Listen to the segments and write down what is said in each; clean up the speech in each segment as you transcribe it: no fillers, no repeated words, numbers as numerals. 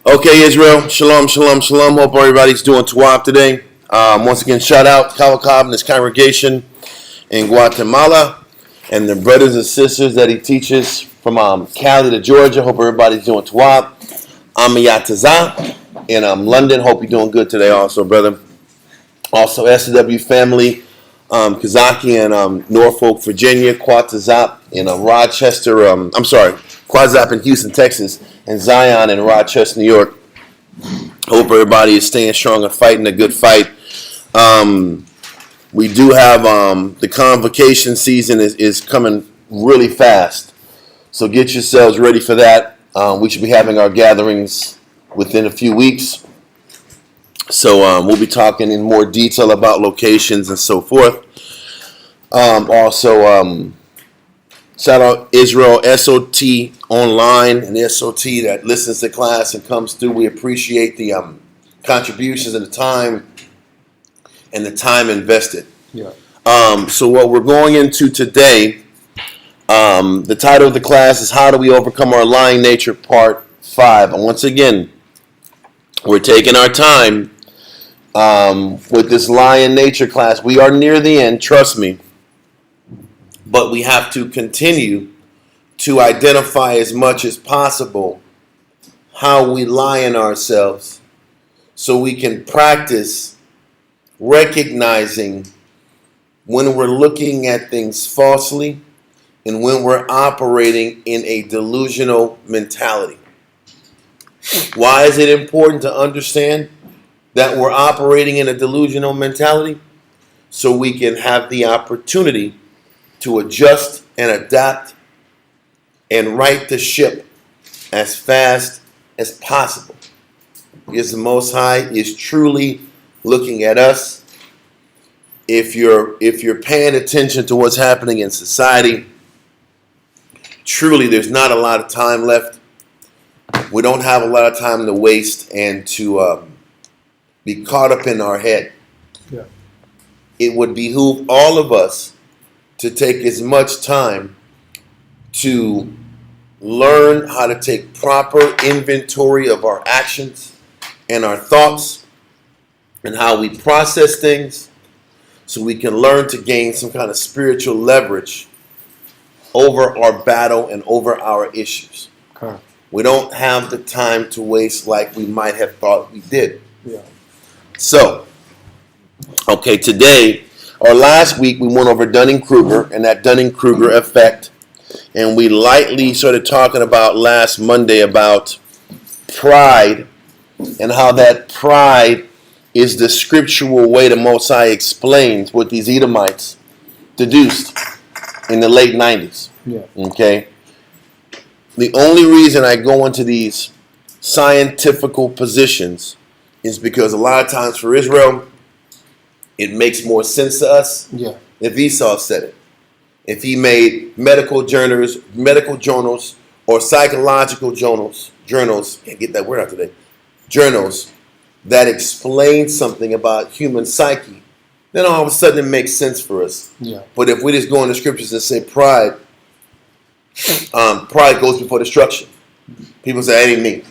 Okay, Israel. Shalom, shalom, shalom. Hope everybody's doing Tawaf today. Once again, shout out Kawakab and his congregation in Guatemala and the brothers and sisters that he teaches from Cali to Georgia. Hope everybody's doing Tawaf. I'm Yataza in London. Hope you're doing good today also, brother. Also, SW family, Kazaki in Norfolk, Virginia, Quatazap in Rochester, Quatazap in Houston, Texas, and Zion in Rochester, New York. Hope everybody is staying strong and fighting a good fight. We do have the convocation season is coming really fast. So get yourselves ready for that. We should be having our gatherings within a few weeks. So we'll be talking in more detail about locations and so forth. Also, shout out Israel SOT online and the SOT that listens to class and comes through. We appreciate the contributions and the time invested. Yeah. So what we're going into today, the title of the class is How Do We Overcome Our Lying Nature, Part 5. And once again, we're taking our time with this lying nature class. We are near the end, trust me. But we have to continue to identify as much as possible how we lie in ourselves so we can practice recognizing when we're looking at things falsely and when we're operating in a delusional mentality. Why is it important to understand that we're operating in a delusional mentality? So we can have the opportunity to adjust and adapt and right the ship as fast as possible. Because the Most High is truly looking at us. If you're paying attention to what's happening in society, truly there's not a lot of time left. We don't have a lot of time to waste and to be caught up in our head. Yeah. It would behoove all of us to take as much time to learn how to take proper inventory of our actions and our thoughts and how we process things so we can learn to gain some kind of spiritual leverage over our battle and over our issues. Okay. We don't have the time to waste like we might have thought we did. Yeah. So, okay, today, or last week, we went over Dunning-Kruger and that Dunning-Kruger effect. And we lightly started talking about last Monday about pride and how that pride is the scriptural way the Most High explains what these Edomites deduced in the late 90s. Yeah. Okay? The only reason I go into these scientifical positions is because a lot of times for Israel, it makes more sense to us Yeah. if Esau said it. If he made medical journals, or psychological journals, can't get that word out today, journals that explain something about human psyche, then all of a sudden it makes sense for us. Yeah. But if we just go in the scriptures and say pride goes before destruction, people say, that ain't me.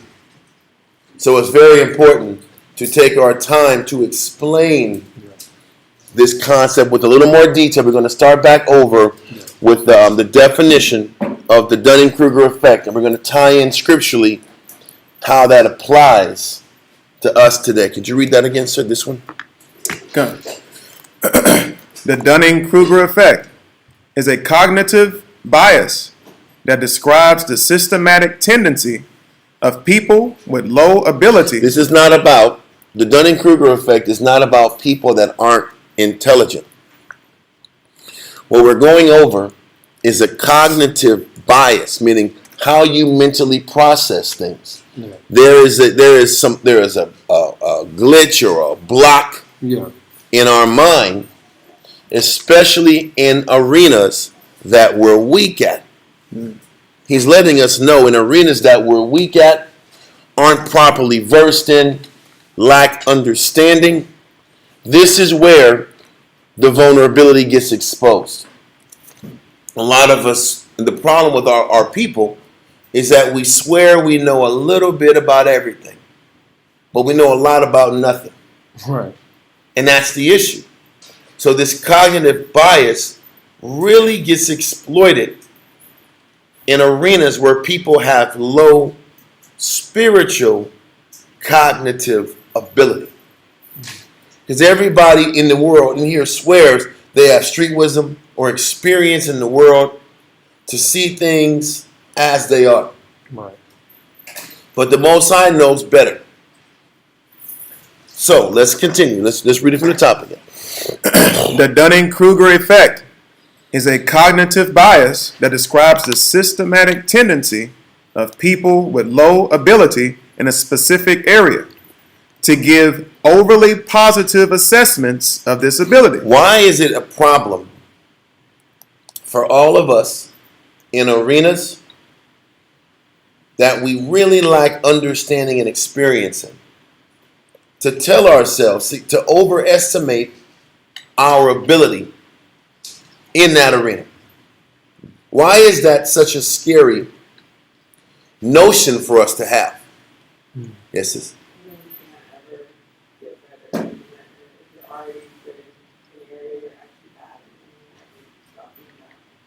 So it's very important to take our time to explain this concept with a little more detail. We're going to start back over with the definition of the Dunning-Kruger effect, and we're going to tie in scripturally how that applies to us today. Could you read that again, sir, this one? Okay. The Dunning-Kruger effect is a cognitive bias that describes the systematic tendency of people with low ability. This is not about, the Dunning-Kruger effect is not about people that aren't intelligent. What we're going over is a cognitive bias, meaning how you mentally process things. Yeah. There is a glitch or a block Yeah. in our mind, especially in arenas that we're weak at. He's letting us know in arenas that we're weak at, aren't properly versed in, lack understanding. This is where the vulnerability gets exposed. A lot of us, the problem with our people is that we swear we know a little bit about everything. but we know a lot about nothing. Right. And that's the issue. So this cognitive bias really gets exploited in arenas where people have low spiritual cognitive ability. Because everybody in the world in here swears they have street wisdom or experience in the world to see things as they are. Right. But the Most High knows better. So let's continue. Let's read it from the top again. The Dunning-Kruger effect is a cognitive bias that describes the systematic tendency of people with low ability in a specific area to give overly positive assessments of this ability. Why is it a problem for all of us in arenas that we really lack understanding and experiencing to tell ourselves, to overestimate our ability in that arena? Why is that such a scary notion for us to have? Yes, sis?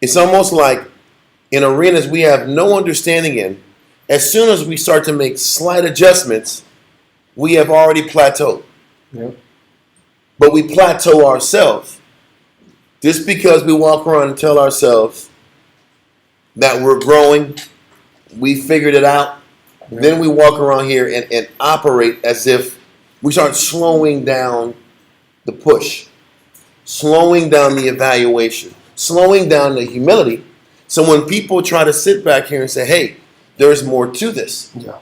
It's almost like in arenas we have no understanding in, as soon as we start to make slight adjustments, we have already plateaued. Yep. But we plateau ourselves just because we walk around and tell ourselves that we're growing, we figured it out. Yep. Then we walk around here and operate as if we start slowing down the push, slowing down the evaluation, slowing down the humility. So when people try to sit back here and say, hey, there's more to this, Yeah.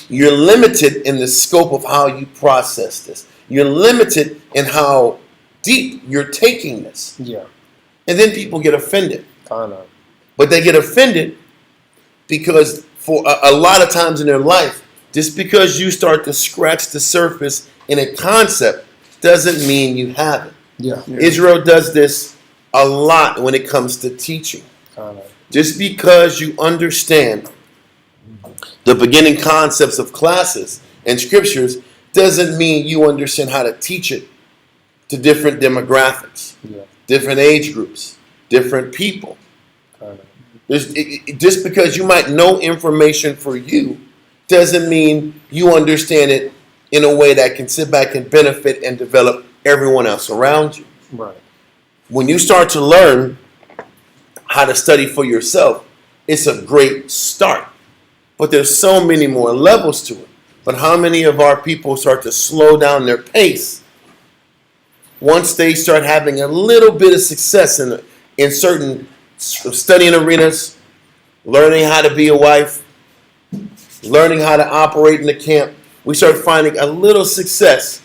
you're limited in the scope of how you process this. You're limited in how deep you're taking this. Yeah. And then people get offended. Kind of. But they get offended because for a lot of times in their life, just because you start to scratch the surface in a concept doesn't mean you have it. Yeah. Israel does this a lot when it comes to teaching. Kind of. Just because you understand the beginning concepts of classes and scriptures doesn't mean you understand how to teach it to different demographics, Yeah. different age groups, different people. Kind of. Just because you might know information for you doesn't mean you understand it in a way that can sit back and benefit and develop everyone else around you. Right. When you start to learn how to study for yourself, it's a great start. But there's so many more levels to it. But how many of our people start to slow down their pace once they start having a little bit of success in certain studying arenas, learning how to be a wife, learning how to operate in the camp? We start finding a little success,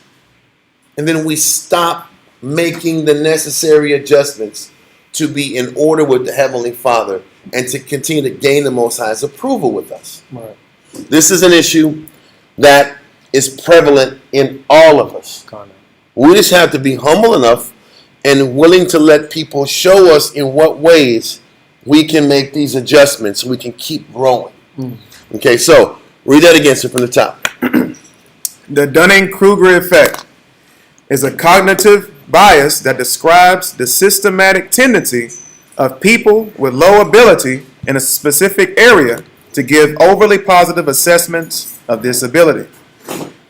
and then we stop making the necessary adjustments to be in order with the Heavenly Father and to continue to gain the Most High's approval with us. Right. This is an issue that is prevalent in all of us. Kind of. We just have to be humble enough and willing to let people show us in what ways we can make these adjustments so we can keep growing. Okay, so read that again, so from the top. The Dunning-Kruger effect is a cognitive bias that describes the systematic tendency of people with low ability in a specific area to give overly positive assessments of this ability.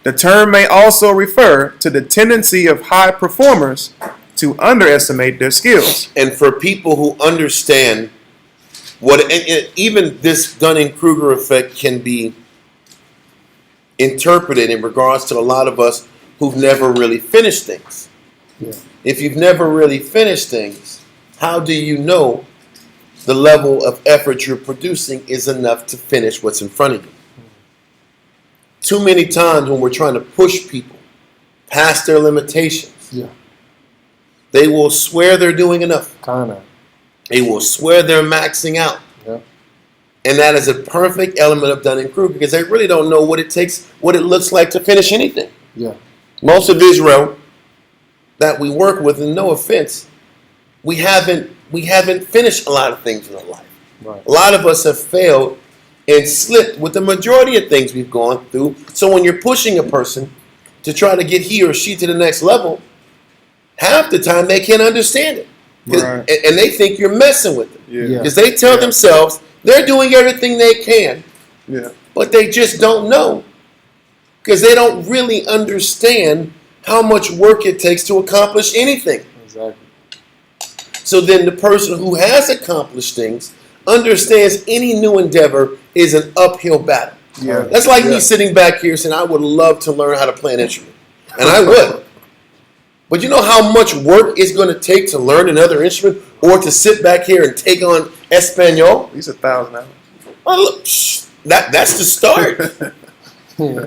The term may also refer to the tendency of high performers to underestimate their skills. And for people who understand what, and even this Dunning-Kruger effect can be interpreted in regards to a lot of us who've never really finished things. Yeah. If you've never really finished things, how do you know the level of effort you're producing is enough to finish what's in front of you? Too many times when we're trying to push people past their limitations, Yeah. they will swear they're doing enough. Kind of. They will swear they're maxing out. Yeah. And that is a perfect element of Dunning-Kruger because they really don't know what it takes, what it looks like to finish anything. Yeah. Most of Israel that we work with, and no offense, we haven't finished a lot of things in our life. Right. A lot of us have failed and slipped with the majority of things we've gone through. So when you're pushing a person to try to get he or she to the next level, half the time they can't understand it. Right. And they think you're messing with them. Yeah. Because they tell themselves they're doing everything they can, Yeah. but they just don't know. Because they don't really understand how much work it takes to accomplish anything. Exactly. So then the person who has accomplished things understands any new endeavor is an uphill battle. Yeah. That's like me sitting back here saying, I would love to learn how to play an instrument. And I would. But you know how much work it's going to take to learn another instrument or to sit back here and take on Espanol? At least 1,000 hours. Well, look, that's the start. Yeah.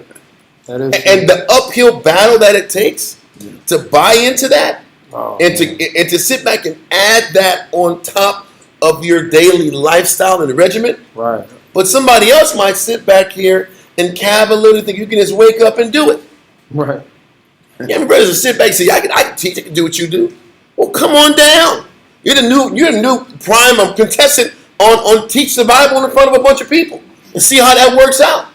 That is And the uphill battle that it takes to buy into that and to sit back and add that on top of your daily lifestyle and regimen. right. But somebody else might sit back here and cavalierly think you can just wake up and do it. Right. Yeah, my brothers will sit back and say, I can teach, I can do what you do. Well, come on down. You're the new prime contestant on Teach the Bible in front of a bunch of people and see how that works out.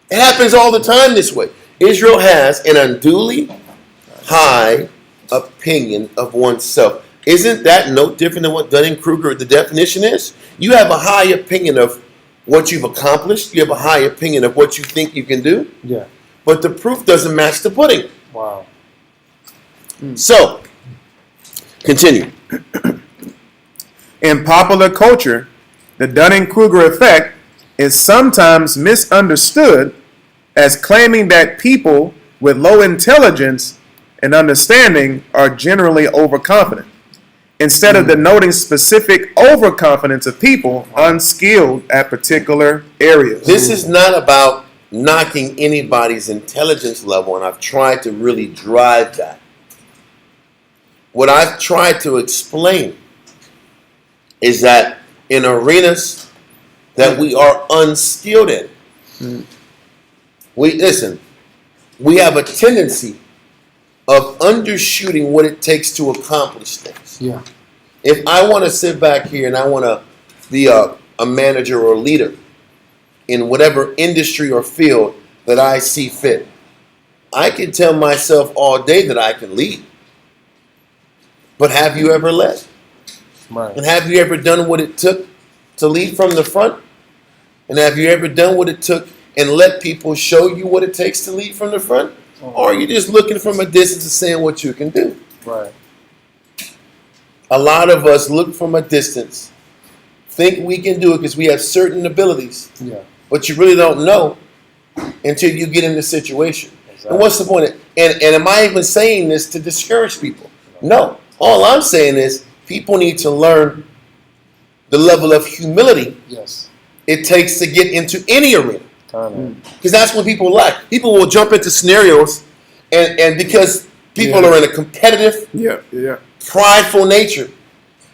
It happens all the time this way. Israel has an unduly high opinion of oneself. Isn't that no different than what Dunning-Kruger, the definition is? You have a high opinion of what you've accomplished. You have a high opinion of what you think you can do. Yeah. But the proof doesn't match the pudding. Wow. So, continue. In popular culture, the Dunning-Kruger effect is sometimes misunderstood as claiming that people with low intelligence and understanding are generally overconfident, instead of denoting specific overconfidence of people unskilled at particular areas. This is not about knocking anybody's intelligence level, and I've tried to really drive that. What I've tried to explain is that in arenas that we are unskilled in, we have a tendency of undershooting what it takes to accomplish things. Yeah. If I want to sit back here and I want to be a manager or a leader in whatever industry or field that I see fit, I can tell myself all day that I can lead. But have you ever led? Right. And have you ever done what it took to lead from the front? And have you ever done what it took and let people show you what it takes to lead from the front? Or are you just looking from a distance and saying what you can do? Right. A lot of us look from a distance, think we can do it because we have certain abilities, Yeah. but you really don't know until you get in the situation. Exactly. And what's the point? And am I even saying this to discourage people? No. All I'm saying is people need to learn the level of humility Yes. it takes to get into any arena. Time. Because that's when people lack. People will jump into scenarios, and because people are in a competitive, Yeah. prideful nature,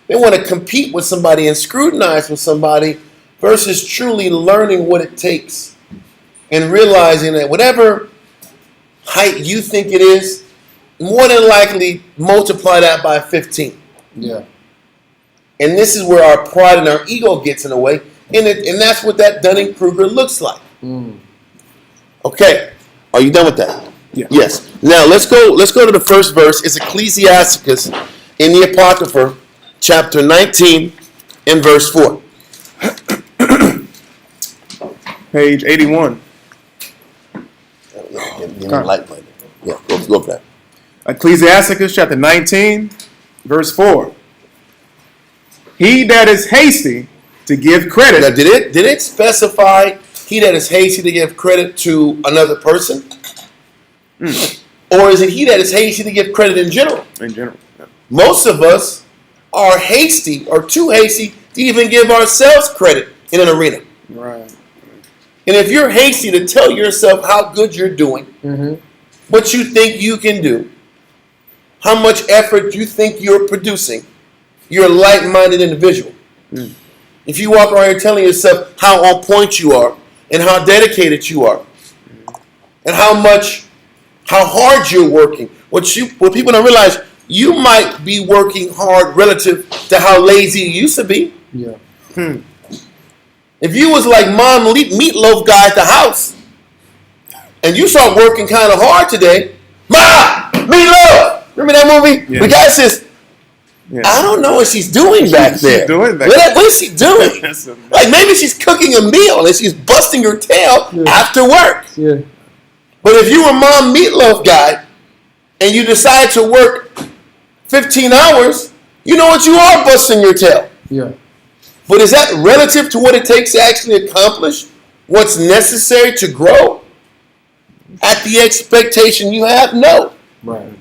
they want to compete with somebody and scrutinize with somebody versus truly learning what it takes and realizing that whatever height you think it is, more than likely multiply that by 15. Yeah. And this is where our pride and our ego gets in the way, and that's what that Dunning-Kruger looks like. Okay, are you done with that? Yeah. Yes. Now let's go to the first verse. It's Ecclesiasticus in the Apocrypha, chapter 19 and verse 4. Page 81. Give me a light. Yeah, go for that. Ecclesiasticus chapter 19, verse 4. He that is hasty to give credit. Now, did it specify he that is hasty to give credit to another person? Or is it he that is hasty to give credit in general? In general. Yeah. Most of us are hasty or too hasty to even give ourselves credit in an arena. Right. And if you're hasty to tell yourself how good you're doing, what you think you can do, how much effort you think you're producing, you're a light-minded individual. If you walk around here telling yourself how on point you are and how dedicated you are and how hard you're working, what people don't realize, you might be working hard relative to how lazy you used to be. Yeah. If you was like Mom Meatloaf guy at the house, and you start working kind of hard today, Ma, Meatloaf. Remember that movie? Yeah. The guy says, Yeah. I don't know what she's doing back there. doing back what is she doing? That's amazing. Like maybe she's cooking a meal and she's busting her tail Yeah. after work. Yeah. But if you were Mom Meatloaf guy and you decide to work 15 hours, you know what? You are busting your tail. Yeah. But is that relative to what it takes to actually accomplish what's necessary to grow at the expectation you have? No. Right.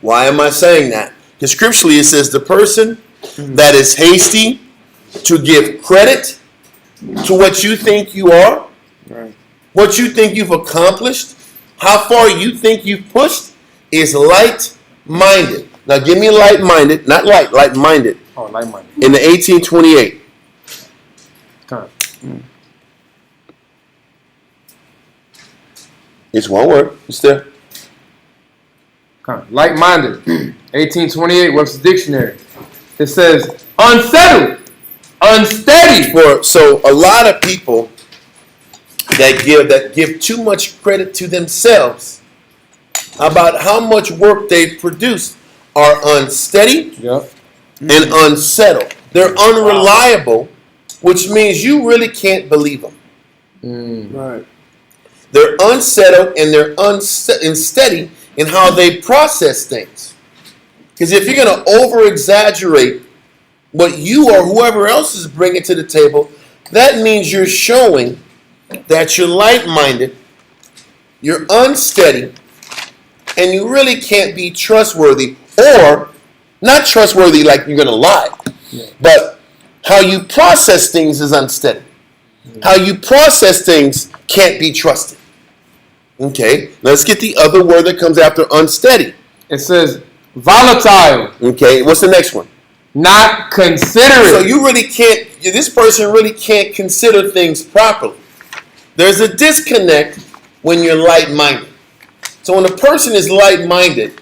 Why am I saying that? Because scripturally it says the person that is hasty to give credit to what you think you are, Right. what you think you've accomplished, how far you think you've pushed, is light-minded. Now give me light-minded, not light-minded, Oh, like money. in the 1828. Come. It's one word. It's there. Come. Like-minded. 1828 Webster's Dictionary. It says unsettled, unsteady. So a lot of people that give too much credit to themselves about how much work they've produced are unsteady Yep. and unsettled. They're unreliable, which means you really can't believe them. Right. They're unsettled and they're unsteady in how they process things. Because if you're going to over-exaggerate what you or whoever else is bringing to the table, that means you're showing that you're light-minded, you're unsteady, and you really can't be trustworthy, or not trustworthy like you're going to lie, but how you process things is unsteady. How you process things can't be trusted. Okay, let's get the other word that comes after unsteady. It says volatile, Okay, what's the next one? not considerate. So you really can't, this person really can't consider things properly. There's a disconnect when you're light-minded. So when a person is light-minded,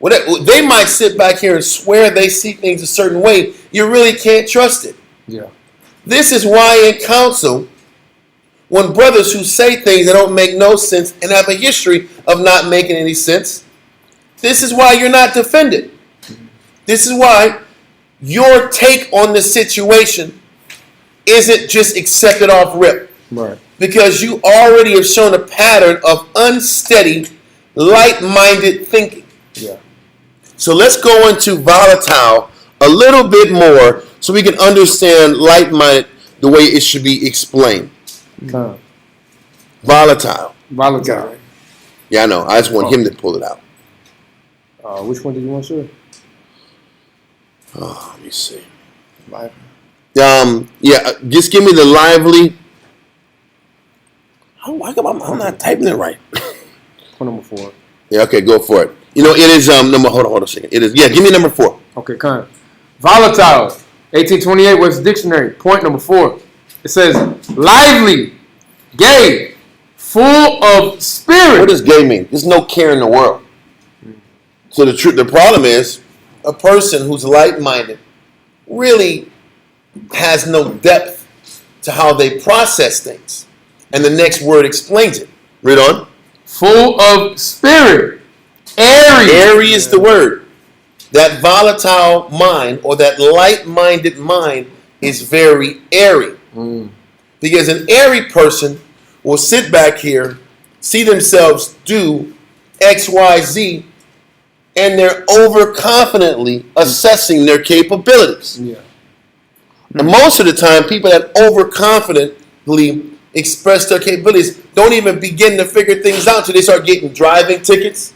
they might sit back here and swear they see things a certain way. You really can't trust it. Yeah. This is why in council, when brothers who say things that don't make no sense and have a history of not making any sense, this is why you're not defended. This is why your take on the situation isn't just accepted off rip. Right. Because you already have shown a pattern of unsteady, light-minded thinking. Yeah. So let's go into volatile a little bit more so we can understand light-minded the way it should be explained. Come. Volatile. Volatile. Yeah, I know. I just want him to pull it out. Which one did you want, sir? Oh, let me see. Live. Just give me the lively. I'm not typing it right. Point number 4. Yeah, okay, go for it. You know, it is number. Hold on a second. It is. Yeah, give me number 4. Okay, come. Volatile. 1828 Webster's Dictionary. Point number 4. It says lively, gay, full of spirit. What does gay mean? There's no care in the world. So the problem is a person who's light-minded really has no depth to how they process things. And the next word explains it. Read on. Full of spirit. Airy. Airy is the word. That volatile mind or that light-minded mind is very airy. Because an airy person will sit back here, see themselves do X, Y, Z, and they're overconfidently assessing their capabilities. Yeah. And most of the time, people that overconfidently express their capabilities don't even begin to figure things out until they start getting driving tickets,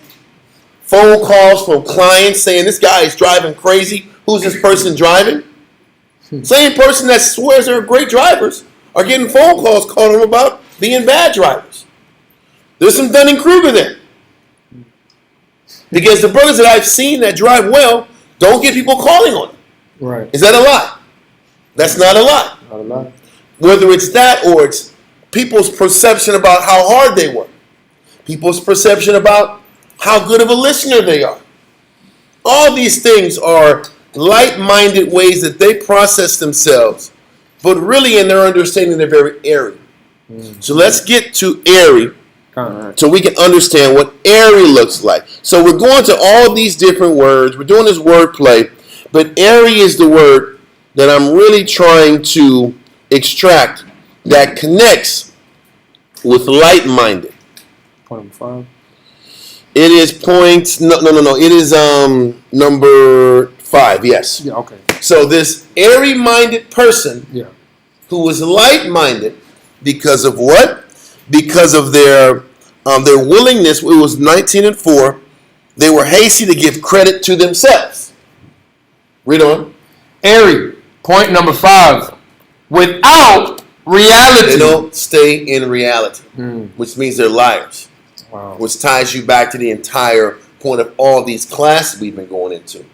phone calls from clients saying this guy is driving crazy. Who's this person driving? Same person that swears they're great drivers are getting phone calls calling them about being bad drivers. There's some Dunning-Kruger there. Because the brothers that I've seen that drive well don't get people calling on them. Right. Is that a lie? That's not a lie. Not a lot. Whether it's that or it's people's perception about how hard they work. People's perception about how good of a listener they are. All these things are light-minded ways that they process themselves but really in their understanding they're very airy. So let's get to airy so we can understand what airy looks like. So we're going to all these different words. We're doing this word play, but airy is the word that I'm really trying to extract that connects with light-minded. Point number 5. It is no. It is number 5, yes. Yeah, okay. So this airy-minded person Yeah. who was light-minded because of what? Because of their willingness. It was 19:4. They were hasty to give credit to themselves. Read on. Airy. Point number 5. Without reality. They don't stay in reality, which means they're liars. Wow. Which ties you back to the entire point of all these classes we've been going into.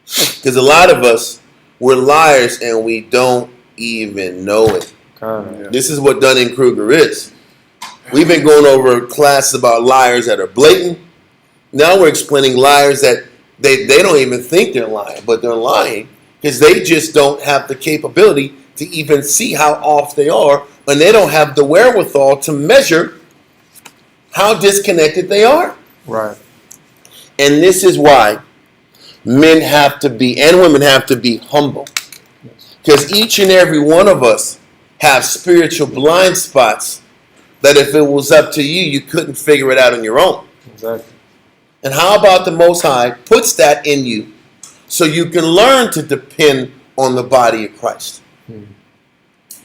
Because a lot of us, we're liars and we don't even know it. This is what Dunning-Kruger is. We've been going over classes about liars that are blatant. Now we're explaining liars that they don't even think they're lying, but they're lying because they just don't have the capability to even see how off they are, and they don't have the wherewithal to measure how disconnected they are. Right. And this is why men have to be, and women have to be, humble. Because each and every one of us have spiritual blind spots that if it was up to you, you couldn't figure it out on your own. Exactly. And how about the Most High puts that in you so you can learn to depend on the body of Christ.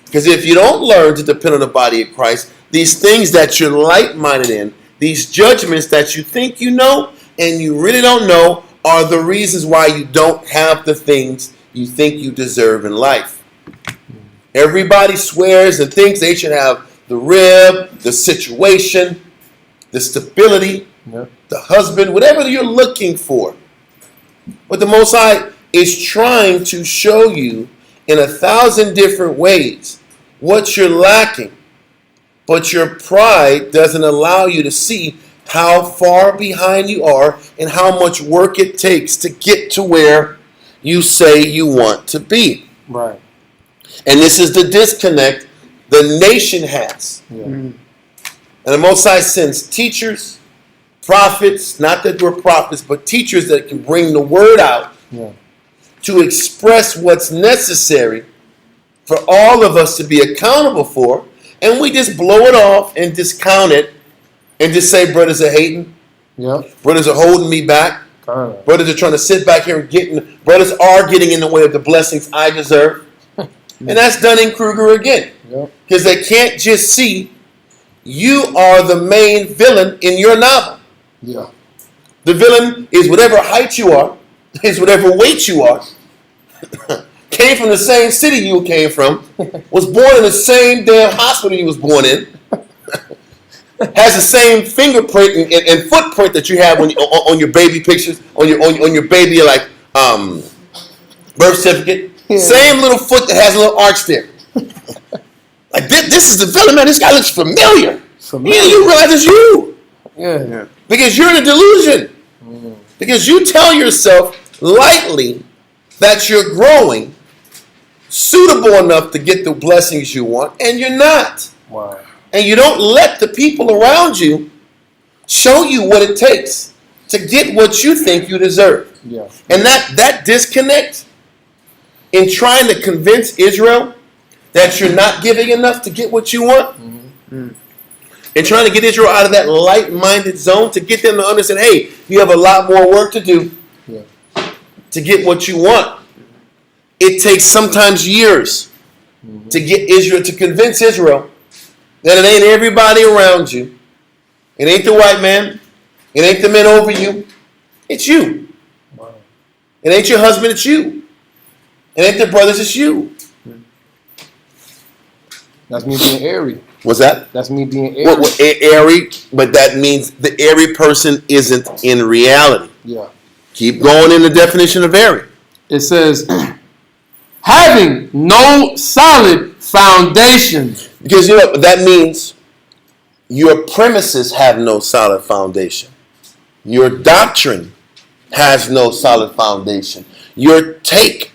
Because if you don't learn to depend on the body of Christ, these things that you're light-minded in, these judgments that you think you know and you really don't know, are the reasons why you don't have the things you think you deserve in life. Everybody swears and thinks they should have the rib, the situation, the stability, the husband, whatever you're looking for. But the Most High is trying to show you in 1,000 different ways what you're lacking. But your pride doesn't allow you to see how far behind you are and how much work it takes to get to where you say you want to be. Right. And this is the disconnect the nation has. Yeah. And the Most High sends teachers, prophets, not that we're prophets, but teachers that can bring the word out to express what's necessary for all of us to be accountable for. And we just blow it off and discount it and just say brothers are hating. Yeah. Brothers are holding me back. Brothers are trying to sit back here and brothers are getting in the way of the blessings I deserve. And that's Dunning-Kruger again. Because they can't just see you are the main villain in your novel. Yeah. The villain is whatever height you are, is whatever weight you are, came from the same city you came from, was born in the same damn hospital you was born in, has the same fingerprint and footprint that you have on your baby pictures, on your baby like birth certificate. Yeah. Same little foot that has a little arch there. Like this is the villain, man. This guy looks familiar. Yeah, you realize it's you. Yeah. Because you're in a delusion. Because you tell yourself lightly that you're growing, suitable enough to get the blessings you want, and you're not. Wow. And you don't let the people around you show you what it takes to get what you think you deserve. Yeah. And that disconnect in trying to convince Israel that you're not giving enough to get what you want, and trying to get Israel out of that light-minded zone to get them to understand, hey, you have a lot more work to do to get what you want. It takes sometimes years to get Israel, to convince Israel that it ain't everybody around you. It ain't the white man. It ain't the men over you. It's you. Wow. It ain't your husband, it's you. It ain't the brothers, it's you. That's me being airy. What's that? That's me being airy. Airy, but that means the airy person isn't in reality. Yeah. Keep going in the definition of airy. It says, having no solid foundation. Because you know what that means? Your premises have no solid foundation. Your doctrine has no solid foundation. Your take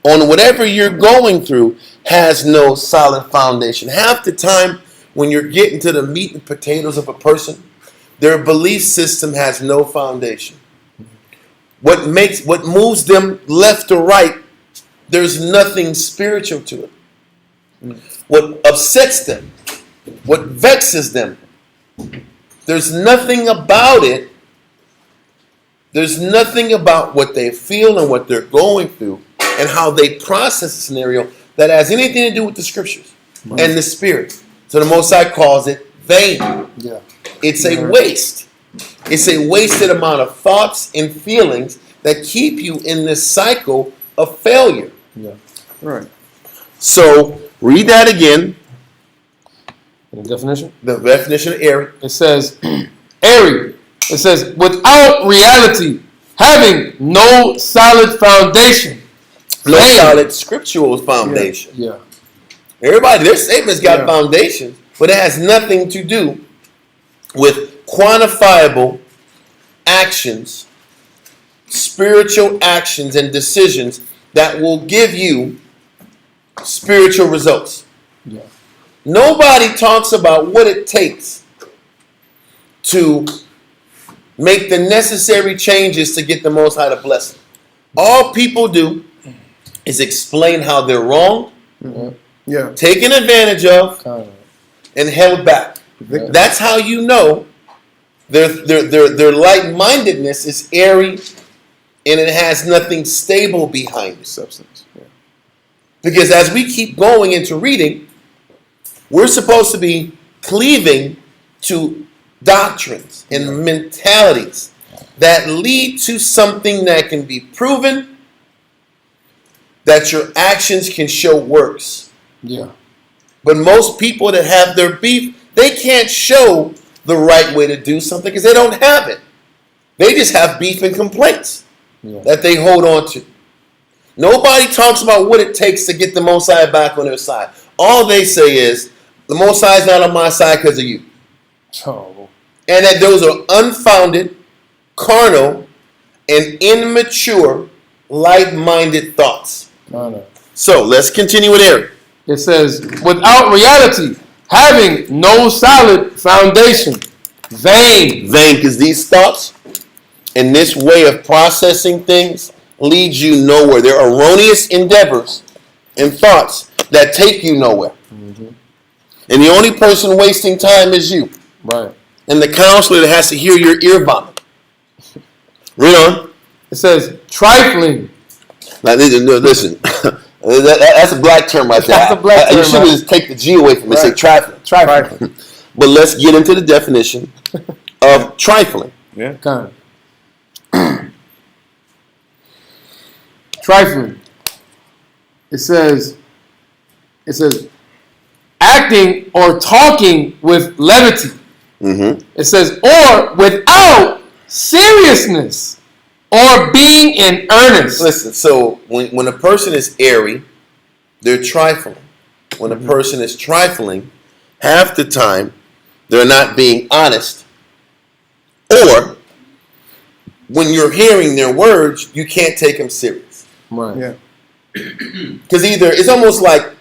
on whatever you're going through has no solid foundation. Half the time, when you're getting to the meat and potatoes of a person, their belief system has no foundation. What moves them left or right, there's nothing spiritual to it. What upsets them, what vexes them, there's nothing about it. There's nothing about what they feel and what they're going through and how they process the scenario that has anything to do with the scriptures and the spirit. So the Most High calls it vain. Yeah. It's a waste. It's a wasted amount of thoughts and feelings that keep you in this cycle of failure. Yeah. Right. So read that again. The definition? The definition of airy. It says, airy. It says, without reality, having no solid foundation. No Vain. solid scriptural foundation. Yeah. Everybody, their statements got Yeah. foundations, but it has nothing to do with quantifiable actions, spiritual actions and decisions that will give you spiritual results. Yeah. Nobody talks about what it takes to make the necessary changes to get the Most High to bless them. All people do is explain how they're wrong, Yeah. taken advantage of, Kind of. and held back. Yeah. That's how you know their light-mindedness is airy and it has nothing stable behind it. Substance. Yeah. Because as we keep going into reading, we're supposed to be cleaving to doctrines and mentalities that lead to something that can be proven, that your actions can show works. Yeah. But most people that have their beef, they can't show the right way to do something because they don't have it. They just have beef and complaints that they hold on to. Nobody talks about what it takes to get the Most High back on their side. All they say is, the Most High is not on my side because of you. Oh. And that those are unfounded, carnal, and immature, light-minded thoughts. Kind of. So, let's continue with Eric. It says, without reality, having no solid foundation. Vain. Vain, because these thoughts and this way of processing things leads you nowhere. They're erroneous endeavors and thoughts that take you nowhere. And the only person wasting time is you. Right. And the counselor that has to hear your ear vomit. Read on. It says, trifling. Now, listen. That's a black term right there. That's a black term, You should right? just take the G away from it. Say Right. trifling. Trifling. But let's get into the definition of trifling. Yeah. Kind of. Trifling. It says, acting or talking with levity. Mm-hmm. It says, or without seriousness or being in earnest. Listen, so when a person is airy, they're trifling. When a person is trifling, half the time they're not being honest. Or when you're hearing their words, you can't take them serious. Right. Yeah. Because either it's almost like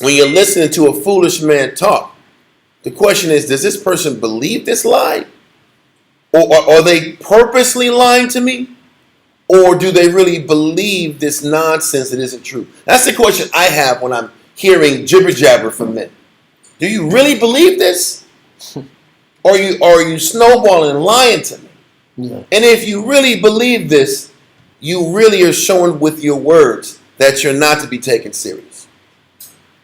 when you're listening to a foolish man talk, the question is, does this person believe this lie? Or are they purposely lying to me? Or do they really believe this nonsense that isn't true? That's the question I have when I'm hearing jibber jabber from men. Do you really believe this? Or are you snowballing and lying to me? Yeah. And if you really believe this, you really are showing with your words that you're not to be taken serious.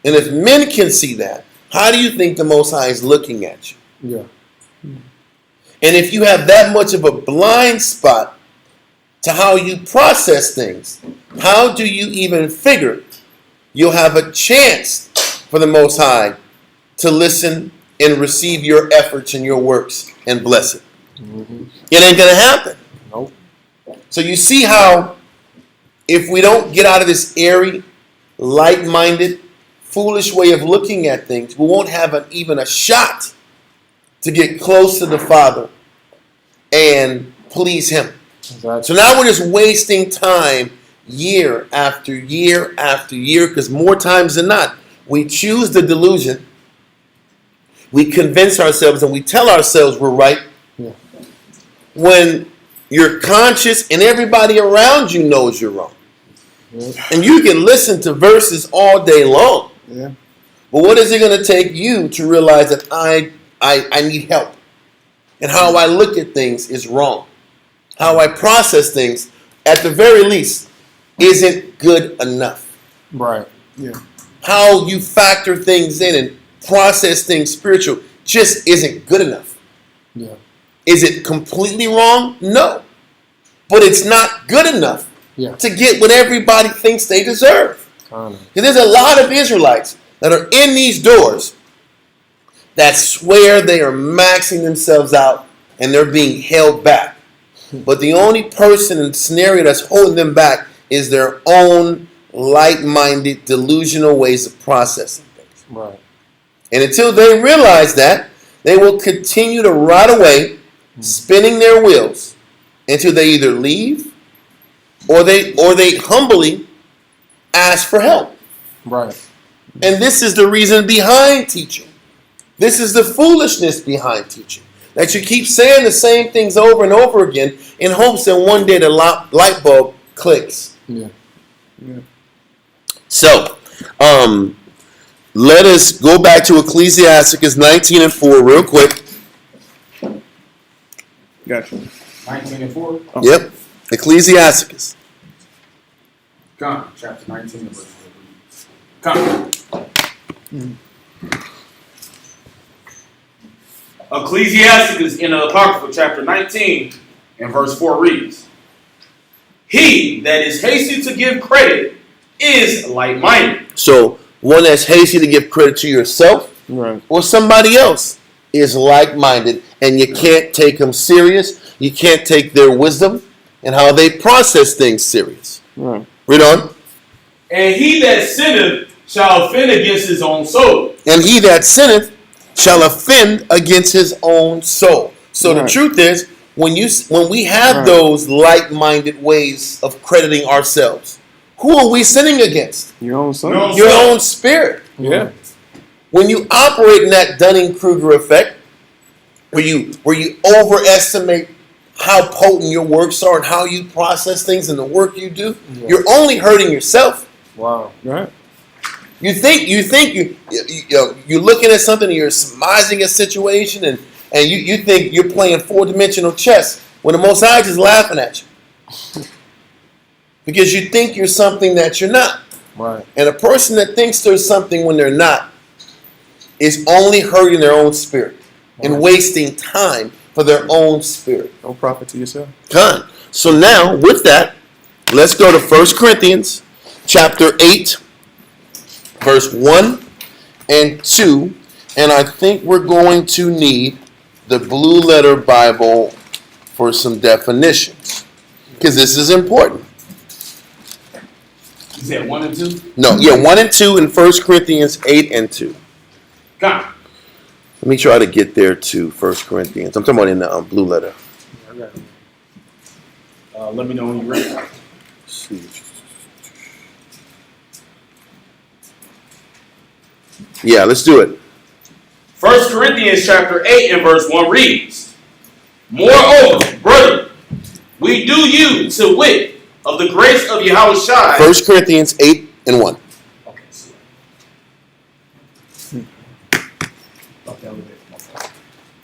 And if men can see that, how do you think the Most High is looking at you? Yeah. And if you have that much of a blind spot to how you process things, how do you even figure you'll have a chance for the Most High to listen and receive your efforts and your works and bless it? It ain't going to happen. Nope. So you see how if we don't get out of this airy, light-minded, foolish way of looking at things, we won't have even a shot to get close to the Father and please Him. Exactly. So now we're just wasting time year after year after year, because more times than not, we choose the delusion, we convince ourselves, and we tell ourselves we're right. Yeah. When your conscious and everybody around you knows you're wrong. Yeah. And you can listen to verses all day long. Yeah. But what is it going to take you to realize that I need help? And how I look at things is wrong. How I process things, at the very least, isn't good enough. Right. Yeah. How you factor things in and process things spiritual just isn't good enough. Yeah. Is it completely wrong? No. But it's not good enough Yeah. to get what everybody thinks they deserve. Kind of. There's a lot of Israelites that are in these doors that swear they are maxing themselves out and they're being held back. But the only person and scenario that's holding them back is their own light-minded, delusional ways of processing things. Right. And until they realize that, they will continue to rot away, spinning their wheels, until they either leave or they humbly ask for help. Right. And this is the reason behind teaching. This is the foolishness behind teaching. That you keep saying the same things over and over again in hopes that one day the light bulb clicks. Yeah. Yeah. So, let us go back to Ecclesiasticus 19 and 4 real quick. Gotcha. 19 and 4. Oh. Yep. Ecclesiasticus. Come, chapter 19 and verse 4. Come. Ecclesiasticus in the Apocrypha, chapter 19 and verse 4 reads, He that is hasty to give credit is light-minded. So, one that's hasty to give credit to yourself Right. or somebody else is like-minded, and you can't take them serious. You can't take their wisdom and how they process things serious. Right. Read on. And he that sinneth shall offend against his own soul. And he that sinneth shall offend against his own soul. So the Right. truth is, when we have Right. those like-minded ways of crediting ourselves, who are we sinning against? Your own son. No. Your own spirit. Yeah. When you operate in that Dunning-Kruger effect, where you overestimate how potent your works are and how you process things and the work you do, Yeah. you're only hurting yourself. Wow. Right. You're looking at something and you're surmising a situation and you think you're playing four-dimensional chess when the Most High is just laughing at you. Because you think you're something that you're not. Right. And a person that thinks they're something when they're not is only hurting their own spirit and wasting time for their own spirit. Don't profit to yourself. Done. So now, with that, let's go to 1 Corinthians chapter 8, verse 1 and 2. And I think we're going to need the Blue Letter Bible for some definitions. Because this is important. You said 1 and 2? No, yeah, 1 and 2 in 1 Corinthians 8 and 2. Come. Let me try to get there to 1 Corinthians. I'm talking about in the Blue Letter. Let me know when you're ready. Let's see. Yeah, let's do it. 1 Corinthians chapter 8 and verse 1 reads, Moreover, brethren, we do you to wit of the grace of Yahweh Shai. 1 Corinthians 8 and 1. Okay, so.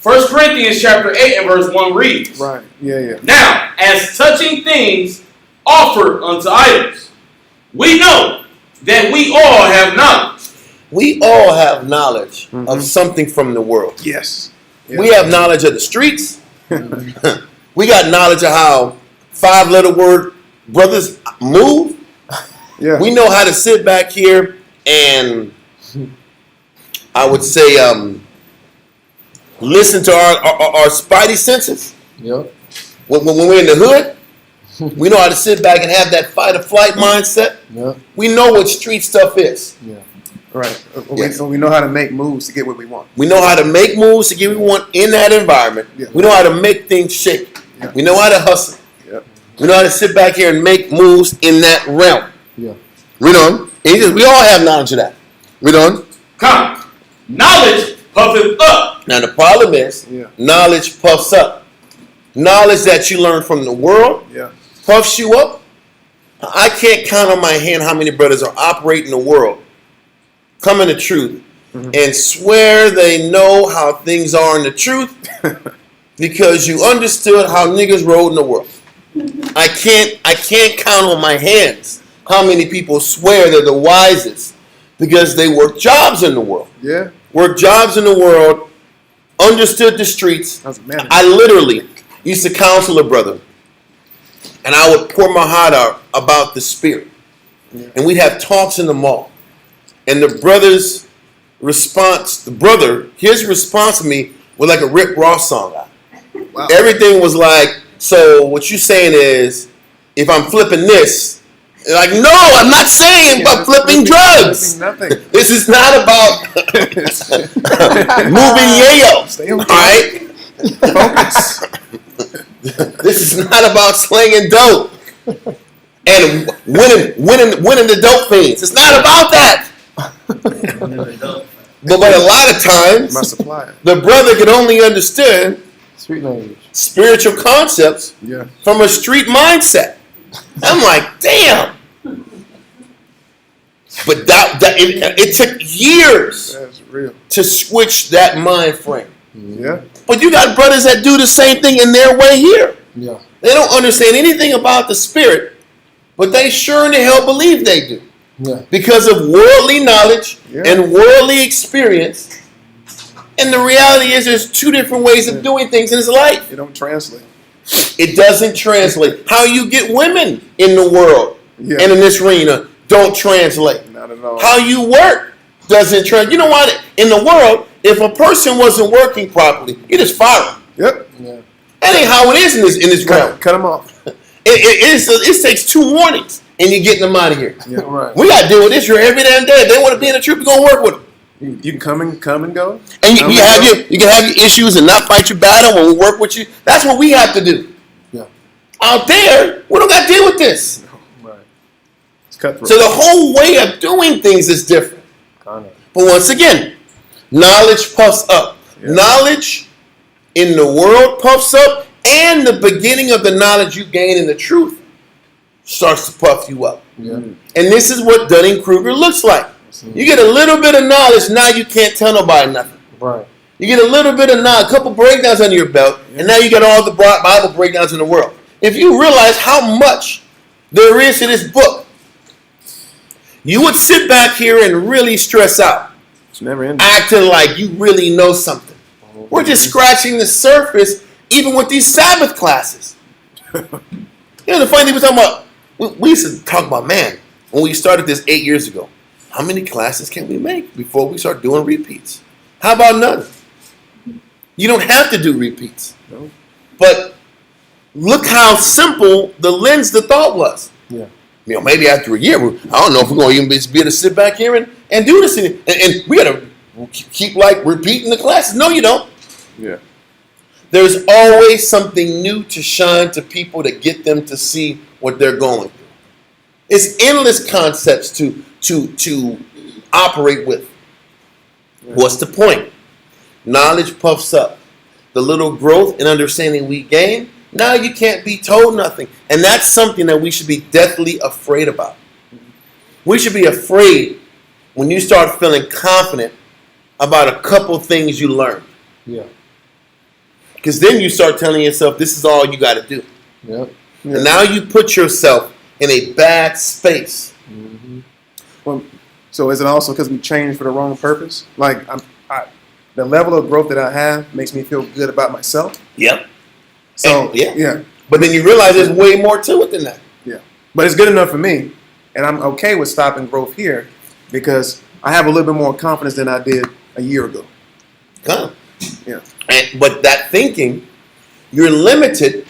1 Corinthians chapter 8 and verse 1 reads, Right. Yeah. Yeah. Now, as touching things offered unto idols, we know that we all have knowledge. We all have knowledge of something from the world. Yes. We have knowledge of the streets. We got knowledge of how 5-letter word brothers move. Yeah. We know how to sit back here and I would say listen to our spidey senses. Yep. When we're in the hood, we know how to sit back and have that fight or flight mindset. Yep. We know what street stuff is. Yeah. Right. Yes. We know how to make moves to get what we want. We know how to make moves to get what we want in that environment. Yeah. We know how to make things shake. Yeah. We know how to hustle. Yep. We know how to sit back here and make moves in that realm. Yeah. Read on. We all have knowledge of that. Read on. Come. Knowledge puffeth up. Now the problem is, knowledge puffs up. Knowledge that you learn from the world puffs you up. I can't count on my hand how many brothers are operating the world, coming to truth, and swear they know how things are in the truth because you understood how niggas rode in the world. I can't count on my hands how many people swear they're the wisest because they work jobs in the world. Yeah. Work jobs in the world, understood the streets. I literally used to counsel a brother, and I would pour my heart out about the spirit. And we'd have talks in the mall. And the brother's response, his response to me was like a Rick Ross song. Wow. Everything was like, so what you saying is, if I'm flipping this, like, no, I'm not saying about flipping drugs. Nothing. This is not about moving yayo. Stay on all right? Focus. This is not about slinging dope and winning the dope fiends. It's not about that. But a lot of times, My supplier. the brother can only understand Street language. spiritual concepts Yeah. from a street mindset. I'm like, damn. But it took years That's real. to switch that mind frame. Yeah. But you got brothers that do the same thing in their way here. Yeah. They don't understand anything about the spirit, but they sure in the hell believe they do. Yeah. Because of worldly knowledge and worldly experience. And the reality is there's two different ways of doing things in this life. It don't translate. It doesn't translate. How you get women in the world and in this arena don't translate. Not at all. How you work doesn't translate. You know what? In the world, if a person wasn't working properly, you just fire them. Yep. Yeah. That ain't how it is in this realm. Cut them off. It takes 2 warnings and you're getting them out of here. Yeah. Right. We got to deal with this here every damn day. If they want to be in the troop, we're going to work with them. You can come and go. And you can have your issues and not fight your battle when we work with you. That's what we have to do. Yeah. Out there, we don't got to deal with this. Right. It's cutthroat. So the whole way of doing things is different. Kind of. But once again, knowledge puffs up. Yeah. Knowledge in the world puffs up, and the beginning of the knowledge you gain in the truth starts to puff you up. Yeah. And this is what Dunning-Kruger looks like. You get a little bit of knowledge, now you can't tell nobody nothing. Right. You get a little bit of knowledge, a couple breakdowns under your belt, and now you got all the Bible breakdowns in the world. If you realize how much there is to this book, you would sit back here and really stress out, It's never ending. acting like you really know something. We're just scratching the surface, even with these Sabbath classes. You know, the funny thing we're talking about, we used to talk about, man, when we started this 8 years ago, how many classes can we make before we start doing repeats? How about none? You don't have to do repeats. No. But look how simple the thought was. Yeah. You know, maybe after a year, I don't know if we're going to even be able to sit back here and do this. And we got to keep like repeating the classes. No, you don't. Yeah. There's always something new to shine to people to get them to see what they're going through. It's endless concepts to operate with. Yeah. What's the point? Knowledge puffs up. The little growth and understanding we gain, now you can't be told nothing. And that's something that we should be deathly afraid about. We should be afraid when you start feeling confident about a couple things you learned. Yeah. Because then you start telling yourself this is all you got to do. Yep. And now you put yourself in a bad space. Mm-hmm. Well, so is it also because we changed for the wrong purpose? Like the level of growth that I have makes me feel good about myself. Yep. So And- yeah. But then you realize there's way more to it than that. Yeah. But it's good enough for me. And I'm okay with stopping growth here because I have a little bit more confidence than I did a year ago. Come. Yeah. But that thinking, you're limited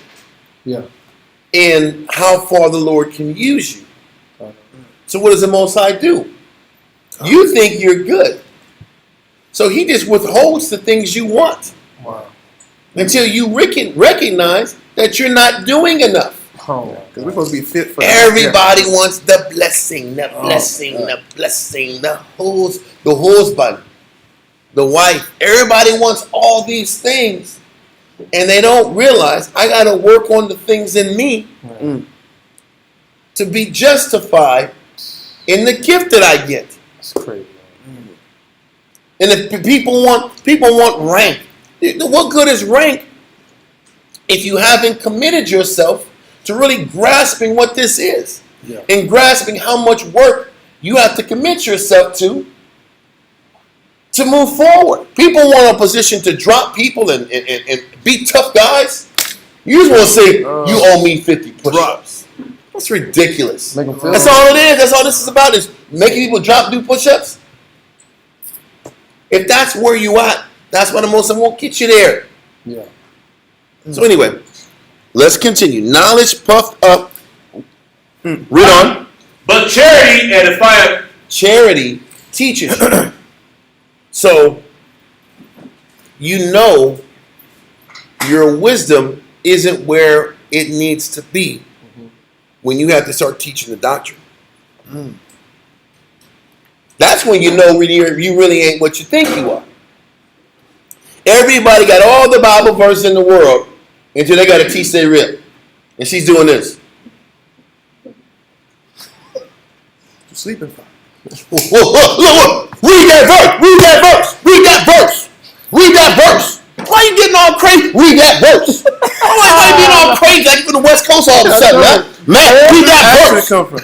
Yeah. in how far the Lord can use you. So what does the Most High do? You think you're good. So he just withholds the things you want Wow. until you recognize that you're not doing enough. Oh, Because we're supposed to be fit for Everybody wants the blessing, the husband, the wife. Everybody wants all these things, and they don't realize I got to work on the things in me to be justified in the gift that I get. That's crazy. And if people want rank, what good is rank if you haven't committed yourself to really grasping what this is, and grasping how much work you have to commit yourself to move forward? People want a position to drop people and be tough guys. You just want to say, you owe me 50 push-ups. That's ridiculous. Make 'em feel That's all it is. That's all this is about, is making people do push-ups. If that's where you at, that's what the most won't get you there. Yeah. So anyway, let's continue. Knowledge puffed up. Read on. But charity edifieth. Charity teaches you. So you know your wisdom isn't where it needs to be when you have to start teaching the doctrine. That's when you know you really ain't what you think you are. Everybody got all the Bible verses in the world until they got to teach their rib. And she's doing this. sleeping for. Look, read that verse. Read that verse. Read that verse. Read that verse. Why you getting all crazy? Read that verse. Why you getting all crazy like you from the West Coast all of a sudden, man? Man, read that verse. Come from?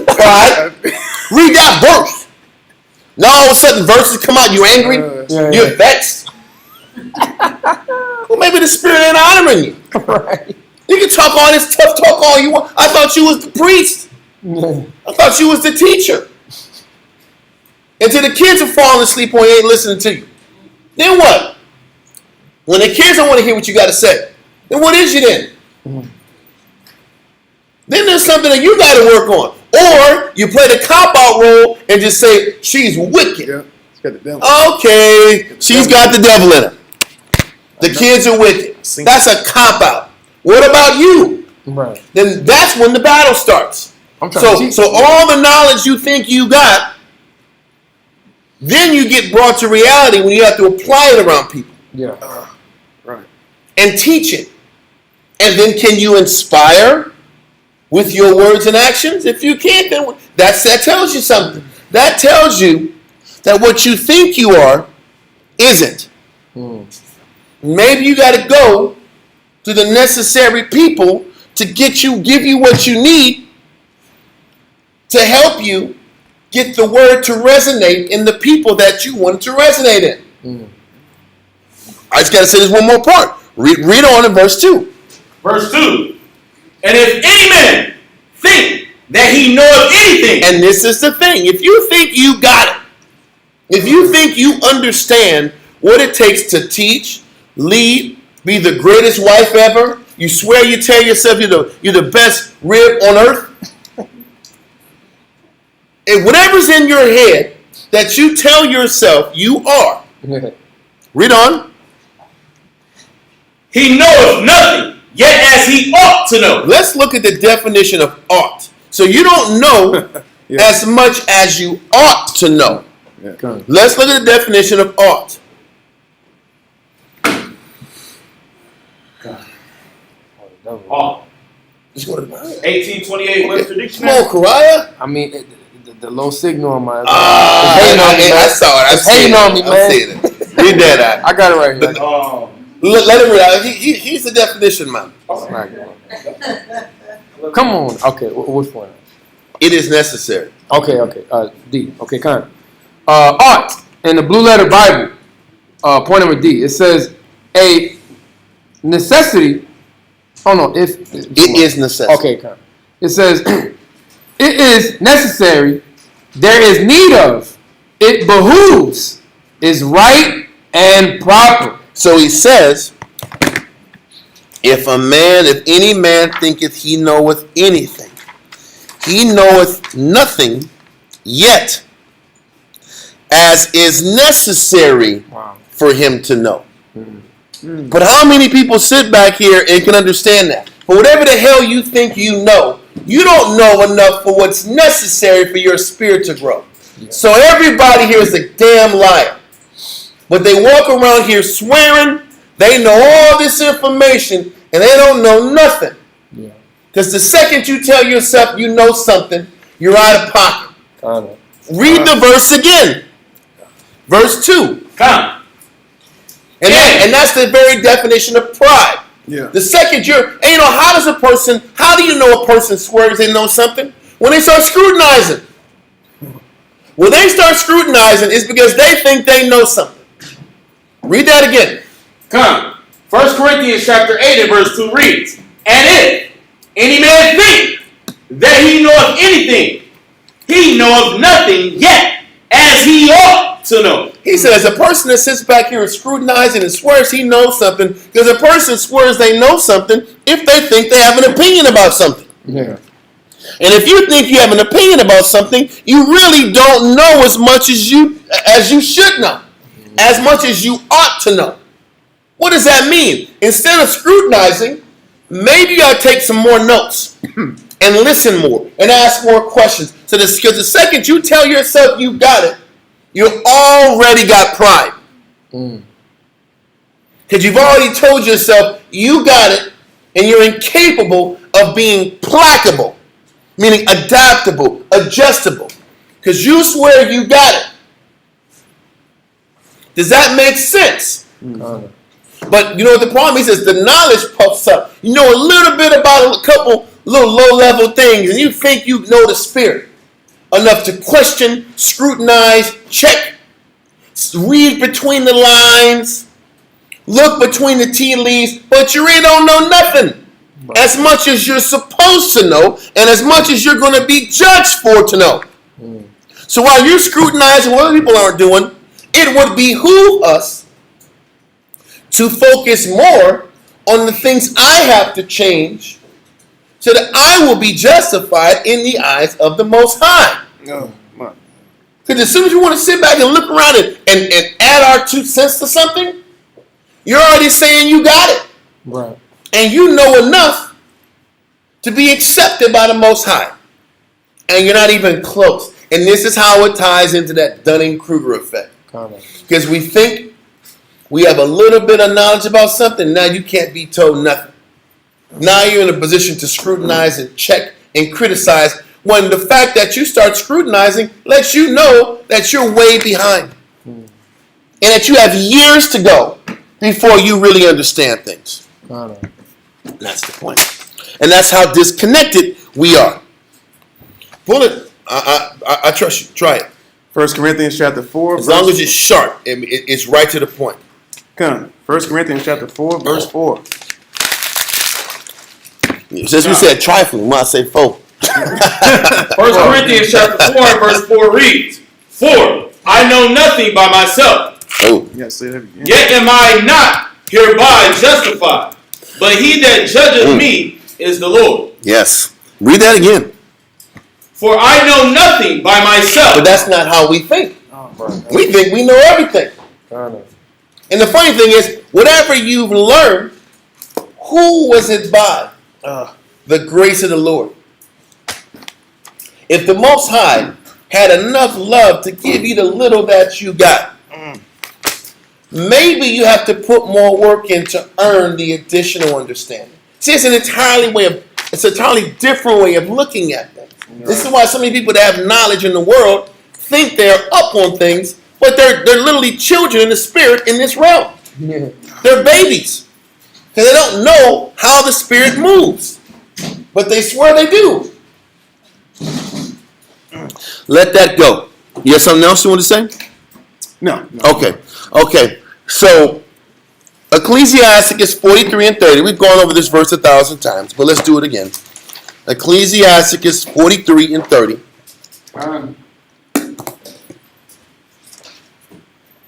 All right? Read that verse. Now all of a sudden verses come out, you angry? You're vexed. Well, maybe the spirit ain't honoring you. Right. You can talk all this tough talk all you want. I thought you was the priest. I thought you was the teacher. Until the kids are falling asleep or they ain't listening to you. Then what? When the kids don't want to hear what you got to say, then what is you then? Then there's something that you got to work on. Or you play the cop-out role and just say, she's wicked. Yeah, she's got the devil. Okay, she's got the devil in her. The kids are wicked. That's a cop-out. What about you? Right. Then that's when the battle starts. I'm trying to teach So all the knowledge you think you got, then you get brought to reality when you have to apply it around people. Yeah. Right. And teach it. And then can you inspire with your words and actions? If you can't, then that tells you something. That tells you that what you think you are isn't. Maybe you got to go to the necessary people to give you what you need to help you get the word to resonate in the people that you want it to resonate in. I just got to say this one more part. Read on in verse 2. Verse 2. And if any man think that he knoweth anything. And this is the thing. If you think you got it, if you think you understand what it takes to teach, lead, be the greatest wife ever, you swear you tell yourself you're the best rib on earth, and whatever's in your head that you tell yourself you are. Read on. He knoweth nothing, yet as he ought to know. Let's look at the definition of ought. So you don't know as much as you ought to know. Yeah. Let's look at the definition of ought. Oh, Let's go to the Bible. 1828 Webster Come Dictionary. on, Kariah. I mean, the low signal on my. I saw it. It's hating on me, man. I'm seeing it. Read that out. I got it right here. Let him read out. He's the definition man. Come on. Okay, which one? It is necessary. Okay. D. Okay, kind of. Ought in the Blue Letter Bible, point number D. It says a necessity. Oh no, it is necessary. Okay, kind of. It says it is necessary. There is need of. It behooves. Is right and proper. So he says, if any man thinketh he knoweth anything, he knoweth nothing yet, as is necessary for him to know. But how many people sit back here and can understand that? But whatever the hell you think you don't know enough for what's necessary for your spirit to grow. Yeah. So everybody here is a damn liar. But they walk around here swearing they know all this information and they don't know nothing. Yeah. Because the second you tell yourself you know something, you're out of pocket. Kind of. Read the verse again. Verse 2. Come. And that's the very definition of pride. Yeah. The second how do you know a person swears they know something? When they start scrutinizing. When they start scrutinizing, it's because they think they know something. Read that again. Come. 1 Corinthians chapter 8 and verse 2 reads, and if any man think that he knoweth anything, he knoweth nothing yet, as he ought to know. He says a person that sits back here and scrutinizing and swears he knows something, because a person swears they know something if they think they have an opinion about something. Yeah. And if you think you have an opinion about something, you really don't know as much as you should know, as much as you ought to know. What does that mean? Instead of scrutinizing, maybe you ought to take some more notes and listen more and ask more questions. So because the second you tell yourself you got it, you already got pride. Because you've already told yourself you got it and you're incapable of being placable, meaning adaptable, adjustable. Because you swear you got it. Does that make sense? Kind of. But you know what the problem is? The knowledge puffs up. You know a little bit about a couple little low-level things, and you think you know the spirit enough to question, scrutinize, check, read between the lines, look between the tea leaves, but you really don't know nothing. As much as you're supposed to know, and as much as you're going to be judged for to know. So while you're scrutinizing what other people aren't doing, it would behoove us to focus more on the things I have to change so that I will be justified in the eyes of the Most High. Oh, my. Because as soon as you want to sit back and look around and add our 2 cents to something, you're already saying you got it. Right. And you know enough to be accepted by the Most High. And you're not even close. And this is how it ties into that Dunning-Kruger effect. Kind of. Because we think we have a little bit of knowledge about something, now you can't be told nothing. Now you're in a position to scrutinize and check and criticize when the fact that you start scrutinizing lets you know that you're way behind. And that you have years to go before you really understand things. Kind of. And that's the point. And that's how disconnected we are. Pull it. I trust you. Try it. 1 Corinthians chapter 4. As long as it's sharp, it's right to the point. Come. 1 Corinthians chapter 4, verse 4. Since we said trifling, we might say 4. 1 Corinthians chapter 4 and verse 4 reads, for I know nothing by myself, Oh. Yes, say that again. yet am I not hereby justified. But he that judgeth me is the Lord. Yes. Read that again. For I know nothing by myself. But that's not how we think. Right. We think we know everything. Kind of. And the funny thing is, whatever you've learned, who was it by? The grace of the Lord. If the Most High had enough love to give you the little that you got, maybe you have to put more work in to earn the additional understanding. See, it's an entirely different way of looking at things. Right. This is why so many people that have knowledge in the world think they're up on things, but they're literally children in the spirit in this realm. Yeah. They're babies. Because they don't know how the spirit moves. But they swear they do. Let that go. You have something else you want to say? No. Okay. So, Ecclesiasticus 43 and 30. We've gone over this verse 1,000 times, but let's do it again. Ecclesiasticus 43 and 30.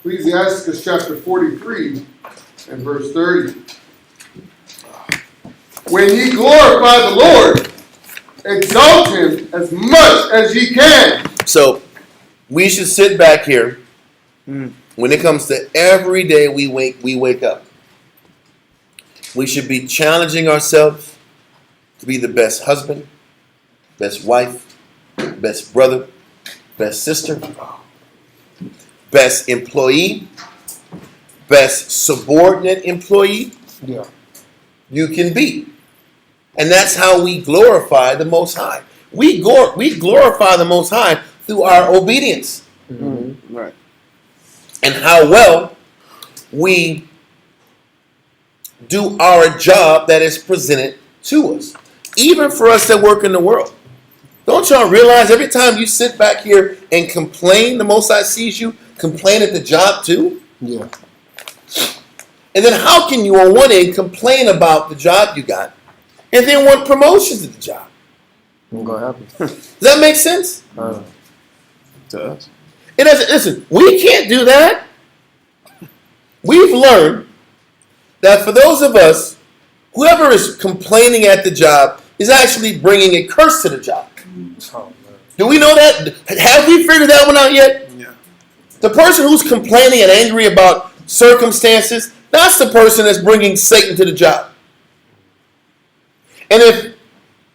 Ecclesiasticus chapter 43 and verse 30. When ye glorify the Lord, exalt him as much as ye can. So, we should sit back here when it comes to every day we wake up. We should be challenging ourselves to be the best husband, best wife, best brother, best sister, best employee, best subordinate employee Yeah. you can be. And that's how we glorify the Most High. We glorify the Most High through our obedience Right. and how well we do our job that is presented to us. Even for us that work in the world. Don't y'all realize every time you sit back here and complain, the Most High sees you complain at the job too? Yeah. And then how can you on one end complain about the job you got and then want promotions at the job? Ain't gonna happen. Does that make sense? To us. It doesn't. Listen, we can't do that. We've learned that for those of us, whoever is complaining at the job is actually bringing a curse to the job. Oh, man. Do we know that? Have we figured that one out yet? Yeah. The person who's complaining and angry about circumstances, that's the person that's bringing Satan to the job. And if,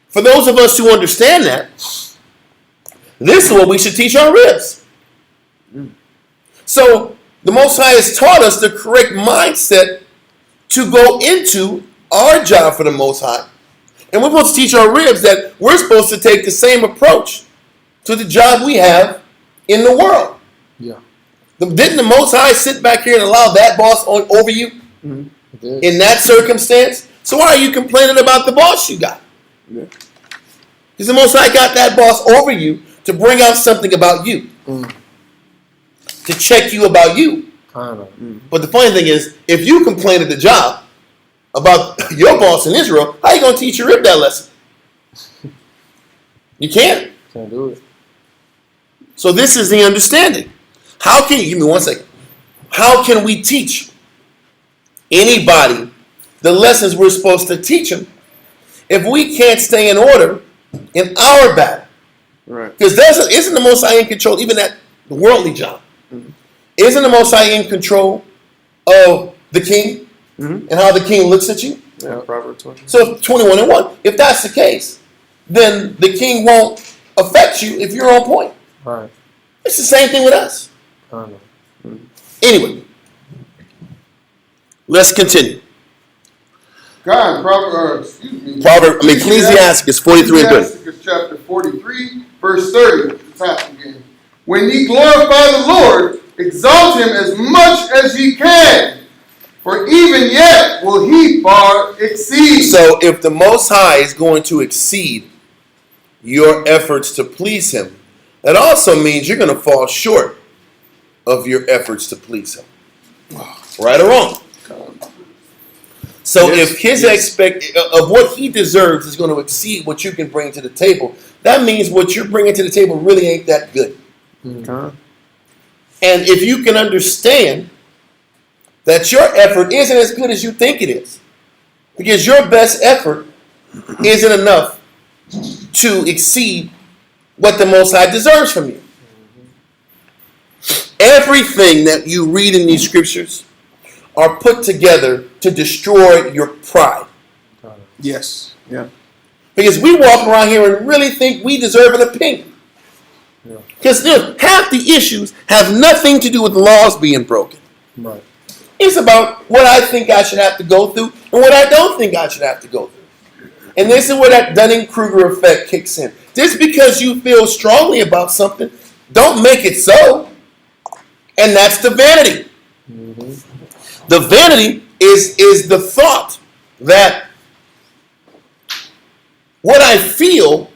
for those of us who understand that, this is what we should teach our ribs. So the Most High has taught us the correct mindset to go into our job for the Most High. And we're supposed to teach our ribs that we're supposed to take the same approach to the job we have in the world. Yeah. Didn't the Most High sit back here and allow that boss over you It did. in that circumstance? So why are you complaining about the boss you got? Yeah. Because the Most High got that boss over you to bring out something about you, to check you about you. Kind of. But the funny thing is, if you complain at the job about your boss in Israel, how you going to teach your rib that lesson? You can't. Can't do it. So this is the understanding. How can you, give me 1 second. How can we teach anybody the lessons we're supposed to teach them if we can't stay in order in our battle? Right. Because isn't the Most High in control, even at the worldly job? Isn't the Most High in control of the king and how the king looks at you? Yeah. Proverbs 20. So 21:1. If that's the case, then the king won't affect you if you're on point. Right. It's the same thing with us. Kind of. Anyway, let's continue. God, Ecclesiastes 43 and 30. Ecclesiastes chapter 43, verse 30 at the top again. When ye glorify the Lord, exalt him as much as ye can, for even yet will he far exceed. So if the Most High is going to exceed your efforts to please him, that also means you're going to fall short of your efforts to please him. Right or wrong? So Yes, if his yes. of what he deserves is going to exceed what you can bring to the table, that means what you're bringing to the table really ain't that good. Huh? And if you can understand that your effort isn't as good as you think it is, because your best effort isn't enough to exceed what the Most High deserves from you. Everything that you read in these scriptures are put together to destroy your pride. Yes. Yeah. Because we walk around here and really think we deserve an opinion. Because half the issues have nothing to do with laws being broken. Right. It's about what I think I should have to go through and what I don't think I should have to go through. And this is where that Dunning-Kruger effect kicks in. Just because you feel strongly about something, don't make it so. And that's the vanity. The vanity is the thought that what I feel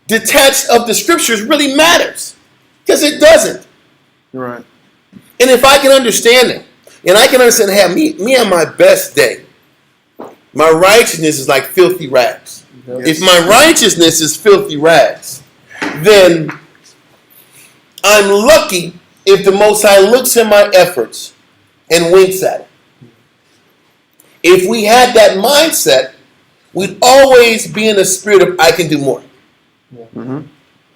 detached of the scriptures really matters. Because it doesn't. Right. And if I can understand it, and I can understand, hey, me on my best day, my righteousness is like filthy rags. Yes. If my righteousness is filthy rags, then I'm lucky if the Most High looks at my efforts and winks at it. If we had that mindset, we'd always be in the spirit of I can do more. Mm-hmm.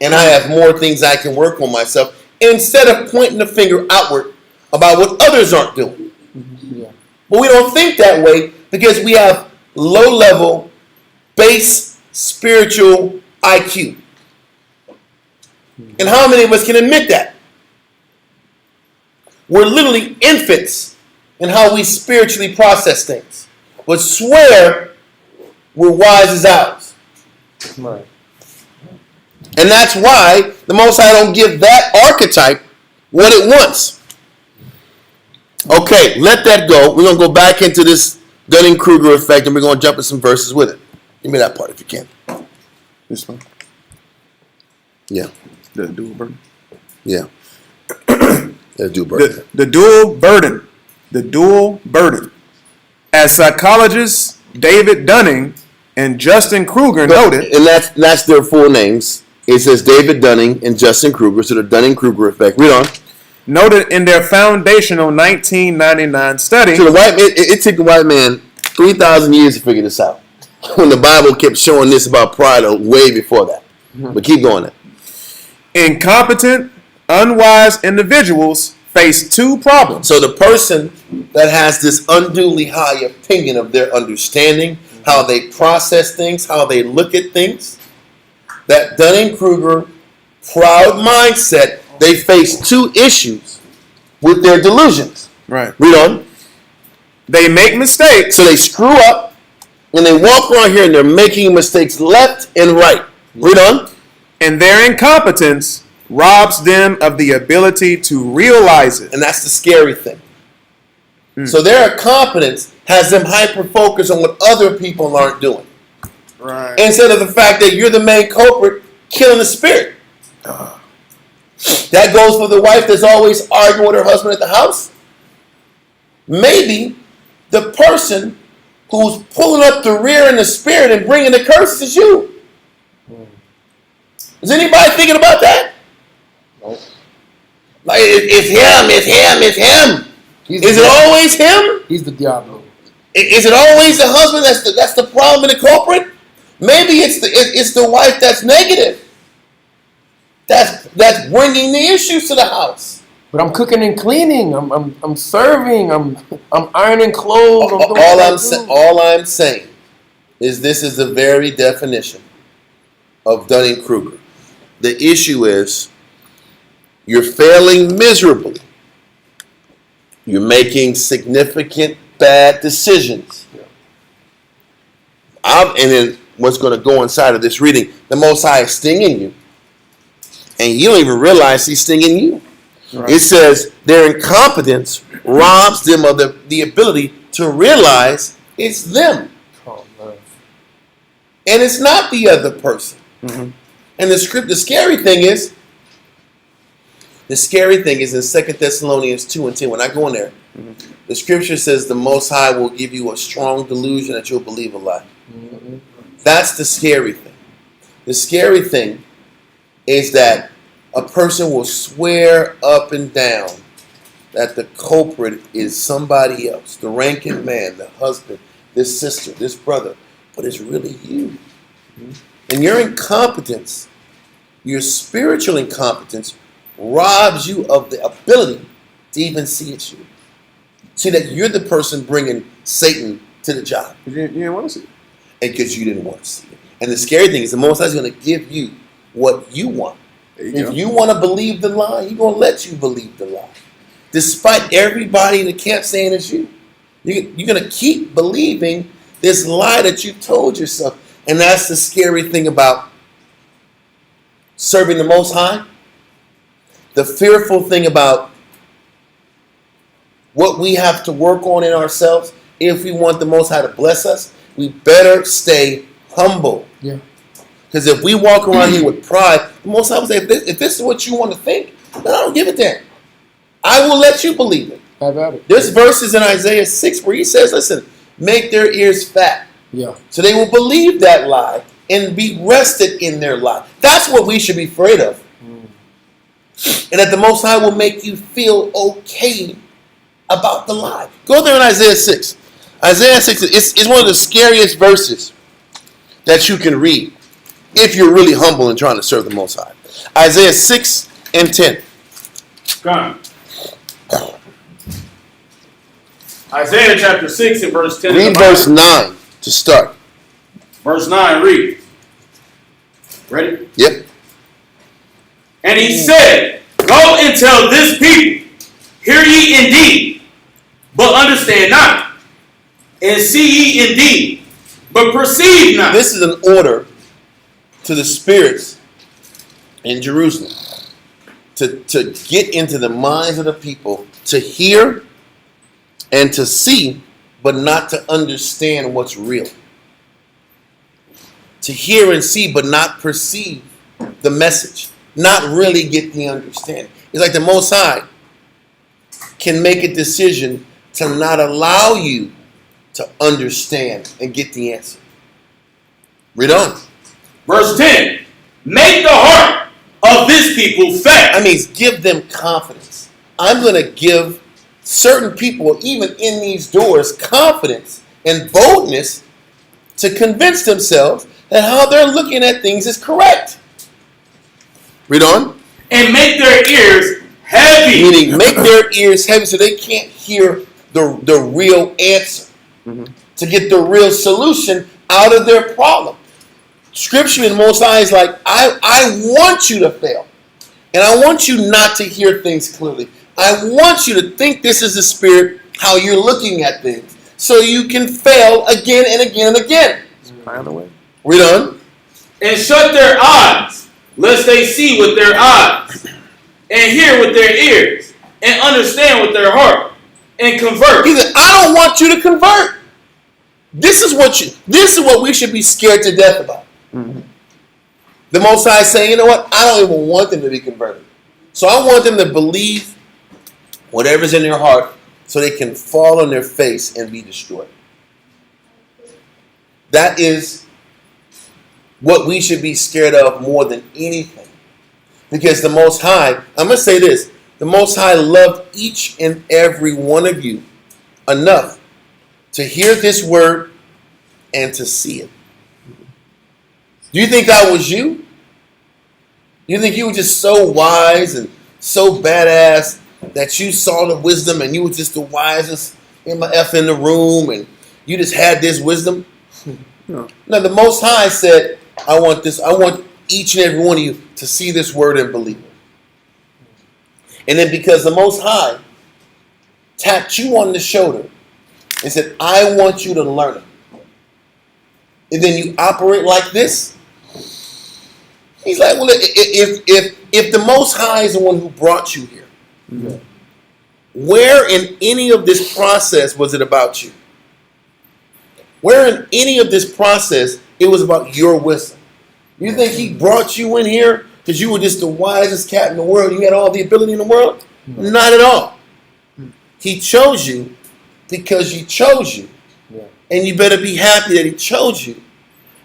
And I have more things I can work on myself, instead of pointing the finger outward about what others aren't doing. Yeah. But we don't think that way because we have low-level, base spiritual IQ. And how many of us can admit that? We're literally infants in how we spiritually process things, but swear we're wise as owls. Right. And that's why the Most High don't give that archetype what it wants. Okay, let that go. We're going to go back into this Dunning-Kruger effect, and we're going to jump in some verses with it. Give me that part if you can. This one, Yeah, the dual burden. yeah. Let's do burden. The dual burden. The dual burden. As psychologists David Dunning and Justin Kruger noted, And that's their full names. It says David Dunning and Justin Kruger, so the Dunning-Kruger effect. Read on. noted in their foundational 1999 study. So the white man, it took the white man 3,000 years to figure this out. When the Bible kept showing this about pride way before that. But keep going there. Incompetent, unwise individuals face two problems. So the person that has this unduly high opinion of their understanding, how they process things, how they look at things, that Dunning-Kruger proud mindset, they face two issues with their delusions. Right. Read on. They make mistakes. So they screw up and they walk around here and they're making mistakes left and right. Read on. And their incompetence robs them of the ability to realize it. And that's the scary thing. So their incompetence has them hyper-focused on what other people aren't doing. Right. Instead of the fact that you're the main culprit killing the spirit. That goes for the wife that's always arguing with her husband at the house. Maybe the person who's pulling up the rear in the spirit and bringing the curses is you. Is anybody thinking about that? Nope. Like, it's him. Is it always him? He's the Diablo. Is it always the husband that's the problem and the culprit? Maybe it's the wife that's negative. That's bringing the issues to the house. But I'm cooking and cleaning. I'm serving. I'm ironing clothes. I'm doing All I'm saying is this is the very definition of Dunning-Kruger. The issue is you're failing miserably. You're making significant bad decisions. And then what's going to go inside of this reading, the Most High is stinging you. And you don't even realize he's stinging you. Right. It says their incompetence robs them of the ability to realize it's them. Oh, man. And it's not the other person. Mm-hmm. And the scary thing is in 2 Thessalonians 2 and 10, when I go in there, the scripture says the Most High will give you a strong delusion that you'll believe a lie. Mm-hmm. That's the scary thing. The scary thing is that a person will swear up and down that the culprit is somebody else, the ranking man, the husband, this sister, this brother, but it's really you. Mm-hmm. And your incompetence, your spiritual incompetence, robs you of the ability to even see it's you. See that you're the person bringing Satan to the job. You didn't want to see it. And because you didn't want to see it. And the scary thing is the Most High is going to give you what you want. If you want to believe the lie, He's going to let you believe the lie. Despite everybody in the camp saying it's you. You're going to keep believing this lie that you told yourself. And that's the scary thing about serving the Most High. The fearful thing about what we have to work on in ourselves, if we want the Most High to bless us, we better stay humble. Yeah. Because if we walk around here with pride, the Most High will say, if this is what you want to think, then I don't give it to him. I will let you believe it. Have at it. There's verses in Isaiah 6 where he says, listen, make their ears fat. Yeah. So they will believe that lie and be rested in their lie. That's what we should be afraid of. And that the Most High will make you feel okay about the lie. Go there in Isaiah 6. Isaiah 6 is one of the scariest verses that you can read if you're really humble and trying to serve the Most High. Isaiah 6 and 10. Come. Isaiah chapter 6 and verse 10. Read verse 9 to start. Verse 9 reads, Ready? Yep. And he said, Go and tell this people, hear ye indeed, but understand not, and see ye indeed, but perceive not. This is an order to the spirits in Jerusalem to get into the minds of the people, to hear and to see, but not to understand what's real. To hear and see, but not perceive the message. Not really get the understanding. It's like the Most High can make a decision to not allow you to understand and get the answer. Read on. Verse 10, make the heart of this people fat. That means give them confidence. I'm going to give certain people, even in these doors, confidence and boldness to convince themselves that how they're looking at things is correct. Read on. And make their ears heavy. Meaning make their ears heavy so they can't hear the real answer. To get the real solution out of their problem. Scripture in Most High is like, I want you to fail. And I want you not to hear things clearly. I want you to think this is the spirit, how you're looking at things. So you can fail again and again and again. Read on. And shut their eyes, lest they see with their eyes, and hear with their ears, and understand with their heart, and convert. He said, I don't want you to convert. This is what we should be scared to death about. The Most High is saying, you know what? I don't even want them to be converted. So I want them to believe whatever's in their heart so they can fall on their face and be destroyed. That is what we should be scared of more than anything. Because the Most High, I'm going to say this, the Most High loved each and every one of you enough to hear this word and to see it. Do you think that was you? You think you were just so wise and so badass that you saw the wisdom and you were just the wisest MF in the room and you just had this wisdom? No, the Most High said, I want each and every one of you to see this word and believe it. And then because the Most High tapped you on the shoulder and said, I want you to learn it. And then you operate like this. He's like, well, if the Most High is the one who brought you here, where in any of this process was it about you? Where in any of this process it was about your wisdom? You think he brought you in here because you were just the wisest cat in the world? You had all the ability in the world? Not at all. He chose you because he chose you. And you better be happy that he chose you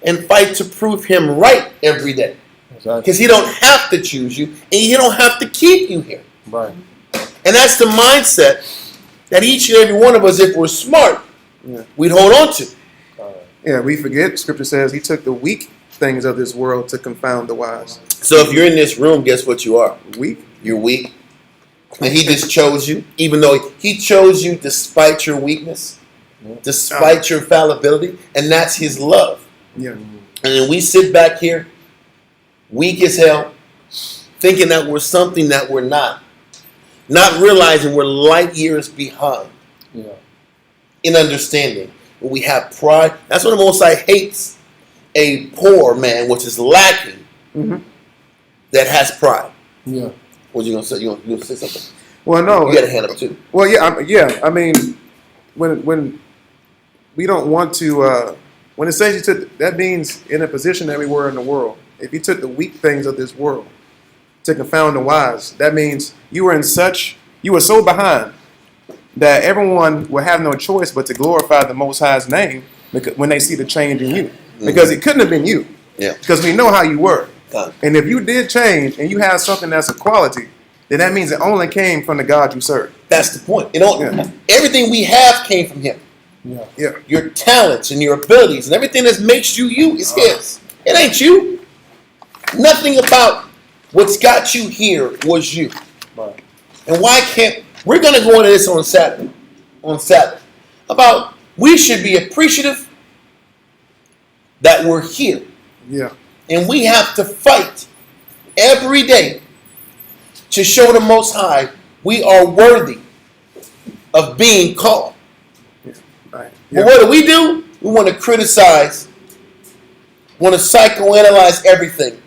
and fight to prove him right every day. Because he don't have to choose you and he don't have to keep you here. Right. And that's the mindset that each and every one of us, if we're smart, we'd hold on to. Yeah, we forget. Scripture says he took the weak things of this world to confound the wise. So if you're in this room, guess what you are? Weak? You're weak. And he just chose you, even though he chose you despite your weakness, despite your fallibility, and that's his love. Yeah. And then we sit back here, weak as hell, thinking that we're something that we're not realizing we're light years behind in understanding. When we have pride, that's what the Most High hates. A poor man, which is lacking, that has pride. Yeah. What you gonna say? You gonna say something? Well, no. You got a hand up too. Well, yeah. I mean, when we don't want to, when it says you took, that means in a position that we were in the world. If you took the weak things of this world to confound the wise, that means you were so behind that everyone will have no choice but to glorify the Most High's name when they see the change in you. Because it couldn't have been you. Yeah. Because we know how you were. And if you did change and you have something that's a quality, then that means it only came from the God you serve. That's the point. Everything we have came from him. Yeah. Your talents and your abilities and everything that makes you you is his. It ain't you. Nothing about what's got you here was you. Right. And why can't we're going to go into this on Sabbath about we should be appreciative that we're here. Yeah. And we have to fight every day to show the Most High we are worthy of being called. Right. But what do? We want to criticize, want to psychoanalyze everything,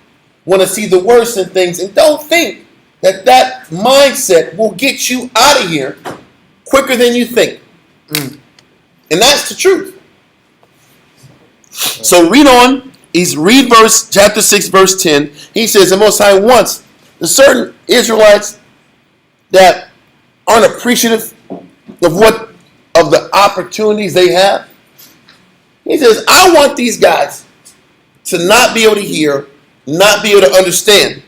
want to see the worst in things, and don't think that that mindset will get you out of here quicker than you think. And that's the truth. So read on. Read chapter 6, verse 10. He says the Most High wants the certain Israelites that aren't appreciative of the opportunities they have. He says, I want these guys to not be able to hear, not be able to understand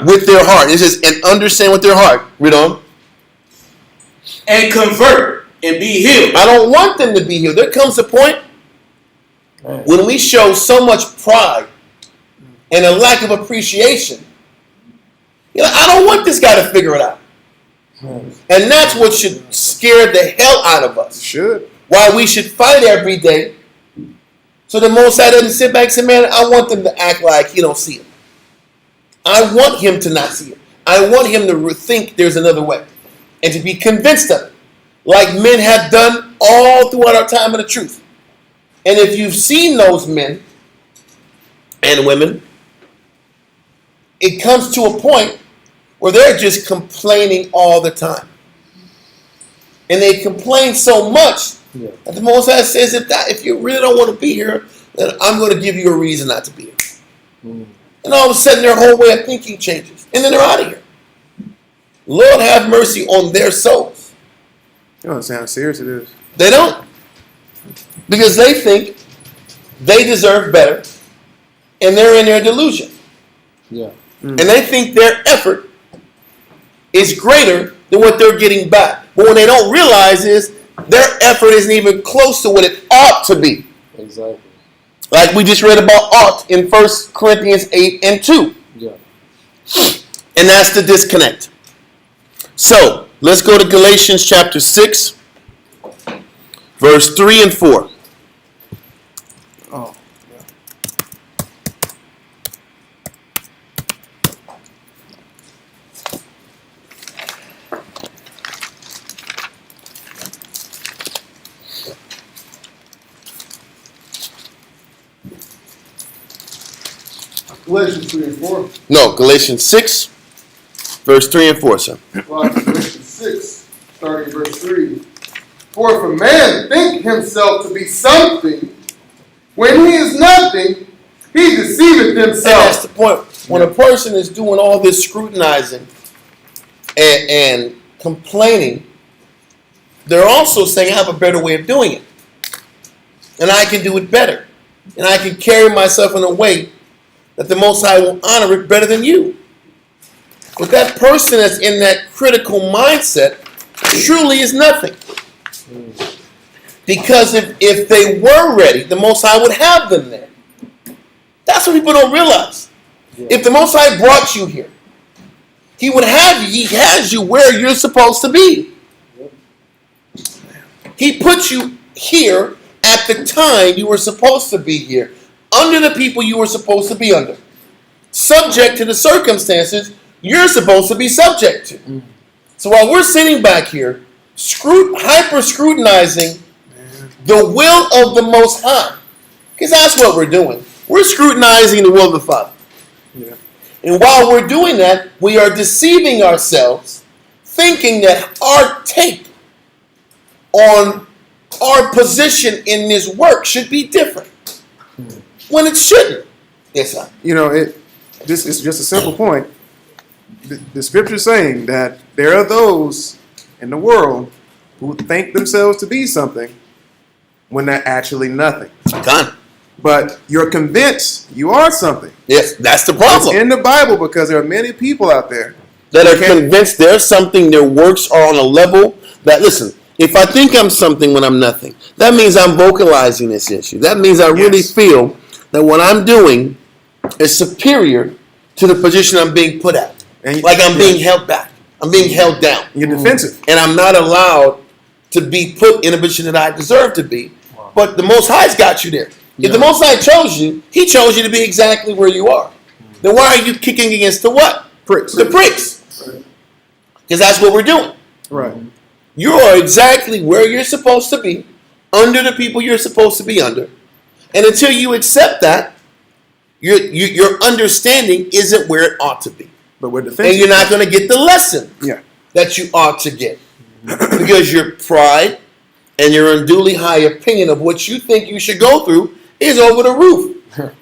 with their heart. It says, and understand with their heart. Read on. And convert and be healed. I don't want them to be healed. There comes a point when we show so much pride and a lack of appreciation. I don't want this guy to figure it out. And that's what should scare the hell out of us. Should. Why we should fight every day. So the Most High doesn't sit back and say, man, I want them to act like he don't see it. I want him to not see it. I want him to think there's another way. And to be convinced of it. Like men have done all throughout our time in the truth. And if you've seen those men and women, it comes to a point where they're just complaining all the time. And they complain so much that the Most High says, if you really don't want to be here, then I'm going to give you a reason not to be here. And all of a sudden their whole way of thinking changes. And then they're out of here. Lord have mercy on their souls. You don't understand how serious it is. They don't. Because they think they deserve better. And they're in their delusion. Yeah. And they think their effort is greater than what they're getting back. But what they don't realize is their effort isn't even close to what it ought to be. Exactly. Like we just read about ought in 1 Corinthians 8 and 2. Yeah. And that's the disconnect. So, let's go to Galatians chapter 6, verse 3 and 4. Oh, Galatians 3 and 4. No, Galatians 6, verse 3 and 4, sir. Galatians 6, starting verse 3. For if a man think himself to be something, when he is nothing, he deceiveth And that's himself. the point. When a person is doing all this scrutinizing and complaining, they're also saying, I have a better way of doing it. And I can do it better. And I can carry myself in a way that the Most High will honor it better than you. But that person that's in that critical mindset truly is nothing. Because if they were ready, the Most High would have them there. That's what people don't realize. If the Most High brought you here, He would have you. He has you where you're supposed to be. He put you here at the time you were supposed to be here, under the people you were supposed to be under, subject to the circumstances you're supposed to be subject to. So while we're sitting back here, hyper scrutinizing the will of the Most High, because that's what we're doing. We're scrutinizing the will of the Father. yeah. And while we're doing that, we are deceiving ourselves, thinking that our take on our position in this work should be different, when it shouldn't. Yes, sir. You know, this is just a simple point. The scripture is saying that there are those in the world who think themselves to be something when they're actually nothing. Done. But you're convinced you are something. Yes, that's the It's problem. in the Bible because there are many people out there. That are Okay. convinced there's something, their works are on a level that, listen, if I think I'm something when I'm nothing, that means I'm vocalizing this issue. That means I really Yes. feel that what I'm doing is superior to the position I'm being put at. And Like I'm being held back. I'm being held down. You're defensive. And I'm not allowed to be put in a position that I deserve to be. But the Most High's got you there. If the Most High chose you, He chose you to be exactly where you are. Then why are you kicking against the what? Pricks. The pricks. Because that's what we're doing. Right. You are exactly where you're supposed to be, under the people you're supposed to be under. And until you accept that, your understanding isn't where it ought to be. But we're defensive. And you're not going to get the lesson Yeah. that you ought to get. Because your pride and your unduly high opinion of what you think you should go through is over the roof.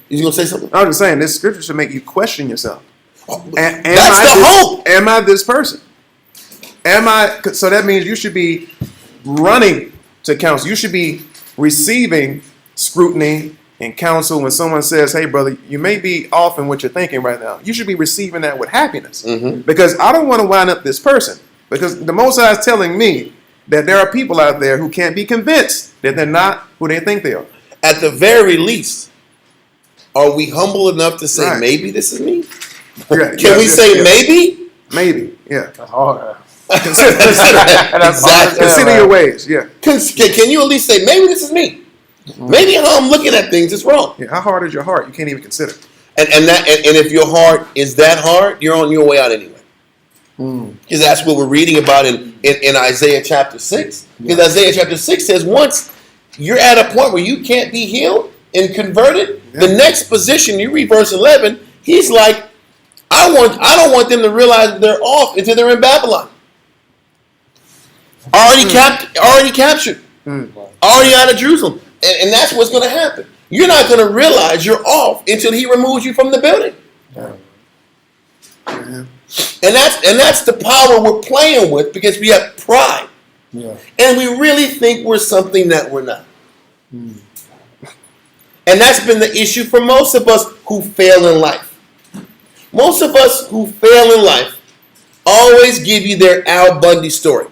You going to say something? I'm just saying, this scripture should make you question yourself. That's the hope. Am I this person? So that means you should be running to counsel. You should be receiving scrutiny and counsel when someone says, hey, brother, you may be off in what you're thinking right now. You should be receiving that with happiness. Mm-hmm. Because I don't want to wind up this person. Because the Most High is telling me that there are people out there who can't be convinced that they're not who they think they are. At the very least, are we humble enough to say, Right. maybe this is me? Yeah, Can we say maybe? Maybe, yeah. That's hard. Exactly. Consider your ways, yeah. Can you at least say, maybe this is me? Maybe how I'm looking at things is wrong. Yeah. How hard is your heart? You can't even consider. And if your heart is that hard, you're on your way out anyway. Because that's what we're reading about in Isaiah chapter 6. Because Isaiah chapter 6 says once you're at a point where you can't be healed and converted, the next position, you read verse 11, he's like, I don't want them to realize that they're off until they're in Babylon. Already captured. Already out of Jerusalem. And that's what's going to happen. You're not going to realize you're off until he removes you from the building. And that's the power we're playing with because we have pride. Yeah. And we really think we're something that we're not. And that's been the issue for most of us who fail in life. Most of us who fail in life always give you their Al Bundy story.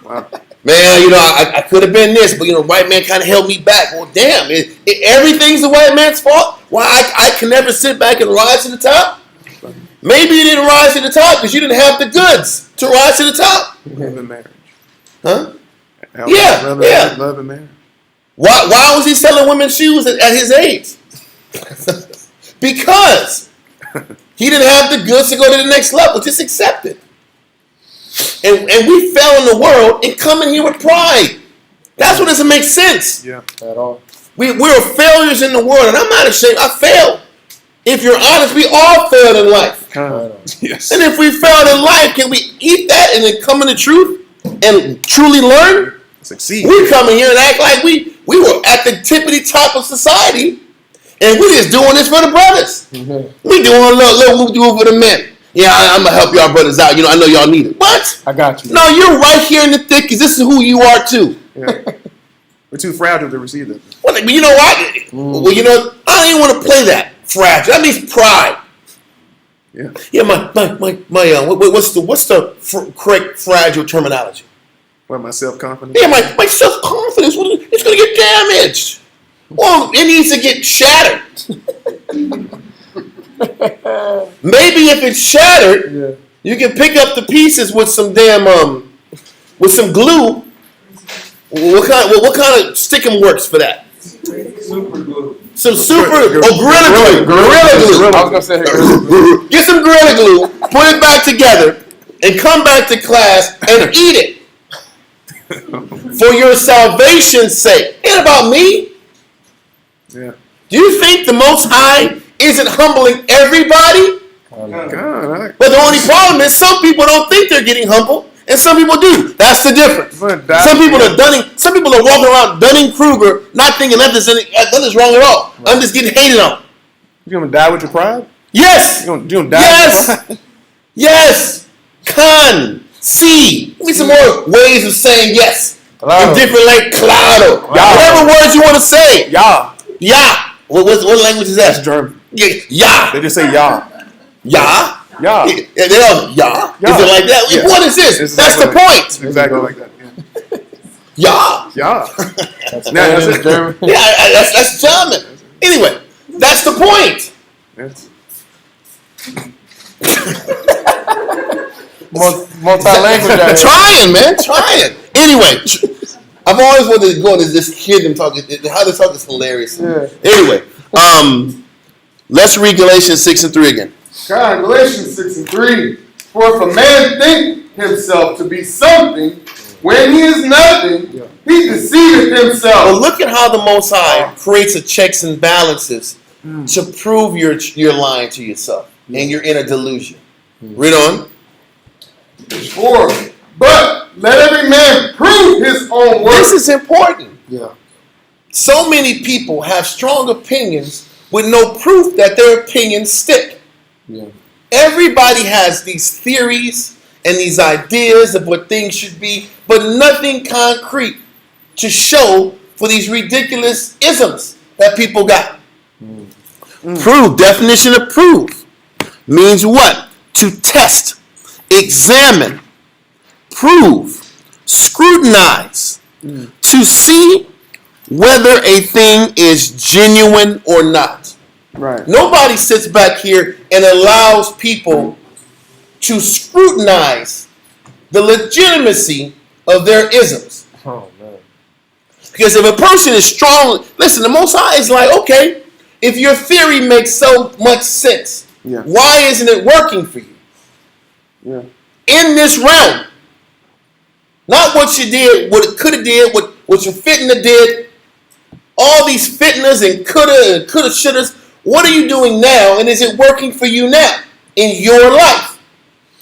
Wow. Man, I could have been this, but white man kind of held me back. Well, damn, everything's the white man's fault? Why I can never sit back and rise to the top? Maybe you didn't rise to the top because you didn't have the goods to rise to the top. Love and marriage. Huh? Yeah. Yeah. Love and marriage. Why was he selling women's shoes at his age? Because he didn't have the goods to go to the next level. Just accept it. And we fell in the world and come in here with pride. That's what doesn't make sense. Yeah. At all. We're failures in the world, and I'm not ashamed. I failed. If you're honest, we all failed in life. Yes. And if we failed in life, can we eat that and then come in the truth and truly learn? Succeed. We come in here and act like we were at the tippity top of society, and we're just doing this for the brothers. We doing a little we do it for the men. Yeah, I'm gonna help y'all brothers out. I know y'all need it. What? I got you. No, you're right here in the thick because this is who you are too. Yeah. We're too fragile to receive it. Well, you know what? Well, I don't even want to play that fragile. That means pride. Yeah. Yeah, what's the correct fragile terminology? What, my self-confidence? Yeah, my self-confidence, it's going to get damaged. Well, it needs to get shattered. Maybe if it's shattered, you can pick up the pieces with some with some glue. What kind of stickum works for that? Super glue. Some Gorilla Glue. I was gonna say Gorilla Glue. Get some Gorilla Glue, put it back together, and come back to class and eat it. For your salvation's sake. It ain't about me. Yeah. Do you think the Most High isn't humbling everybody? God, But the only problem is some people don't think they're getting humble, and some people do. That's the difference. Some people are walking around Dunning-Kruger, not thinking nothing's wrong at all. I'm just getting hated on. you gonna die with your pride? Yes. You gonna die Yes. with your pride? Yes. Con. See. Give me some more ways of saying yes. Claro. In different claro. Whatever words you want to say. Yeah. Yeah. What language is That's that? German. Yeah. They just say yeah. Yeah. Yeah. They all yeah. Yeah. Is it like that? Yeah. What is this? It's That's the exactly like- point. Exactly like that. Yeah. Yeah. That's Now, that's it. German. Yeah. That's German. Anyway, that's the point. Yes. Multi-language. Trying, man. Trying. Anyway, I've I've always wanted to go and just hear them talking. How they talk is hilarious. Yeah. Anyway, let's read Galatians 6:3 again. God, Galatians 6:3. For if a man think himself to be something, when he is nothing, he deceiveth But himself. look at how the Most High creates a checks and balances to prove you're lying to yourself and you're in a delusion. Read on. Verse 4. But let every man prove his own work. This is important. Yeah. So many people have strong opinions with no proof that their opinions stick. Yeah. Everybody has these theories and these ideas of what things should be, but nothing concrete to show for these ridiculous isms that people got. Prove, definition of prove, means what? To test, examine, prove, scrutinize, to see whether a thing is genuine or not. Right. Nobody sits back here and allows people to scrutinize the legitimacy of their isms. Oh man. Because if a person is strong, listen, the Most High is like, okay, if your theory makes so much sense, Yeah. why isn't it working for you? Yeah. In this realm. Not what you did, what it could have did, what your fitna did, all these fitnas and coulda, shouldas. What are you doing now, and is it working for you now in your life?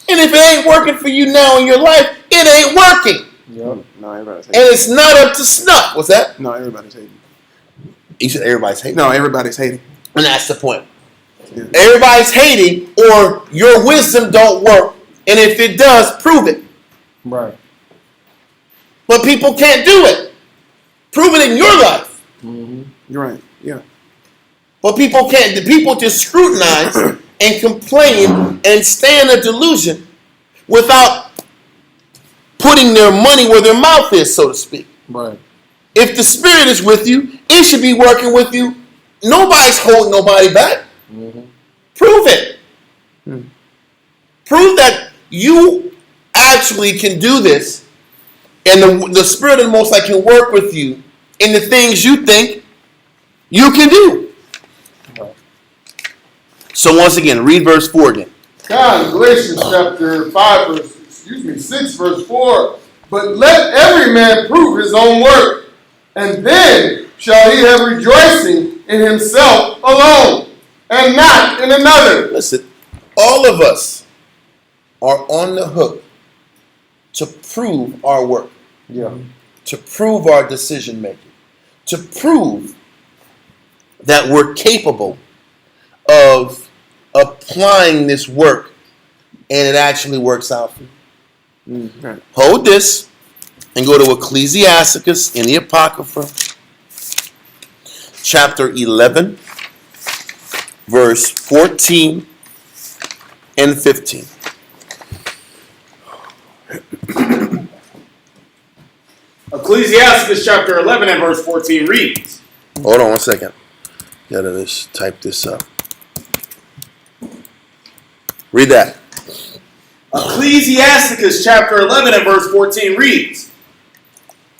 And if it ain't working for you now in your life, it ain't working. Yep. No, everybody's And hating. it's not up to snuff. What's that? No, everybody's hating. You said everybody's hating. No, everybody's hating. And that's the point. Yeah. Everybody's hating, or your wisdom don't work. And if it does, prove it. Right. But people can't do it. Prove it in your life. You're right. Yeah. But people can't. The people just scrutinize and complain and stay in a delusion without putting their money where their mouth is, so to speak. Right. If the Spirit is with you, it should be working with you. Nobody's holding nobody back. Prove it. Prove that you actually can do this, and the Spirit of the Most High can work with you in the things you think you can do. So once again, read verse 4 again. God, Galatians chapter 6, verse 4. But let every man prove his own work, and then shall he have rejoicing in himself alone, and not in another. Listen, all of us are on the hook to prove our work, Yeah. to prove our decision making, to prove that we're capable of applying this work and it actually works out for you. Right. Hold this and go to Ecclesiasticus in the Apocrypha, chapter 11, verse 14 and 15. Ecclesiasticus chapter 11 and verse 14 reads. Hold on one second. Gotta just type this up. Read that. Ecclesiasticus chapter 11 and verse 14 reads.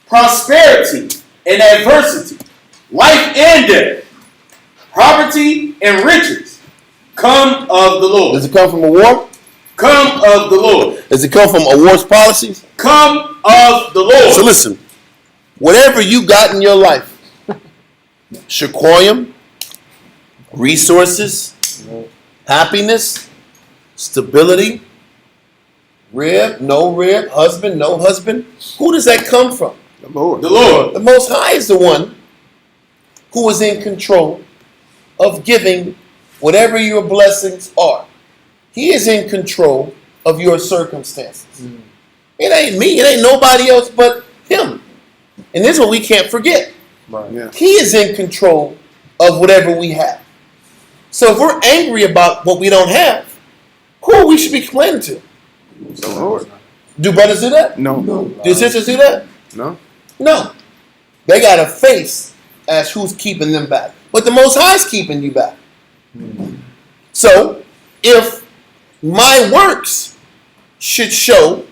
Prosperity and adversity, life and death, poverty and riches come of the Lord. Does it come from a war? Come of the Lord. Does it come from a war's policies? Come of the Lord. So listen, whatever you got in your life, Shaquoyam, resources, happiness, stability, rib, no rib, husband, no husband, who does that come from? The Lord. The Lord. The Most High is the one who is in control of giving whatever your blessings are. He is in control of your circumstances. It ain't me. It ain't nobody else but him. And this is what we can't forget. Right. Yeah. He is in control of whatever we have. So if we're angry about what we don't have, who we should be complaining to? The Lord. Do brothers do that? No. Do sisters do that? No. No. They got a face as who's keeping them back. But the Most High is keeping you back. So, if my works should show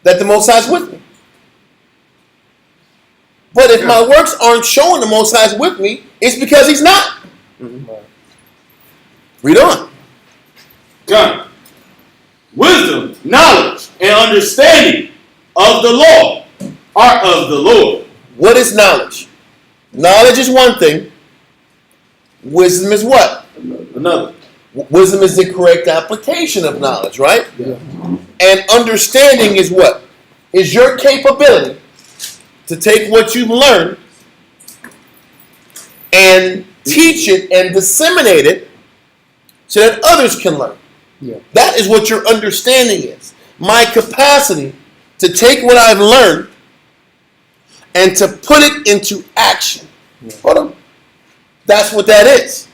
that the Most High is with me, But if my works aren't showing the Most High is with me, it's because He's not. Read on. John. Wisdom, knowledge, and understanding of the law are of the Lord. What is knowledge? Knowledge is one thing. Wisdom is what? Another. Wisdom is the correct application of knowledge, right? Yeah. And understanding is what? Is your capability to take what you've learned and teach it and disseminate it so that others can learn. Yeah. That is what your understanding is. My capacity to take what I've learned and to put it into action. Yeah. Hold on. That's what that is.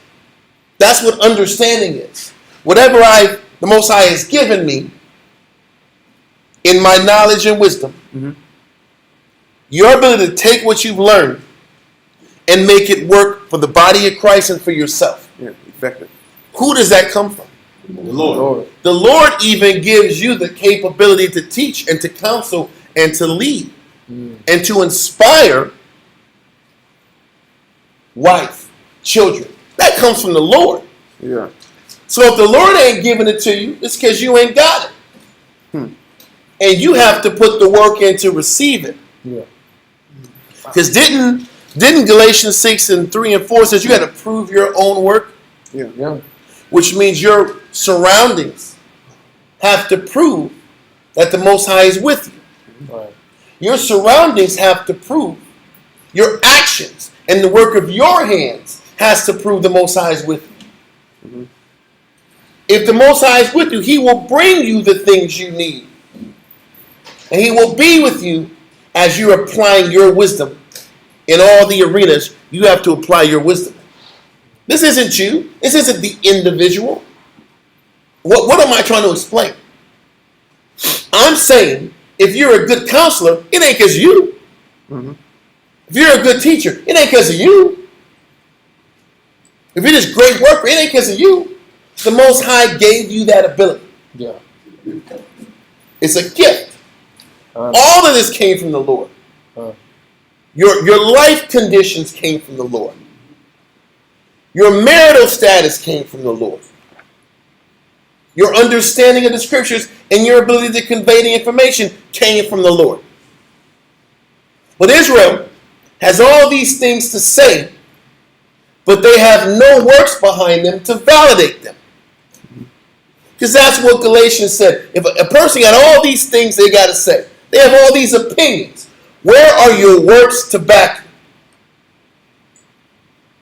That's what understanding is. Whatever the Most High has given me in my knowledge and wisdom, your ability to take what you've learned and make it work for the body of Christ and for yourself. Yeah, effective. Who does that come from? The Lord. The Lord even gives you the capability to teach and to counsel and to lead and to inspire wife, children. That comes from the Lord. Yeah. So if the Lord ain't giving it to you, it's because you ain't got it. And you have to put the work in to receive it. Yeah. Because didn't Galatians 6 and 3 and 4 says you got to prove your own work? Yeah. Which means your surroundings have to prove that the Most High is with you. Right. Your surroundings have to prove your actions, and the work of your hands has to prove the Most High is with you. If the Most High is with you, He will bring you the things you need. And He will be with you as you're applying your wisdom in all the arenas you have to apply your wisdom. This isn't you. This isn't the individual. What am I trying to explain? I'm saying if you're a good counselor, it ain't because of you. If you're a good teacher, it ain't because of you. If you're this great worker, it ain't because of you. The Most High gave you that ability. Yeah. It's a gift. Uh, All of this came from the Lord. Your life conditions came from the Lord. Your marital status came from the Lord. Your understanding of the scriptures and your ability to convey the information came from the Lord. But Israel has all these things to say, but they have no works behind them to validate them. Because that's what Galatians said. If a person got all these things they got to say, they have all these opinions, where are your works to back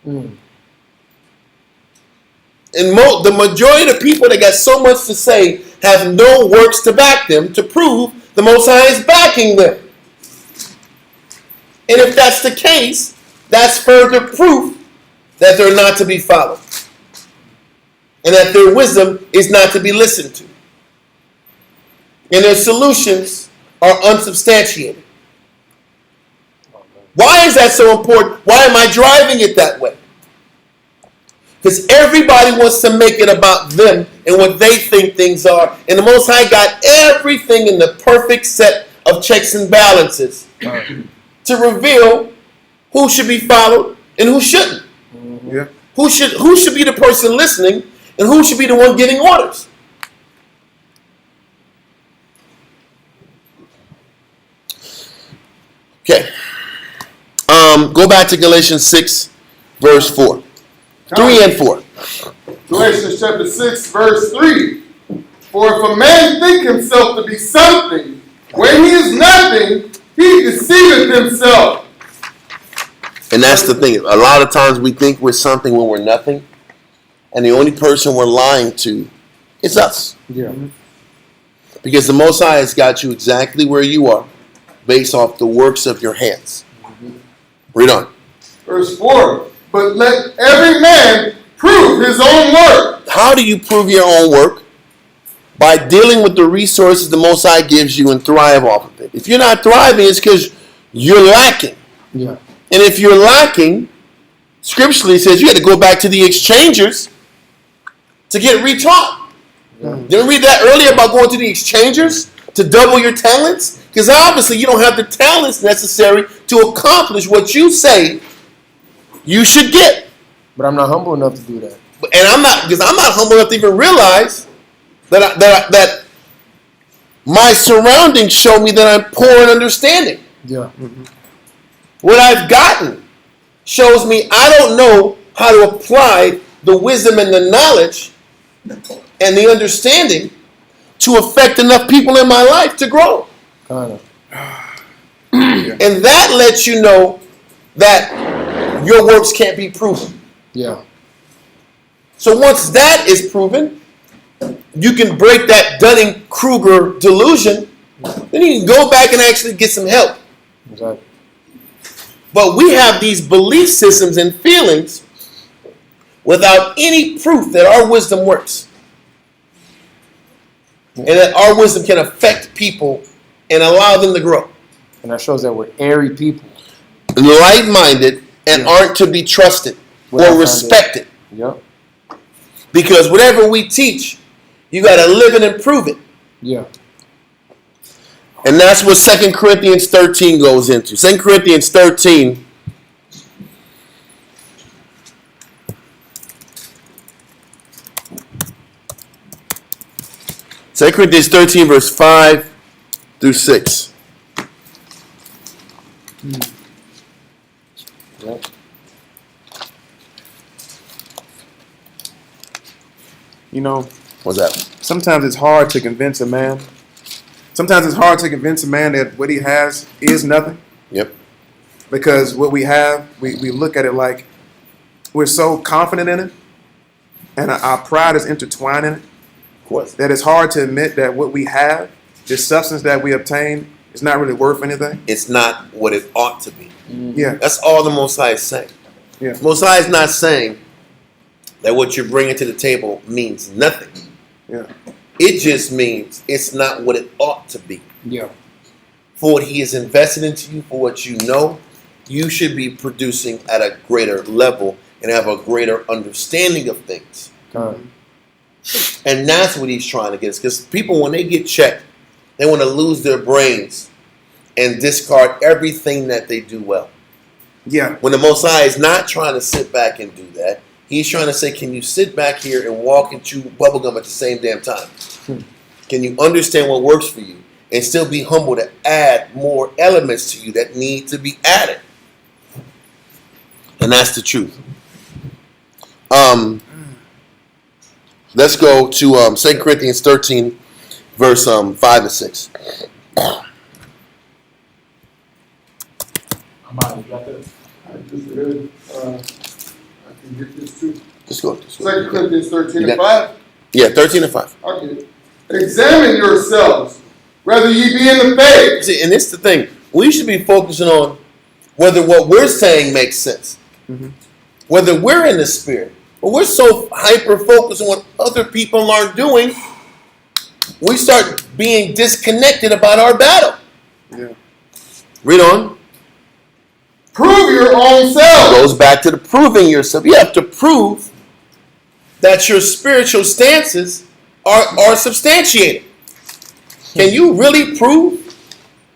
you? And the majority of the people that got so much to say have no works to back them to prove the Most High is backing them. And if that's the case, that's further proof that they're not to be followed. And that their wisdom is not to be listened to. And their solutions are unsubstantiated. Why is that so important? Why am I driving it that way? Because everybody wants to make it about them and what they think things are. And the Most High got everything in the perfect set of checks and balances to reveal who should be followed and who shouldn't. Yeah. Who should be the person listening and who should be the one giving orders. Okay. Go back to Galatians 6, verse 4. 3 and 4. Galatians chapter 6, verse 3. For if a man think himself to be something, when he is nothing, he deceiveth himself. And that's the thing. A lot of times we think we're something when we're nothing. And the only person we're lying to is us. Yeah. Because the Most High has got you exactly where you are based off the works of your hands. Read on. Verse 4. But let every man prove his own work. How do you prove your own work? By dealing with the resources the Most High gives you and thrive off of it. If you're not thriving, it's because you're lacking. Yeah. And if you're lacking, scripturally says you had to go back to the exchangers to get retaught. Didn't we read that earlier about going to the exchangers to double your talents? Because obviously you don't have the talents necessary to accomplish what you say you should get. But I'm not humble enough to do that. And I'm not humble enough to even realize that my surroundings show me that I'm poor in understanding. Yeah. What I've gotten shows me I don't know how to apply the wisdom and the knowledge and the understanding to affect enough people in my life to grow. Kind of. And that lets you know that your works can't be proven. Yeah. So once that is proven, you can break that Dunning-Kruger delusion. Then you can go back and actually get some help. Exactly. But we have these belief systems and feelings without any proof that our wisdom works. And that our wisdom can affect people and allow them to grow. And that shows that we're airy people. Light-minded and aren't to be trusted or respected. Yep. Because whatever we teach, you got to live it and prove it. Yeah. And that's what 2 Corinthians 13 goes into. 2 Corinthians 13. Second Corinthians 13, verse 5 through 6. Yep. You know, What's that? sometimes it's hard to convince a man. Sometimes it's hard to convince a man that what he has is nothing. Yep. Because what we have, we look at it like we're so confident in it, and our pride is intertwined in it, Of course. that it's hard to admit that what we have, this substance that we obtain, is not really worth anything. It's not what it ought to be. Yeah, That's all the Most High is saying. yeah, Most High is not saying that what you're bringing to the table means nothing. yeah. It just means it's not what it ought to be. Yeah. For what he has invested into you, for what you know, you should be producing at a greater level and have a greater understanding of things. Kind of. And that's what he's trying to get us. Because people, when they get checked, they want to lose their brains and discard everything that they do well. Yeah, When the Most High is not trying to sit back and do that, he's trying to say, can you sit back here and walk and chew bubblegum at the same damn time? Can you understand what works for you and still be humble to add more elements to you that need to be added? And that's the truth. Let's go to 2 Corinthians 13, verse 5 and 6. I'm out. You got this? This is good. I can get this too. Just go. 2 Corinthians 13 You and got- 5. Yeah, 13 and 5. I'll get it. Examine yourselves, whether ye be in the faith. See, and it's the thing. We should be focusing on whether what we're saying makes sense. Whether we're in the spirit. But we're so hyper-focused on what other people are doing, we start being disconnected about our battle. yeah. Read on. Prove your own self. Goes back to the proving yourself. You have to prove that your spiritual stances are substantiated. Can you really prove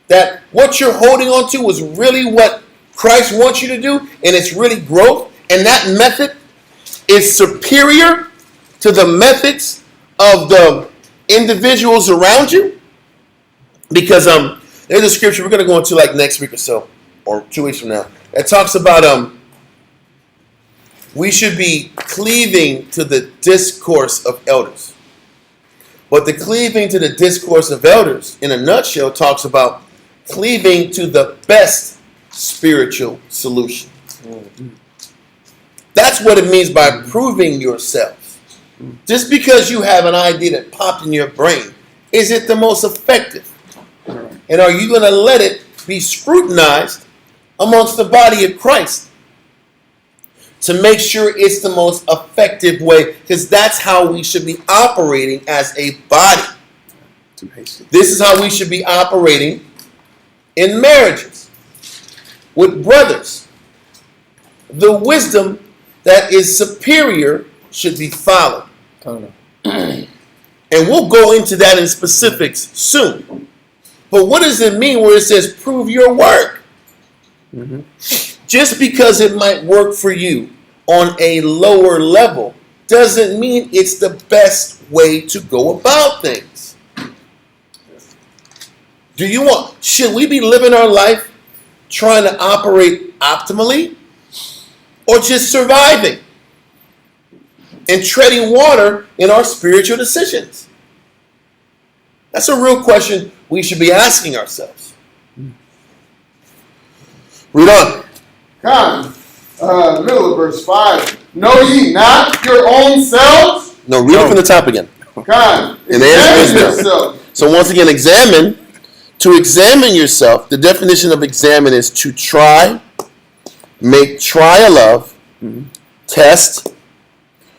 that what you're holding on to is really what Christ wants you to do, and it's really growth, and that method is superior to the methods of the individuals around you? Because there's a scripture we're going to go into like next week or so, or 2 weeks from now, that talks about we should be cleaving to the discourse of elders. But the cleaving to the discourse of elders, in a nutshell, talks about cleaving to the best spiritual solution. That's what it means by proving yourself. Just because you have an idea that popped in your brain, is it the most effective? And are you going to let it be scrutinized amongst the body of Christ to make sure it's the most effective way? Because that's how we should be operating as a body. Too hasty. This is how we should be operating in marriages, with brothers. The wisdom that is superior should be followed. Kind of. And we'll go into that in specifics soon. But what does it mean where it says prove your work? Just because it might work for you on a lower level doesn't mean it's the best way to go about things. Should we be living our life trying to operate optimally or just surviving and treading water in our spiritual decisions? That's a real question we should be asking ourselves. Read on. Middle of verse 5. Know ye not your own selves? No, read it from the top again. And the answer is no. yourself. So once again, examine. To examine yourself, the definition of examine is to try, make trial of, test,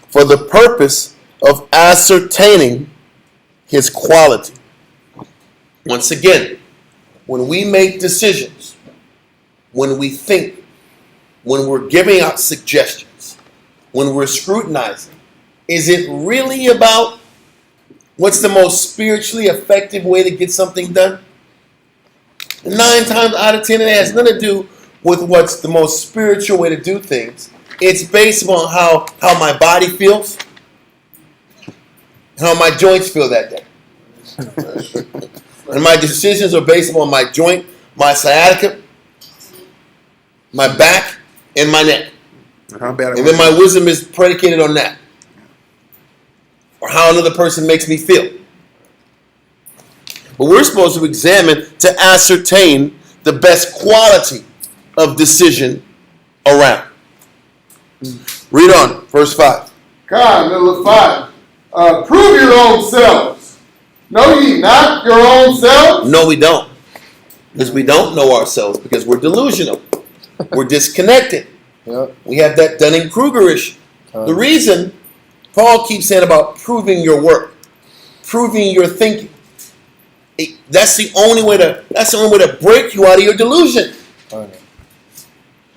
for the purpose of ascertaining his quality. Once again, when we make decisions, when we think, when we're giving out suggestions, when we're scrutinizing, is it really about what's the most spiritually effective way to get something done? 9 times out of 10, it has nothing to do with what's the most spiritual way to do things. It's based on how my body feels, how my joints feel that day. And my decisions are based on my joint, my sciatica, my back, and my neck. How bad? And then my wisdom is predicated on that. Or how another person makes me feel. But we're supposed to examine to ascertain the best quality of decision around. Read on, verse 5. Middle of 5. Prove your own selves. Know ye not your own selves? No, we don't. Because we don't know ourselves because we're delusional. We're disconnected. Yep. We have that Dunning-Kruger issue. The reason Paul keeps saying about proving your work, proving your thinking, that's the only way to break you out of your delusion.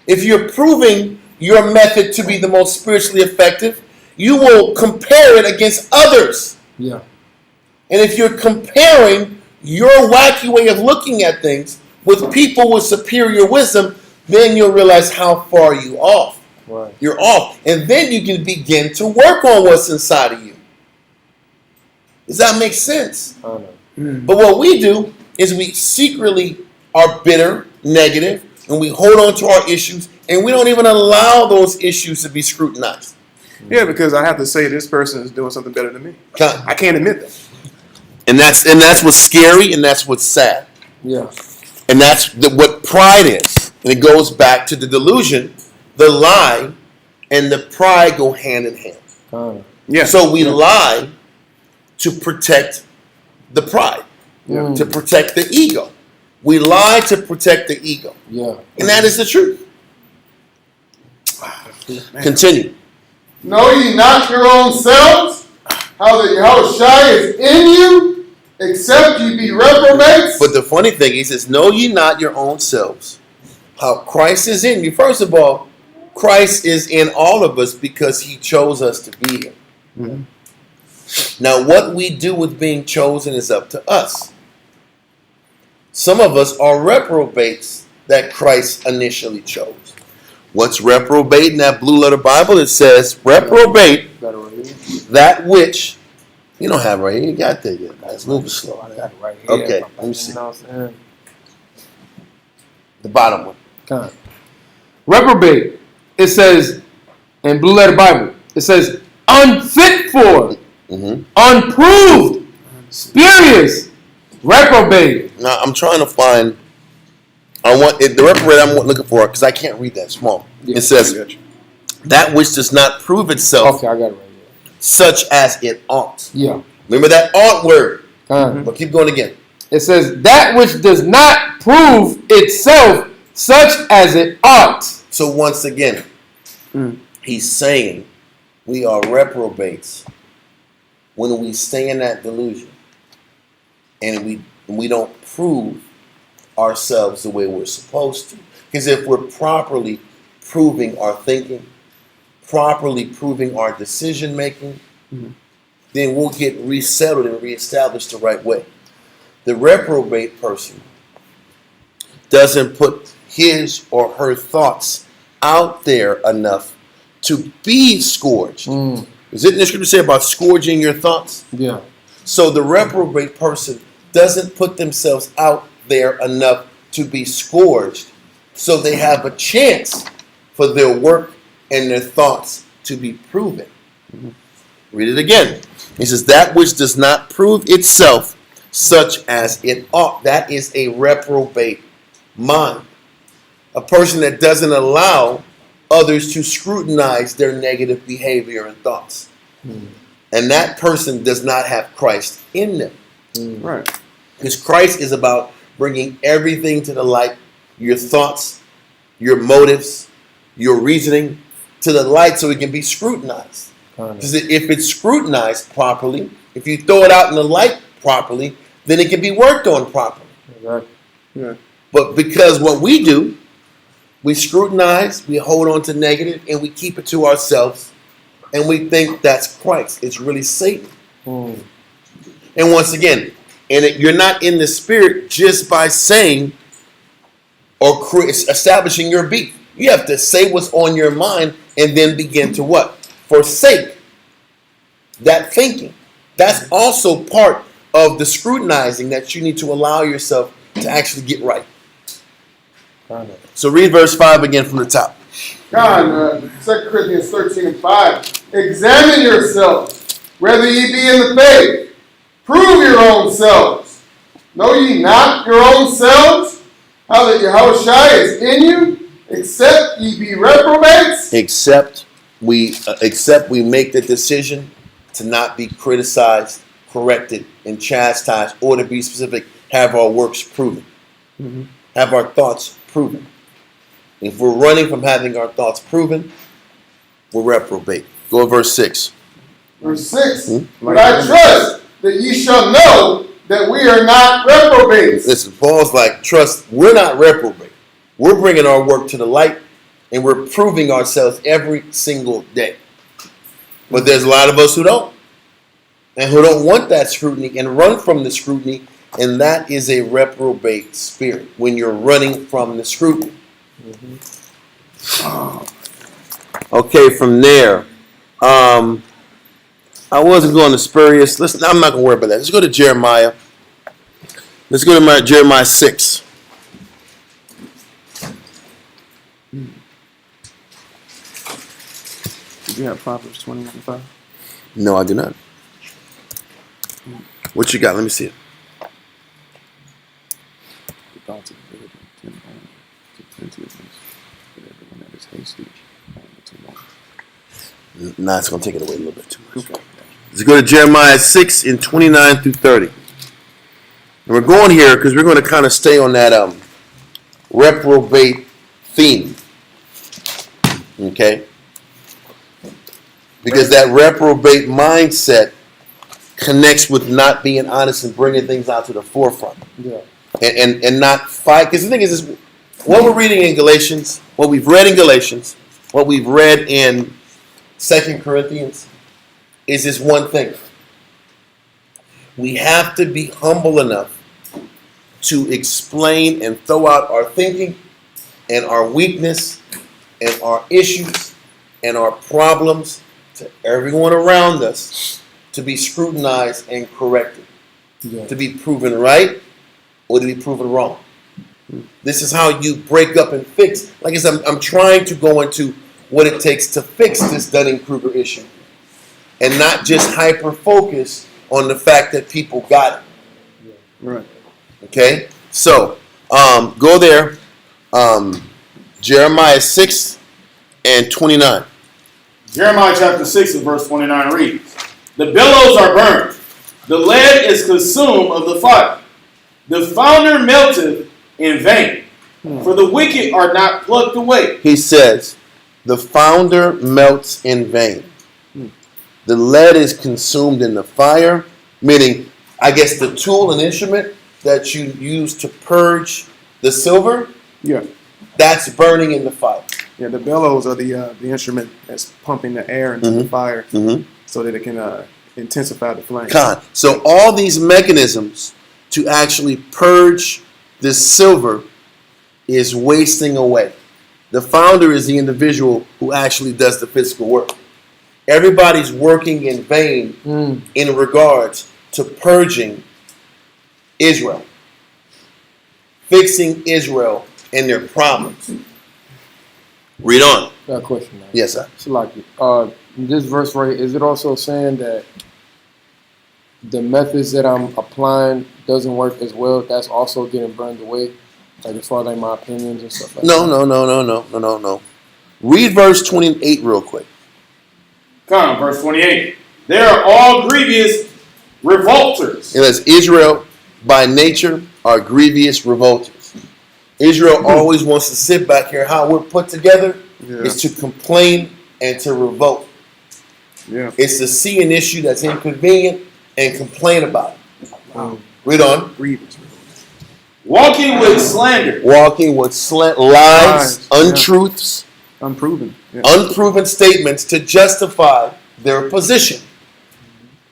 If you're proving your method to be the most spiritually effective, you will compare it against others. Yeah. And if you're comparing your wacky way of looking at things with people with superior wisdom, then you'll realize how far you off. Right. You're off. And then you can begin to work on what's inside of you. Does that make sense? I know. But what we do is we secretly are bitter, negative, and we hold on to our issues, and we don't even allow those issues to be scrutinized. Yeah, because I have to say this person is doing something better than me. I can't admit that. And that's what's scary, and that's what's sad. Yeah. And that's what pride is. And it goes back to the delusion, the lie, and the pride go hand in hand. Yeah. So we lie to protect the pride, to protect the ego. We lie to protect the ego. Yeah. And that is the truth. Continue. Know ye not your own selves? How the Yahushua is in you, except ye be reprobates? But the funny thing, he says, know ye not your own selves. How Christ is in you. First of all, Christ is in all of us because he chose us to be here. Mm-hmm. Now, what we do with being chosen is up to us. Some of us are reprobates that Christ initially chose. What's reprobate in that blue letter Bible? It says, reprobate that which, you don't have it right here, you got that yet. Let's move it slow. I got it right here. Okay, let me see. You know what I'm saying? The bottom one. Kind of. Reprobate. It says in Blue Letter Bible. It says unfit for, unproved, spurious, reprobate. Now, I'm trying to find, the reprobate I'm looking for, because I can't read that small. Yeah. It says, that which does not prove itself Okay, I got it right here. such as it ought. Yeah. Remember that ought word. Kind But keep going again. It says that which does not prove itself such as it ought. So once again, he's saying we are reprobates when we stay in that delusion and we don't prove ourselves the way we're supposed to. Because if we're properly proving our thinking, properly proving our decision making, then we'll get resettled and reestablished the right way. The reprobate person doesn't put his or her thoughts out there enough to be scourged. Is it in the scripture say about scourging your thoughts? Yeah. So the reprobate person doesn't put themselves out there enough to be scourged, so they have a chance for their work and their thoughts to be proven. Read it again. He says, that which does not prove itself such as it ought. That is a reprobate mind. A person that doesn't allow others to scrutinize their negative behavior and thoughts. And that person does not have Christ in them. Right. Because Christ is about bringing everything to the light, your thoughts, your motives, your reasoning to the light so it can be scrutinized. Because if it's scrutinized properly, if you throw it out in the light properly, then it can be worked on properly. Right. Yeah. But because what we do, we scrutinize, we hold on to negative, and we keep it to ourselves, and we think that's Christ. It's really Satan. And once again, you're not in the spirit just by saying or establishing your beef. You have to say what's on your mind and then begin to what? Forsake that thinking. That's also part of the scrutinizing that you need to allow yourself to actually get right. So read verse 5 again from the top. God, 2 Corinthians 13:5. Examine yourselves, whether ye be in the faith. Prove your own selves. Know ye not your own selves, how that Yahushua is in you, except ye be reprobates? Except we make the decision to not be criticized, corrected, and chastised, or to be specific, have our works proven. Have our thoughts proven. If we're running from having our thoughts proven, we're reprobate. Go to verse 6. Verse 6. But I trust that ye shall know that we are not reprobates. Listen, Paul's like, trust, we're not reprobate. We're bringing our work to the light, and we're proving ourselves every single day. But there's a lot of us who don't, and who don't want that scrutiny and run from the scrutiny, and that is a reprobate spirit when you're running from the scrutiny. Okay, from there, I wasn't going to Spurious. Listen, I'm not going to worry about that. Let's go to Jeremiah. Let's go to Jeremiah 6. Did you have Proverbs 21:5? No, I do not. What you got? Let me see it. The thoughts of the diligent tend only to plenteousness, but everyone that is hasty only to want. Nah, it's going to take it away a little bit too much. Okay. Let's go to Jeremiah 6 in 29 through 30. And we're going here because we're going to kind of stay on that reprobate theme. Okay? Because that reprobate mindset connects with not being honest and bringing things out to the forefront. Yeah. And not fight. Because the thing is, what we're reading in Galatians, what we've read in Galatians, what we've read in 2 Corinthians, is this one thing. We have to be humble enough to explain and throw out our thinking and our weakness and our issues and our problems to everyone around us to be scrutinized and corrected, to be proven right or to be proven wrong. This is how you break up and fix. Like I said, I'm trying to go into what it takes to fix this Dunning-Kruger issue and not just hyper-focus on the fact that people got it. Right. Okay? So, go there. Jeremiah 6 and 29. Jeremiah chapter 6 and verse 29 reads, the billows are burned, the lead is consumed of the fire, the founder melteth in vain, for the wicked are not plucked away. He says, the founder melts in vain. The lead is consumed in the fire, meaning, I guess, the tool and instrument that you use to purge the silver, Yeah. that's burning in the fire. Yeah. The bellows are the instrument that's pumping the air into the fire so that it can intensify the flame. So all these mechanisms to actually purge this silver is wasting away. The founder is the individual who actually does the physical work. Everybody's working in vain in regards to purging Israel, fixing Israel and their problems. Read on. Got a question now. Yes, sir. Salaki. This verse right, is it also saying that the methods that I'm applying doesn't work as well? That's also getting burned away, like as far as like my opinions and stuff like No, that. no. Read verse 28 real quick. Come, verse 28. They are all grievous revolters. It says Israel by nature are grievous revolters. Israel always wants to sit back here. How we're put together is to complain and to revolt. Yeah. It's to see an issue that's inconvenient and complain about it. Wow. Read on. Grievous. Walking with slander. Walking with lies, Lies, yeah. untruths, Unproven. Yeah. unproven statements to justify their position.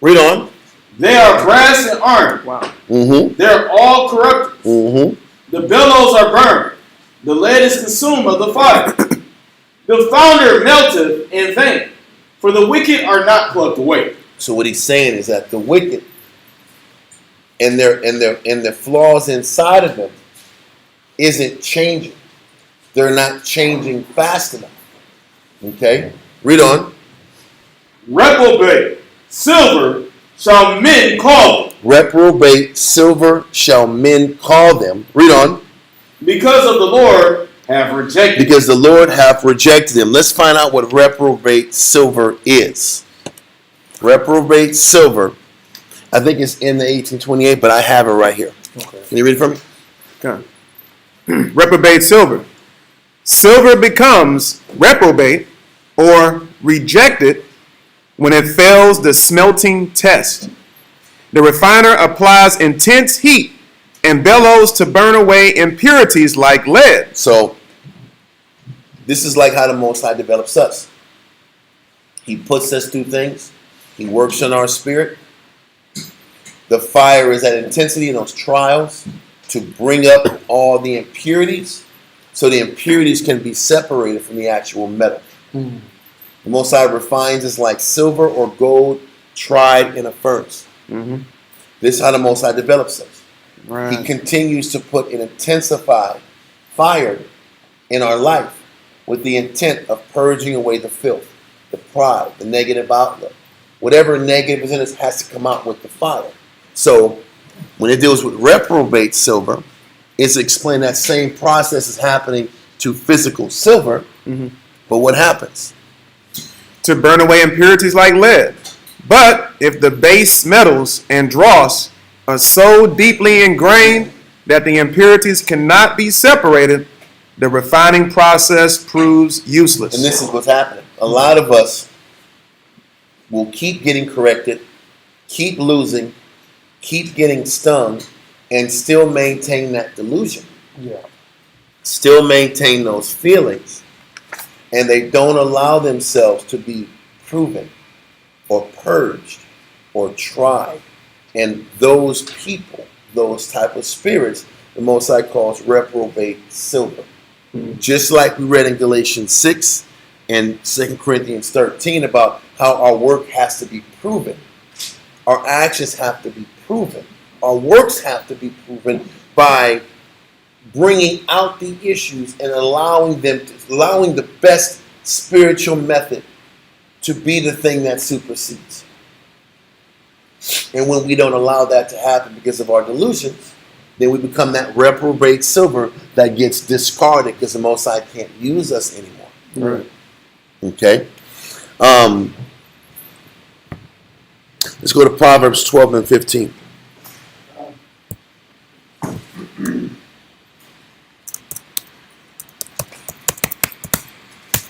Read on. They are brass and iron. Wow. Mm-hmm. They're all corrupted. Mm-hmm. The bellows are burned. The lead is consumed of the fire. The founder melteth in vain. For the wicked are not plucked away. So what he's saying is that the wicked and their flaws inside of them isn't changing. They're not changing fast enough. Okay? Read on. Reprobate silver shall men call them, Reprobate silver shall men call them. Read on. because of the Lord have rejected. Because the Lord hath rejected them. Let's find out what reprobate silver is. Reprobate silver. I think it's in the 1828, but I have it right here. Okay. Can you read it for me? Okay. Reprobate silver. Silver becomes reprobate or rejected when it fails the smelting test. The refiner applies intense heat and bellows to burn away impurities like lead. So, this is like how the Most High develops us. He puts us through things. He works on our spirit. The fire is at intensity in those trials to bring up all the impurities so the impurities can be separated from the actual metal. Mm. The Most High refines us like silver or gold tried in a furnace. Mm-hmm. This is how the Most High develops us. He Right. continues to put an intensified fire in our life with the intent of purging away the filth, the pride, the negative outlook. Whatever negative is in us has to come out with the fire. So when it deals with reprobate silver, it's explaining that same process is happening to physical silver. Mhm. But what happens? To burn away impurities like lead. But if the base metals and dross are so deeply ingrained that the impurities cannot be separated, the refining process proves useless. And this is what's happening. A lot of us will keep getting corrected, keep losing, keep getting stung, and still maintain that delusion. Yeah. Still maintain those feelings. And they don't allow themselves to be proven or purged or tried. And those people, those type of spirits, the Most High calls reprobate silver. Just like we read in Galatians 6 and 2 Corinthians 13 about how our work has to be proven. Our actions have to be proven. Our works have to be proven by bringing out the issues and allowing the best spiritual method to be the thing that supersedes. And when we don't allow that to happen because of our delusions, then we become that reprobate silver that gets discarded because the Most High can't use us anymore. Right. Okay? Let's go to Proverbs 12 and 15.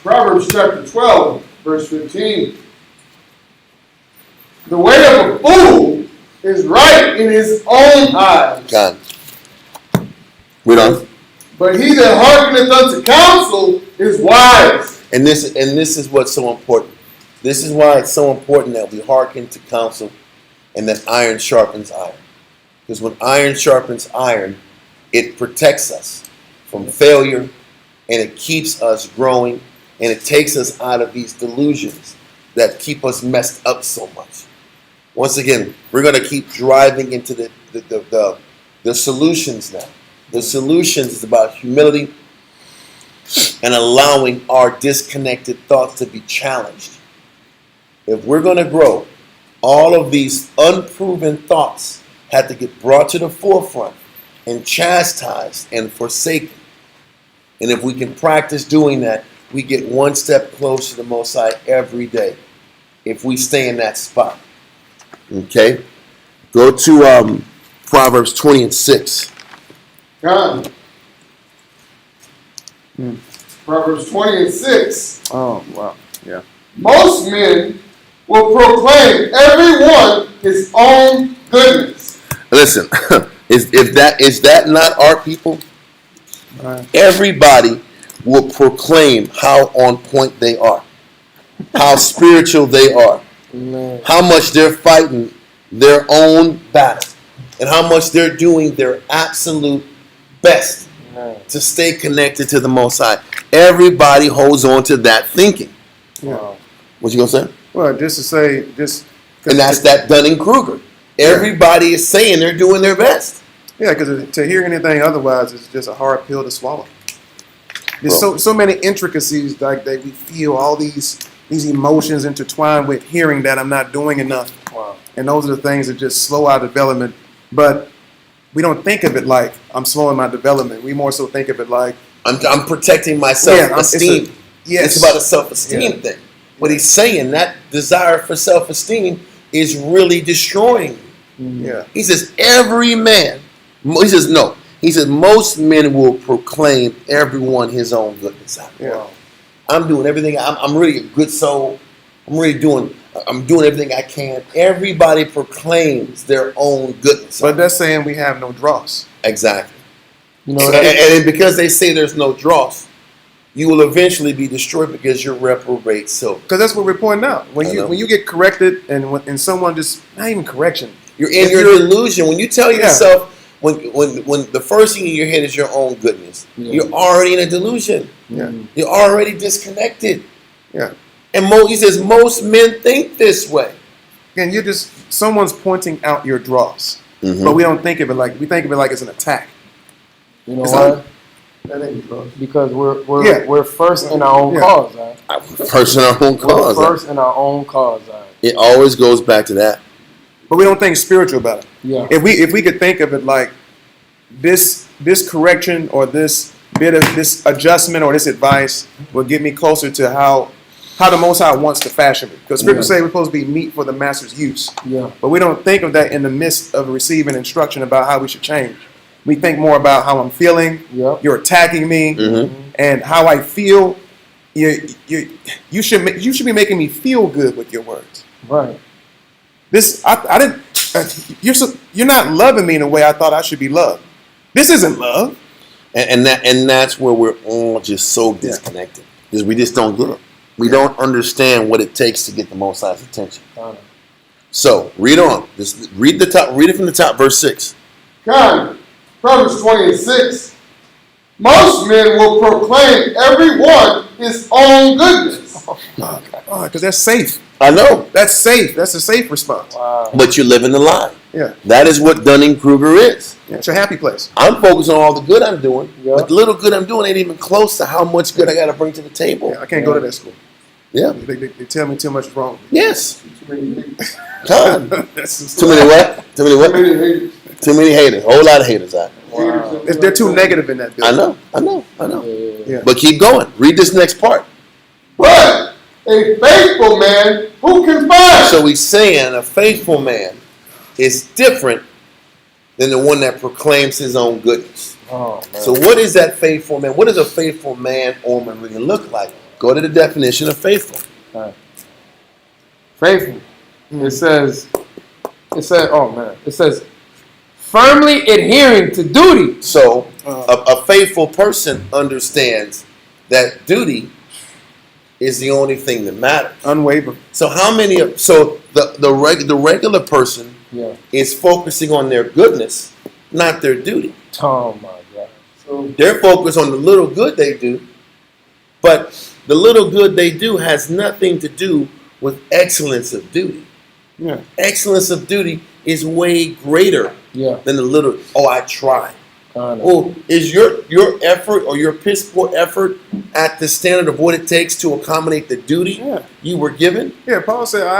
Proverbs chapter 12, verse 15. The way of a fool is right in his own eyes, God. Read on. but he that hearkeneth unto counsel is wise. And this is what's so important. This is why it's so important that we hearken to counsel and that iron sharpens iron. Because when iron sharpens iron, it protects us from failure, and it keeps us growing, and it takes us out of these delusions that keep us messed up so much. Once again, we're going to keep driving into the solutions now. The solutions is about humility and allowing our disconnected thoughts to be challenged. If we're going to grow, all of these unproven thoughts have to get brought to the forefront and chastised and forsaken. And if we can practice doing that, we get one step closer to the Most High every day. If we stay in that spot. Okay? Go to Proverbs 20 and 6. God. Proverbs 20 and 6. Oh, wow. Yeah. Most men will proclaim everyone his own goodness. Listen, is that not our people? Right. Everybody will proclaim how on point they are, how spiritual they are, Man. how much they're fighting their own battle, and how much they're doing their absolute best Man. to stay connected to the Most High. Everybody holds on to that thinking. Yeah. Wow. What you gonna say? Well, just to say, And that's that Dunning-Kruger. Everybody is saying they're doing their best. Yeah, because to hear anything otherwise is just a hard pill to swallow. There's Bro. so many intricacies like that we feel all these emotions intertwined with hearing that I'm not doing enough, Wow. and those are the things that just slow our development. But we don't think of it like I'm slowing my development. We more so think of it like I'm protecting my self-esteem. yes, It's about a self-esteem thing. What he's saying, that desire for self-esteem is really destroying you. yeah, He says, every man, he says, no. He says, most men will proclaim everyone his own goodness. yeah. I'm doing everything. I'm really a good soul. I'm doing everything I can. Everybody proclaims their own goodness. But that's saying we have no dross. Exactly. You know And, that? and because they say there's no dross, you will eventually be destroyed because you're reprobate soul. Because that's what we're pointing out. I When know. you get corrected and someone just not even correction. You're in If your you're- delusion. When you tell yourself, when the first thing in your head is your own goodness, Yeah. you're already in a delusion. Yeah, You're already disconnected. yeah. And he says most men think this way. And you're just someone's pointing out your dross, Mhm. but we don't think of it like it's an attack. You know It's why? not- That ain't dross. Because Yeah. we're first in our own Yeah. cause, right? First in our own We're cause. first in our own cause, right? It always goes back to that. But we don't think spiritual about it. Yeah. If we could think of it like this correction or this bit of this adjustment or this advice will get me closer to how the Most High wants to fashion me. Because Scripture Yeah. say we're supposed to be meat for the Master's use. Yeah. But we don't think of that in the midst of receiving instruction about how we should change. We think more about how I'm feeling. Yep. You're attacking me, Mhm. and how I feel. You should be making me feel good with your words. Right. This I didn't. You're not loving me in a way I thought I should be loved. This isn't love. And that's where we're all just so disconnected. Because we just don't get it. We don't understand what it takes to get the Most High's attention. Got it. So read on. Just read the top. Read it from the top, verse 6. God. Proverbs 20 and 6. Most men will proclaim everyone his own goodness. Because that's safe. I know, That's safe. That's a safe response. Wow. but you're living the lie. Yeah. That is what Dunning-Kruger is. Yeah, it's your happy place. I'm focused on all the good I'm doing, Yeah. but the little good I'm doing ain't even close to how much good I got to bring to the table. Yeah, I can't go to that school. Yeah. They tell me too much is wrong. Yes. Too Come. That's Too many what? Too many what? many haters. Too many haters. Whole lot of haters out. Wow. They're too negative in that I building. know. Yeah. Yeah. But keep going. Read this next part. But a faithful man who can find. So he's saying a faithful man is different than the one that proclaims his own goodness. Oh man. So what is that faithful man? What does a faithful man or woman really look like? Go to the definition of faithful. Faithful. It says, oh man, it says, firmly adhering to duty. So a faithful person understands that duty is the only thing that matters. Unwavering. So how many of the regular person Yeah. is focusing on their goodness, not their duty. Oh my God. So They're focused on the little good they do, but the little good they do has nothing to do with excellence of duty. Yeah. Excellence of duty is way greater Yeah. than the little, oh, I tried. I know. Oh, is your effort or your piss poor effort at the standard of what it takes to accommodate the duty Yeah. you were given? Yeah. Paul said, I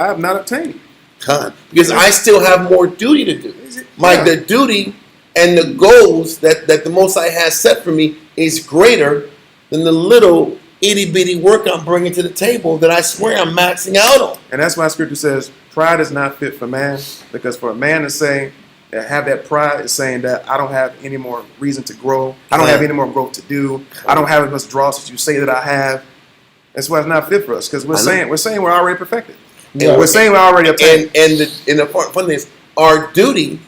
have not obtained. God, because I still have more duty to do. Yeah. The duty and the goals that the Most High has set for me is greater than the little itty bitty work I'm bringing to the table that I swear I'm maxing out on. And that's why Scripture says pride is not fit for man, because for a man to say that have that pride is saying that I don't have any more reason to grow. I don't have any more growth to do. I don't have as much dross as you say that I have. That's why it's not fit for us, because we're saying we're already perfected. Yeah. We're saying we're already obtained. And the fun thing is, our duty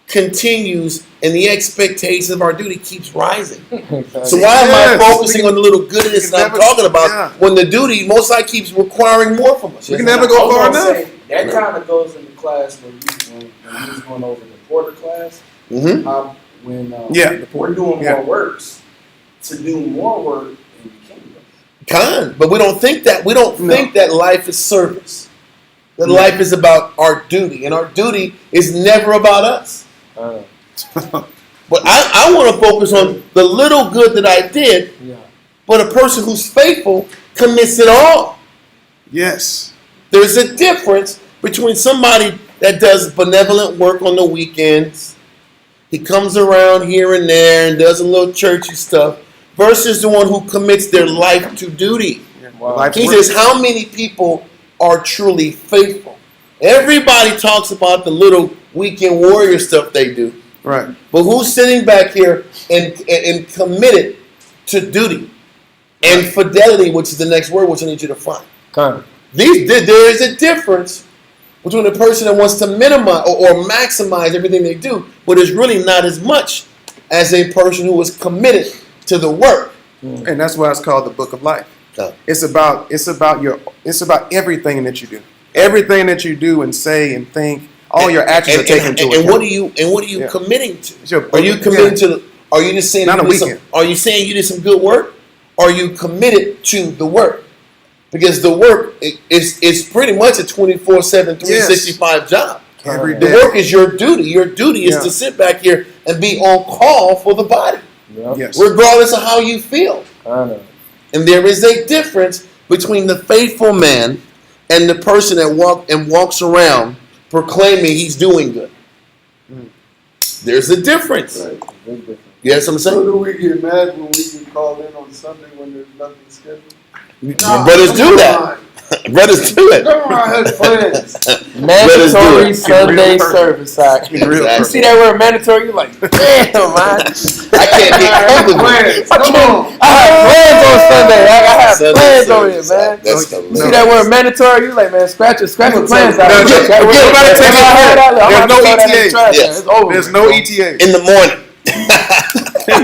continues, and the expectation of our duty keeps rising. So why am I Yes. focusing on the little goodness We that I'm never- talking about yeah. when the duty Most High keeps requiring more from us? We can never go far enough. That kind of goes in the class when we was going over the Porter class. Mm-hmm. When Yeah. we're doing Yeah. more works, to do more work in the kingdom. Kind, but we don't think that. We don't No. think that life is service. That No. life is about our duty, and our duty is never about us. I know. But I want to focus on the little good that I did. Yeah. But a person who's faithful commits it all. Yes. There's a difference between somebody that does benevolent work on the weekends. He comes around here and there and does a little churchy stuff, versus the one who commits their life to duty. Wow. Life's He work. says, how many people are truly faithful? Everybody talks about the little weekend warrior stuff they do, Right. but who's sitting back here and committed to duty and fidelity, which is the next word, which I need you to find. Kind of. There is a difference between a person that wants to minimize or maximize everything they do, but is really not as much as a person who is committed to the work. And that's why it's called the Book of Life. Oh. It's about everything that you do. Everything that you do and say and think, all your actions are taken into account. And what are you Yeah. committing to? It's your- Are you committing yeah. to? Are you just saying? Not you a did some- weekend. Are you saying you did some good work? Are you committed to the work? Because the work is pretty much a 24/7, 365 job. Every The day. work is your duty. Your duty is Yeah. to sit back here and be on call for the body, Yeah. Yes. regardless of how you feel. I know. And there is a difference between the faithful man and the person that walks around proclaiming he's doing good. There's a difference. Right. Big difference. You have something to say? So do we get mad when we get called in on Sunday when there's nothing scheduled? Brothers do that. Brothers do it. Come on, I had plans. Mandatory Real Sunday person. service. Be real Exactly. You see that word mandatory? You're like, damn, man. I can't get comfortable. Plans. Come on. I have plans on Sunday. I have Sunday plans over here, service. man. That's You hilarious. see that word mandatory? You like, man, scratch your plans out. No, just- That word- nobody if takes I it heard that, I'm There's gonna no throw that in the ETAs. trash, Yes. man. It's over. There's no ETA. In the morning.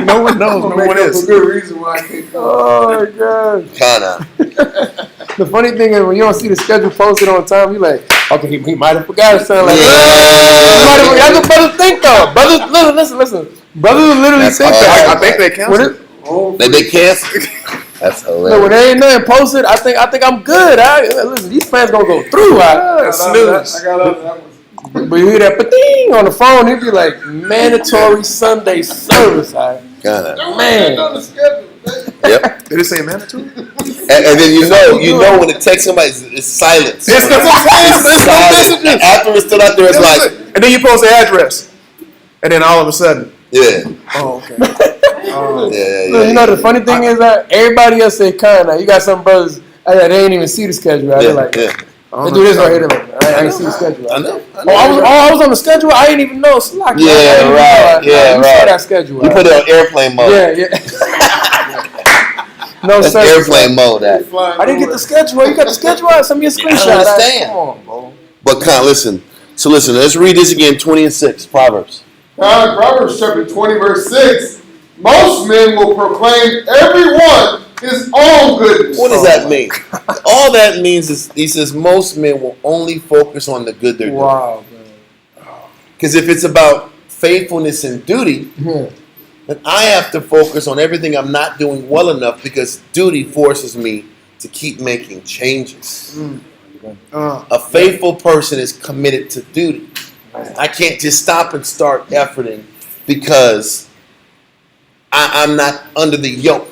No one knows. I'm No gonna one make up is. a good reason why I can't come. Oh, my God. Kinda. The funny thing is, when you don't see the schedule posted on time, you like, okay, he might have forgot or something like that. That's what brothers think, though. Brothers, listen. Brothers will literally That's think hard. that. I think they When canceled. Oh, They cancel. That's Look, when hilarious. there ain't nothing posted, I think I'm good. Listen, these plans gonna go through. Snooze. I got up. That was. But you hear that ding on the phone, it'd be like mandatory Sunday service. Kinda. Man. On the schedule. Yep. Did it say mandatory? And then you know when the text somebody is silence. It's the messages. After it's still out there, it's like, And then you post the address, and then all of a sudden, yeah. oh, okay. Yeah. You know the funny thing is that everybody else say kind of. You got some brothers that they ain't even see the schedule. Right? They're like, Yeah. they do this right here. They're like, I ain't see the schedule. I know. I was on the schedule. I didn't even know. Slack. Yeah, I didn't even right. know. Yeah, You saw right. that schedule. You put it on airplane mode. Yeah. No That's sir. airplane mode. That. I didn't get the schedule. You got the schedule out. Send me a screenshot. understand. Come on, bro. But listen. So listen. Let's read this again. 20 and 6 Proverbs. Proverbs chapter 20, verse 6. Most men will proclaim every one his own goodness. What does that mean? All that means is he says most men will only focus on the good they're doing. Wow, man. Because if it's about faithfulness and duty, Yeah. then I have to focus on everything I'm not doing well enough because duty forces me to keep making changes. A faithful person is committed to duty. I can't just stop and start efforting because I'm not under the yoke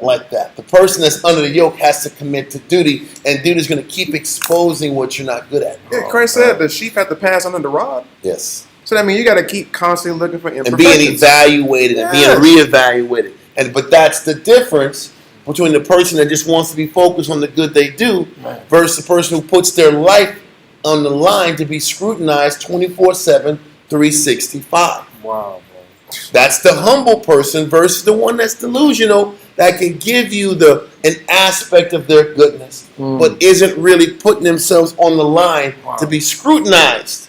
like that. The person that's under the yoke has to commit to duty, and duty is going to keep exposing what you're not good at. Yeah, Christ said the sheep have to pass under the rod. Yes. So that means you got to keep constantly looking for And imperfections. being evaluated and being reevaluated. But that's the difference between the person that just wants to be focused on the good they do versus the person who puts their life on the line to be scrutinized 24/7, 365. Wow, That's the humble person versus the one that's delusional that can give you an aspect of their goodness, but isn't really putting themselves on the line to be scrutinized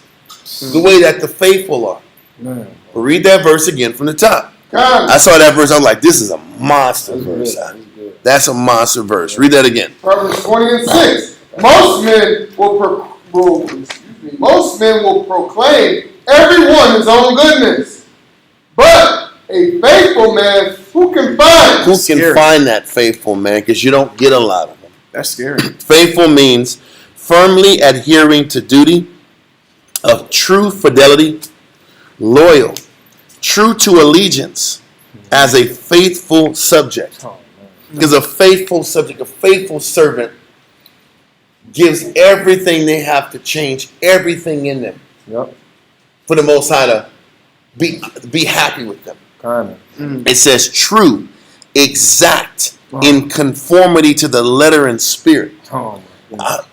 the way that the faithful are. man. But read that verse again from the top. God, I saw that verse. I was like, this is a monster That's verse. good. That's good. That's a monster verse. Read that again. Proverbs 20:6. Most men will proclaim everyone his own goodness, but a faithful man who can find? Who can Scary. find that faithful man? Because you don't get a lot of them. That's scary. Faithful means firmly adhering to duty, of true fidelity, loyal, true to allegiance, as a faithful subject. Because a faithful subject, a faithful servant, gives everything they have to change everything in them Yep, for the Most High to be happy with them. kind of. It says true, exact, in conformity to the letter and spirit. Oh,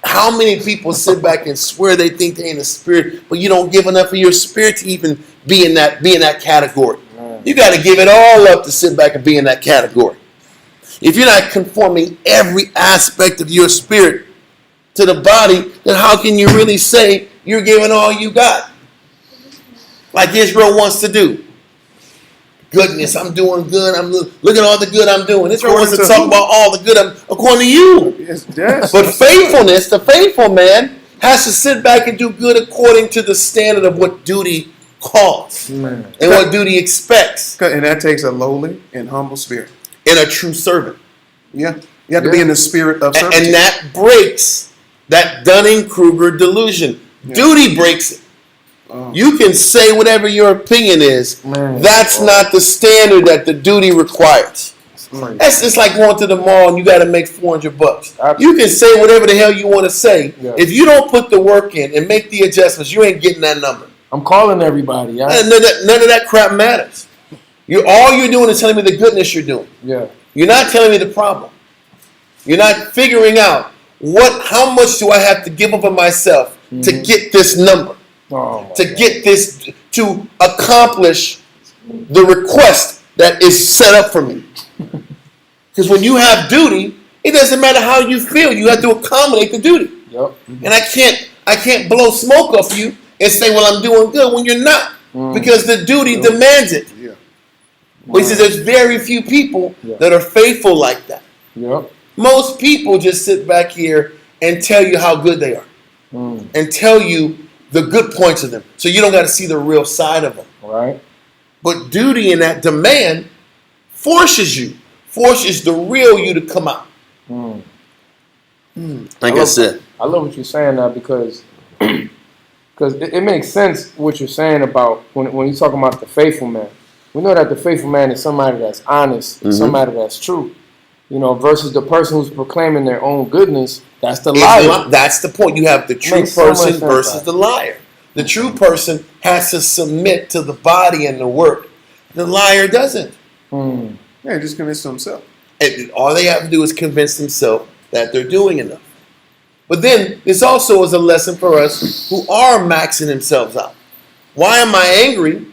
How many people sit back and swear they think they're in the spirit, but you don't give enough of your spirit to even be in that category? You got to give it all up to sit back and be in that category. If you're not conforming every aspect of your spirit to the body, then how can you really say you're giving all you got? Like Israel wants to do. Goodness, I'm doing good. Look at all the good I'm doing. Israel wants to According to talk who? about all the good according to you. Yes. But faithfulness, the faithful man, has to sit back and do good according to the standard of what duty calls man. and what duty expects And that takes a lowly and humble spirit. in a true servant. Yeah. You have to be in the spirit of servitude. And that breaks that Dunning-Kruger delusion. Duty breaks it. You can say whatever your opinion is. Man. That's not the standard that the duty requires. That's just like going to the mall and you got to make $400. You can say whatever the hell you want to say. Yeah. If you don't put the work in and make the adjustments, you ain't getting that number. I'm calling everybody. None of that crap matters. All you're doing is telling me the goodness you're doing. Yeah. You're not telling me the problem. You're not figuring out how much do I have to give up of myself to get this number, Oh, to get this, to accomplish the request that is set up for me. Because when you have duty, it doesn't matter how you feel. You have to accommodate the duty. Yep. And I can't blow smoke off you and say, well, I'm doing good when you're not. Because the duty demands it. Yeah. But he says there's very few people that are faithful like that. Yep. Most people just sit back here and tell you how good they are. And tell you the good points of them. So you don't got to see the real side of them. Right. But duty and that demand forces the real you to come out. Like I said. I love what you're saying now because it makes sense what you're saying about when you're talking about the faithful man. We know that the faithful man is somebody that's honest, somebody that's true. You know, versus the person who's proclaiming their own goodness, that's the liar. That's the point. You have the true Makes so much person sense, versus right? the liar. The true person has to submit to the body and the work. The liar doesn't. Yeah, just convince himself. And all they have to do is convince themselves that they're doing enough. But then this also is a lesson for us who are maxing themselves out. Why am I angry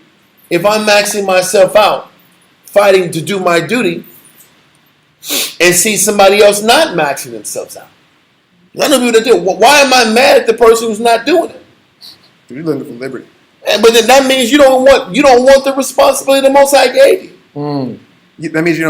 if I'm maxing myself out, fighting to do my duty, and see somebody else not maxing themselves out? I know people that do. Why am I mad at the person who's not doing it? You're looking for liberty. But then that means you don't want the responsibility the Most High gave you. That means you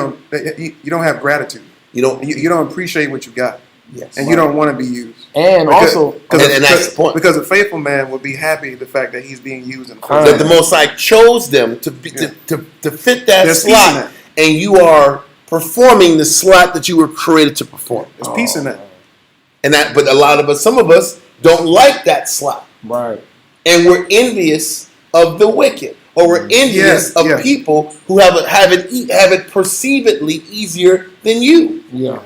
don't have gratitude. You don't appreciate what you got, Yes. and you don't want to be used. And also, And that's the point. Because a faithful man will be happy the fact that he's being used in the Kind That the Most High chose them to be, Yeah. to fit that There's peace in slot, that. and you are performing the slot that you were created to perform. There's peace in that. And that, but a lot of us, some of us, don't like that slot, right. and we're envious of the wicked, or we're envious of yeah. people who have it perceivedly easier than you. Yeah.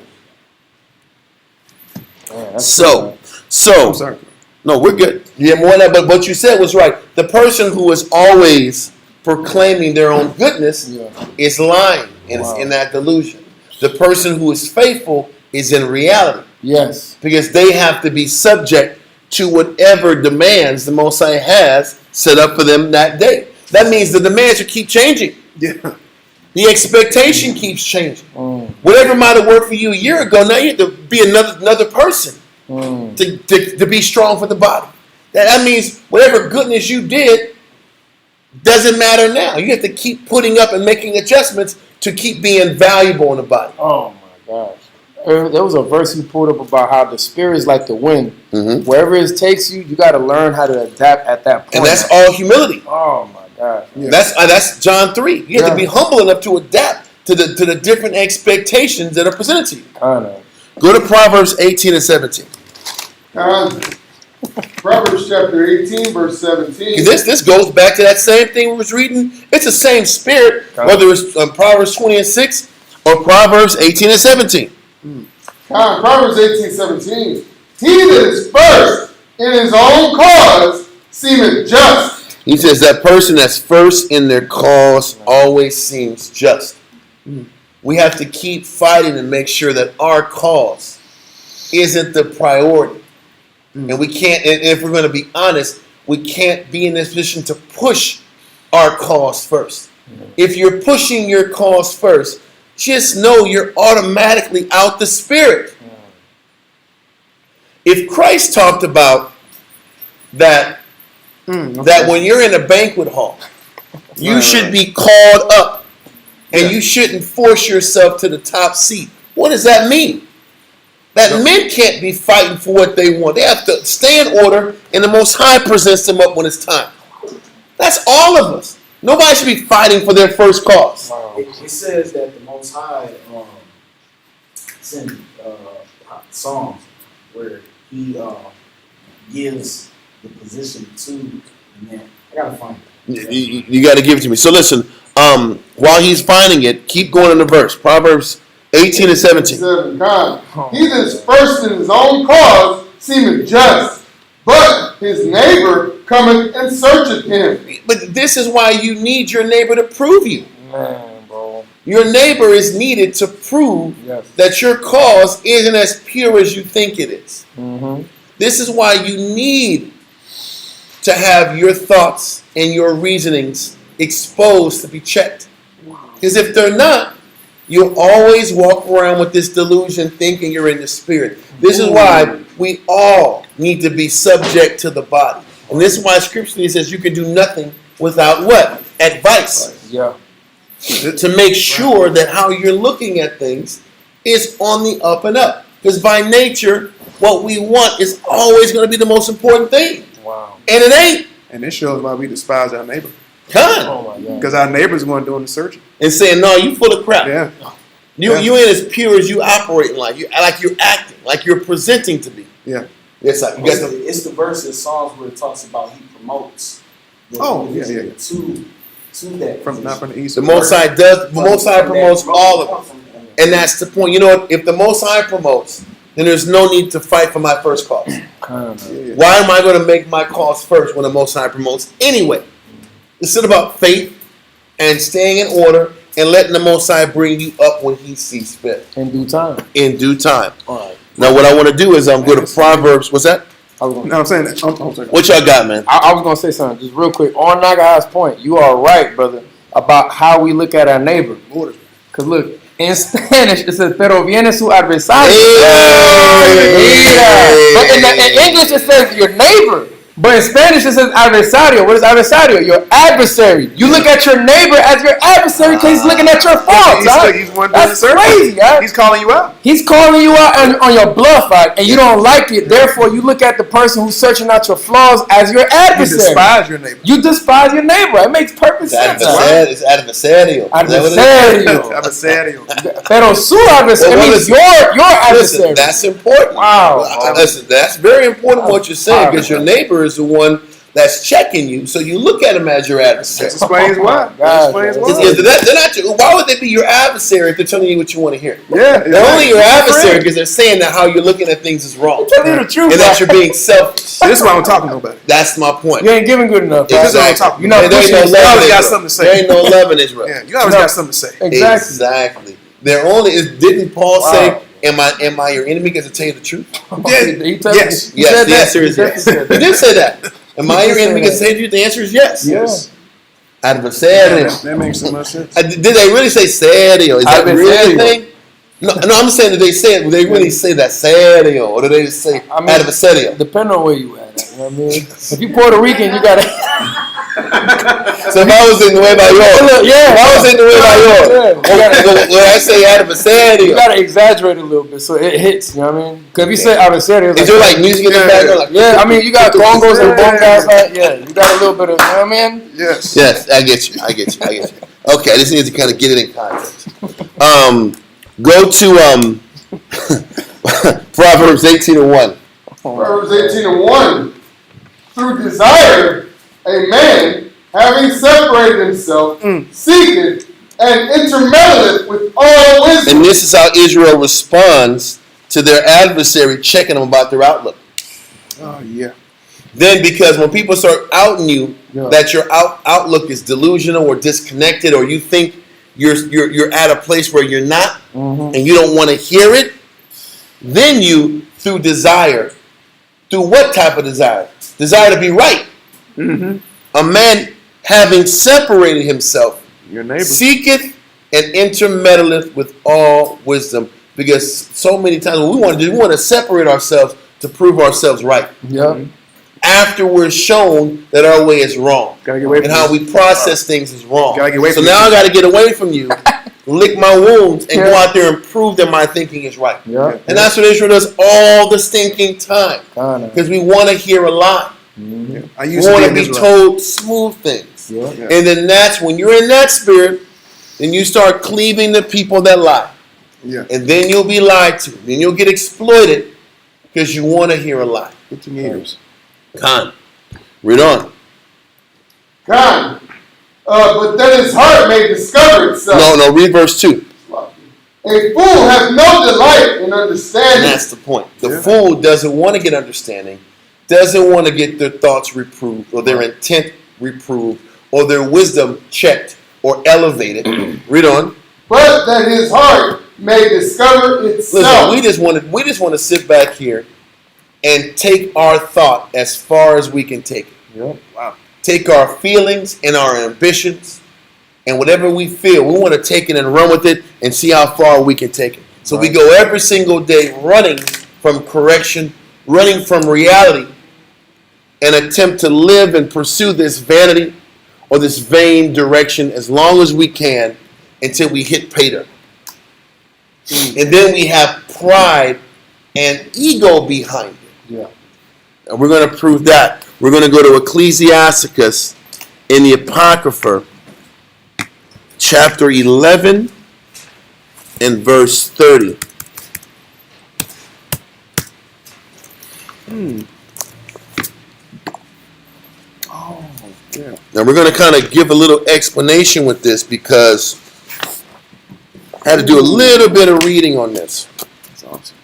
Man, that's So, I'm sorry. no, we're good. Yeah, more than that. But what you said was right. The person who is always proclaiming their own goodness yeah. is lying and is Wow. in that delusion. The person who is faithful is in reality, Yes. because they have to be subject to whatever demands the Most High has set up for them that day. That means the demands will keep changing. Yeah. The expectation keeps changing. Mm, Whatever might have worked for you a year ago, now you have to be another person mm. to be strong for the body. That means whatever goodness you did doesn't matter now. You have to keep putting up and making adjustments to keep being valuable in the body. Oh my gosh. There was a verse he pulled up about how the spirit is like the wind. Mm-hmm. Wherever it takes you, you got to learn how to adapt at that point. And that's all humility. Oh my gosh. Yeah. That's John 3. You have to Yeah. be humble enough to adapt to the different expectations that are presented to you. Kind of. Go to Proverbs 18 and 17. Proverbs chapter 18, verse 17. This goes back to that same thing we was reading. It's the same spirit, whether it's Proverbs 20 and 6 or Proverbs 18 and 17. Proverbs 18, 17. He that is first in his own cause seemeth just. He says that person that's first in their cause always seems just. We have to keep fighting and make sure that our cause isn't the priority. And we can't, and if we're going to be honest, we can't be in this position to push our cause first. If you're pushing your cause first, just know you're automatically out the spirit. If Christ talked about that when you're in a banquet hall, you should be called up and you shouldn't force yourself to the top seat. What does that mean? That men can't be fighting for what they want. They have to stay in order, and the Most High presents them up when it's time. That's all of us. Nobody should be fighting for their first cause. It says that the Most High sent songs where he gives the position to the man. I gotta find it. You got to give it to me. So listen, while he's finding it, keep going in the verse. Proverbs 18 and 17. He that is first in his own cause seemeth just, but his neighbor cometh and searcheth him. But this is why you need your neighbor to prove you. Man, bro. Your neighbor is needed to prove Yes. that your cause isn't as pure as you think it is. Mm-hmm. This is why you need to have your thoughts and your reasonings exposed to be checked. Because if they're not, you'll always walk around with this delusion thinking you're in the spirit. This is why we all need to be subject to the body. And this is why scripturally says you can do nothing without what? Advice. Yeah. To make sure that how you're looking at things is on the up and up. Because by nature, what we want is always going to be the most important thing. Wow. And it ain't. And this shows why we despise our neighbor. Con. Oh my God. Because our neighbor's the one doing the searching. And saying, no, you full of crap. Yeah. You ain't as pure as you operate in life. Like you're acting, like you're presenting to be. Yeah. Yes, sir. You got the, It's the verse in Psalms where it talks about he promotes the Yeah. to that From not position. from the east. the Most High does. The Most High promotes all of us, and that's the point. You know what? If the Most High promotes, then there's no need to fight for my first cause. Kind of. Yeah. Why am I going to make my cause first when the Most High promotes anyway? It's about faith and staying in order and letting the Most High bring you up when He sees fit In due time. in due time. All right. Now, what I want to do is go to Proverbs. What's that? I was gonna, No, I'm saying that. I'm sorry. What y'all got, man? I was gonna say something just real quick on Naga's point. You are right, brother, about how we look at our neighbor. Cause look, in Spanish it says "pero viene su adversario." Hey! Yeah. But in English it says your neighbor. But in Spanish it says adversario. What is adversario? Your adversary. You look at your neighbor as your adversary because he's looking at your faults. He's one That's doing crazy. Huh? He's calling you out. He's calling you out on your bluff, right? And you don't like it. Therefore, you look at the person who's searching out your flaws as your You adversary. despise your neighbor. You despise your neighbor. It makes perfect sense. Right? It's adversario. Is that what it is? Adversario. Adversario. Pero su adversary Well, means listen, your adversary. Listen, that's important. Wow. Listen, that's very important what you're saying Wow. because your neighbor is the one that's checking you. So you look at him as your adversary. That explains why. That God, explains man. why. They're not why would they be your adversary if they're telling you what you want to hear? Yeah. They're only your adversary because they're saying that how you're looking at things is wrong. Tell you the truth, And that bro. you're being selfish. This is why I'm talking about. That's my point. You ain't giving good enough. This is what I'm Exactly. talking You're not And there ain't no pushing love yourself. in You got Israel. something to say. There ain't no love in Israel. Yeah, you always No. got something to say. Exactly. They're only. Didn't Paul Wow. say, "Am I your enemy because I tell you the truth?" He told Yes. he Yes. said The that. answer is He yes. definitely He did say that. Am I He your did say enemy because I that. tell you the answer is yes. Yes. Adversario. That makes so much sense. Did they really say serio? Is that really a Adversario. thing? No, I'm saying that they say it. They really say that serio, or do they just say I mean, adversario? Depending on where you at. You know what I mean? If you Puerto Rican, you gotta. So if I was in the way by yours, Yeah. if I was in the way by yours, Yeah. when I say You adversario, gotta exaggerate a little bit so it hits. You know what I mean? Because if you say adversario, is there like music in the background? Like, yeah, I mean you got congos and Yeah. bongas. Like, yeah, you got a little bit of. You know what I mean? Yes. yes, I get you. Okay, I just need to kind of get it in context. Go to Proverbs 18:1. Proverbs 18:1. Through desire, a man, having separated himself, seeketh and intermeddleth with all wisdom. And this is how Israel responds to their adversary checking them about their outlook. Oh yeah. Then, because when people start outing you Yeah. that your outlook is delusional or disconnected, or you think you're at a place where you're not, and you don't want to hear it, then you, through desire, through what type of desire? Desire to be right. A man having separated himself Your neighbor. seeketh and intermeddleth with all wisdom. Because so many times what we want to separate ourselves to prove ourselves right. Yeah. After we're shown that our way is wrong. Gotta get away And from how this. we process things is wrong. Gotta get away So from now this. I got to get away from you, lick my wounds, and go Yeah. out there and prove that my thinking is right. Yeah. And that's what Israel does all the stinking time. Kinda. Because we want to hear a lie. I We used to want be to in be Israel. told smooth things. Yeah. Yeah. And then that's when you're in that spirit, then you start cleaving the people that lie. Yeah. And then you'll be lied to. Then you'll get exploited because you want to hear a lie. Get your ears. Con. Read on. God. But that his heart may discover itself. No, read verse 2. A fool hath no delight in And understanding. that's the point. The Yeah. fool doesn't want to get understanding, doesn't want to get their thoughts reproved, or their intent reproved, or their wisdom checked or elevated. Read on. But that his heart may discover Listen, itself. we just want to sit back here and take our thought as far as we can take it. Yeah. Wow. Take our feelings and our ambitions and whatever we feel, we want to take it and run with it and see how far we can take it. So we go every single day running from correction, running from reality, and attempt to live and pursue this vanity or this vain direction as long as we can until we hit pay dirt. And then we have pride and ego behind it. Yeah. And we're going to prove that. We're going to go to Ecclesiasticus in the Apocrypha, chapter 11 and verse 30. Oh, yeah. Now we're going to kind of give a little explanation with this because I had to do a little bit of reading on this. That's awesome.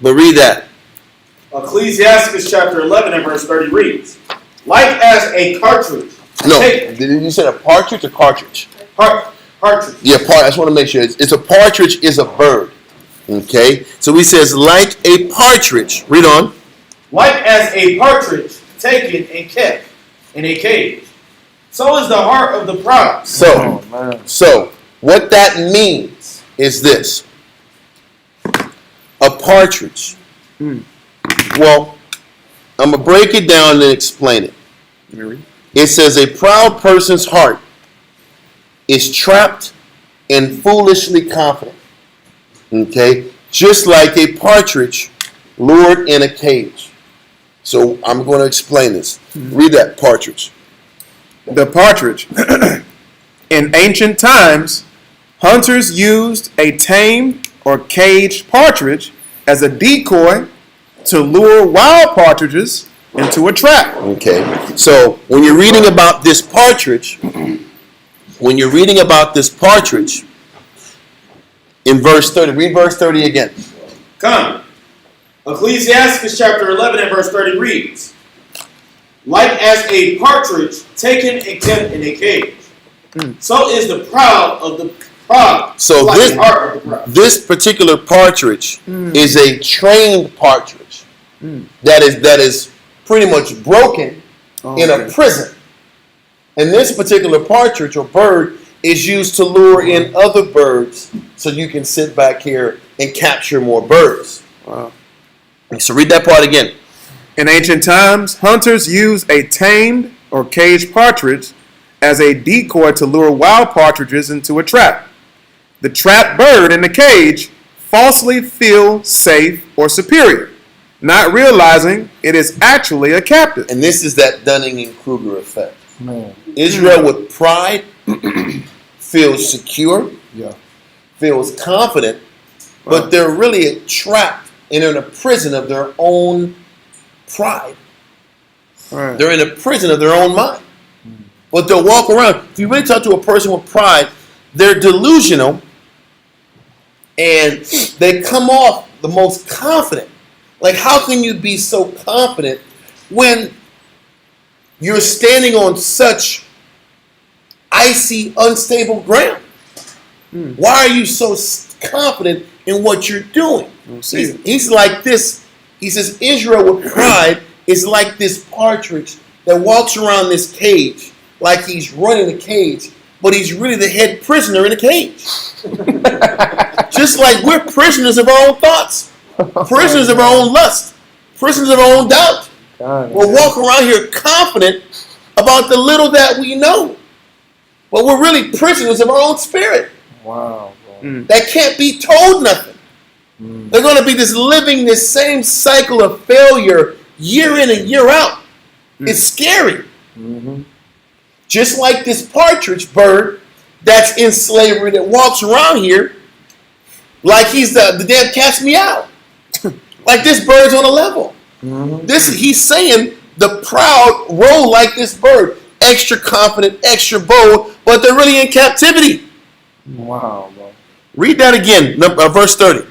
But read that. Ecclesiasticus chapter 11 and verse 30 reads, like as a cartridge. No, Take- did you say a partridge or cartridge? Partridge. Yeah, I just want to make sure. It's a partridge is a bird. Okay? So he says, like a partridge. Read on. Like as a partridge taken and kept in a cage, so is the heart of the proud. So, Oh, man. So, what that means is this. A partridge. Well, I'm going to break it down and explain it. Let me read. It says, a proud person's heart is trapped and foolishly confident. Okay? Just like a partridge lured in a cage. So I'm going to explain this. Read that, partridge. The partridge. In ancient times, hunters used a tamed or caged partridge as a decoy to lure wild partridges into a trap. Okay. So when you're reading about this partridge, in verse 30, read verse 30 again. Come. Ecclesiasticus chapter 11 and verse 30 reads, like as a partridge taken and kept in a cage, so is the proud of the proud. So like this the heart of the proud. this particular partridge is a trained partridge that is pretty much broken in a prison. And this particular partridge or bird is used to lure in other birds so you can sit back here and capture more birds. Wow. So read that part again. In ancient times, hunters used a tamed or caged partridge as a decoy to lure wild partridges into a trap. The trapped bird in the cage falsely feels safe or superior, not realizing it is actually a captive. And this is that Dunning-Kruger effect. Man, Israel with pride feels secure, yeah. feels confident, but they're really trapped and in a prison of their own pride. Right. They're in a prison of their own mind. But they'll walk around. If you really talk to a person with pride, they're delusional and they come off the most confident. Like, how can you be so confident when you're standing on such icy, unstable ground? Why are you so confident in what you're doing? He's like this. He says, Israel with pride is like this partridge that walks around this cage like he's running a cage, but he's really the head prisoner in a cage. Just like we're prisoners of our own thoughts, prisoners of our own lust, prisoners of our own doubt. We'll walk around here confident about the little that we know, but we're really prisoners of our own spirit. Wow, bro. That can't be told nothing. They're going to be just living this same cycle of failure year in and year out. It's scary. Just like this partridge bird that's in slavery that walks around here like he's the damn cat's meow. Like this bird's on a level. He's saying the proud roll like this bird. Extra confident, extra bold, but they're really in captivity. Wow, bro. Read that again, verse 30.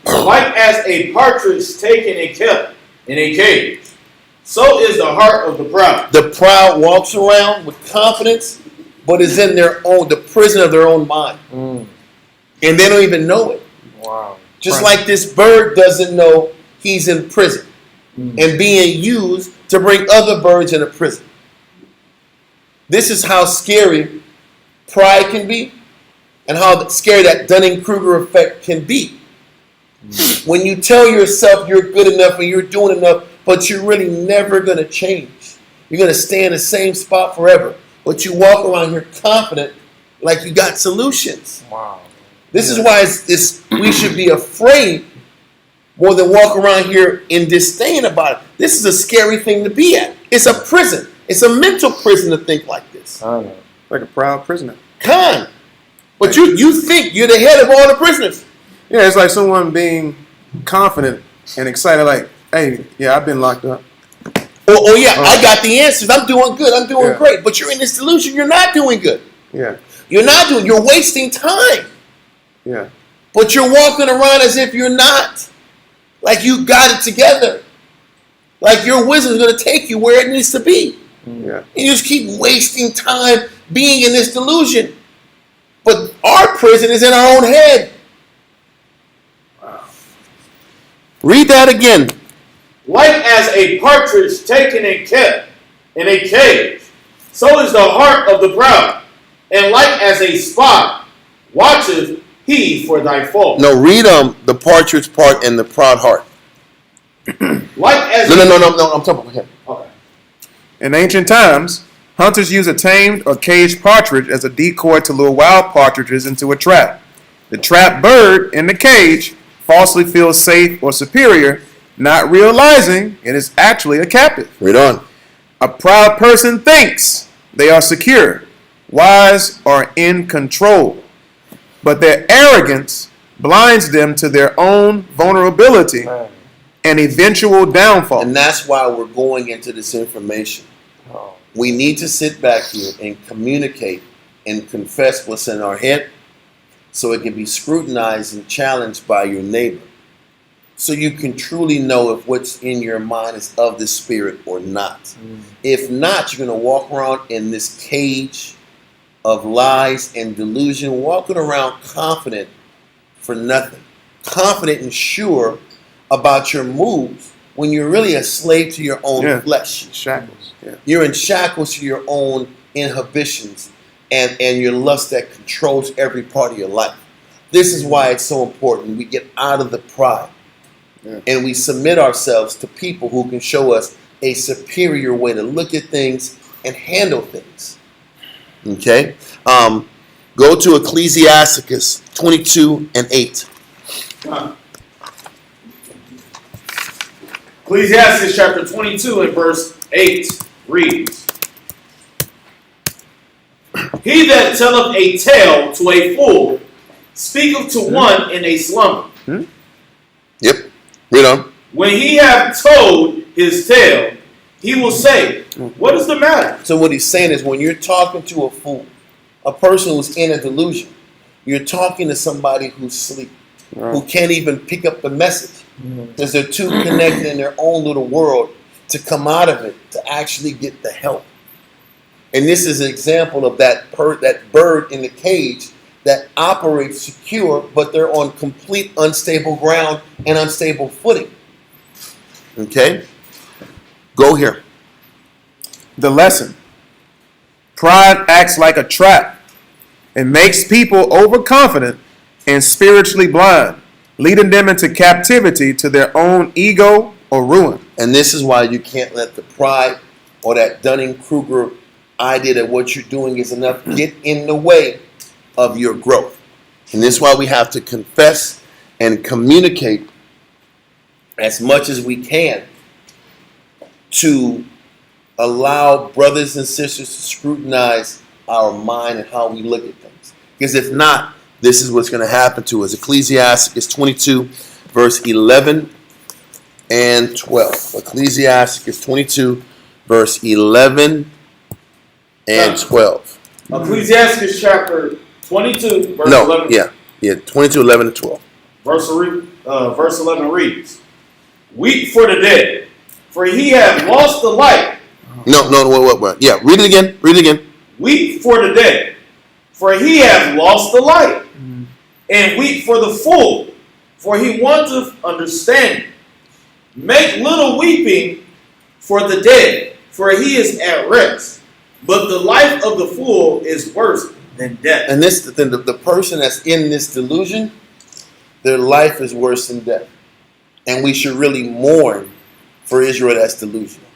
Like as a partridge taken and kept in a cage, so is the heart of the proud. The proud walks around with confidence, but is in the prison of their own mind. And they don't even know it. Wow. Just like this bird doesn't know he's in prison and being used to bring other birds into prison. This is how scary pride can be and how scary that Dunning-Kruger effect can be. When you tell yourself you're good enough and you're doing enough, but you're really never going to change. You're going to stay in the same spot forever. But you walk around here confident like you got solutions. Wow. This is why we should be afraid more than walk around here in disdain about it. This is a scary thing to be at. It's a prison. It's a mental prison to think like this. I know. Like a proud prisoner. But you think you're the head of all the prisoners. Yeah, it's like someone being confident and excited, like, hey, yeah, I've been locked up. Oh yeah, I got the answers. I'm doing good. I'm doing Yeah. great. But you're in this delusion. You're not doing good. Yeah, You're wasting time. yeah. But you're walking around as if you're not. Like you got it together. Like your wisdom is going to take you where it needs to be. Yeah. And you just keep wasting time being in this delusion. But our prison is in our own head. Read that again. Like as a partridge taken and kept in a cage, so is the heart of the proud. And like as a spy watcheth he for thy fault. No, read the partridge part and the proud heart. Like as No. I'm talking about him. Okay. In ancient times, hunters used a tamed or caged partridge as a decoy to lure wild partridges into a trap. The trapped bird in the cage falsely feels safe or superior, not realizing it is actually a captive. Read on. A proud person thinks they are secure, wise, or in control, but their arrogance blinds them to their own vulnerability and eventual downfall. And that's why we're going into this information. Oh. We need to sit back here and communicate and confess what's in our head so it can be scrutinized and challenged by your neighbor. So you can truly know if what's in your mind is of the spirit or not. If not, you're going to walk around in this cage of lies and delusion, walking around confident for nothing. Confident and sure about your moves when you're really a slave to your own flesh. Shackles. Yeah. You're in shackles to your own inhibitions and your lust that controls every part of your life. This is why it's so important we get out of the pride and we submit ourselves to people who can show us a superior way to look at things and handle things. Okay? Go to Ecclesiasticus 22:8. Ecclesiastes chapter 22 and verse 8 reads, He that telleth a tale to a fool speaketh to one in a slumber. Yep. Read on. When he hath told his tale, he will say, What is the matter? So what he's saying is when you're talking to a fool, a person who's in a delusion, you're talking to somebody who's asleep, who can't even pick up the message because they're too connected in their own little world to come out of it, to actually get the help. And this is an example of that bird in the cage that operates secure, but they're on complete unstable ground and unstable footing. Okay? Go here. The lesson. Pride acts like a trap and makes people overconfident and spiritually blind, leading them into captivity to their own ego or ruin. And this is why you can't let the pride or that Dunning-Kruger idea that what you're doing is enough get in the way of your growth. And this is why we have to confess and communicate as much as we can to allow brothers and sisters to scrutinize our mind and how we look at things. Because if not, this is what's going to happen to us. Ecclesiastes 22, verse 11 and 12. Ecclesiastes 22, verse 11 and 12. Ecclesiastes chapter 22, verse No, 11. yeah, 22, 11 and 12. Verse 11 reads, Weep for the dead, for he hath lost the light. No, what? Yeah, read it again. Weep for the dead, for he hath lost the light. And weep for the fool, for he wanteth understanding. Make little weeping for the dead, for he is at rest. But the life of the fool is worse than death. And the person that's in this delusion, their life is worse than death. And we should really mourn for Israel that's delusional.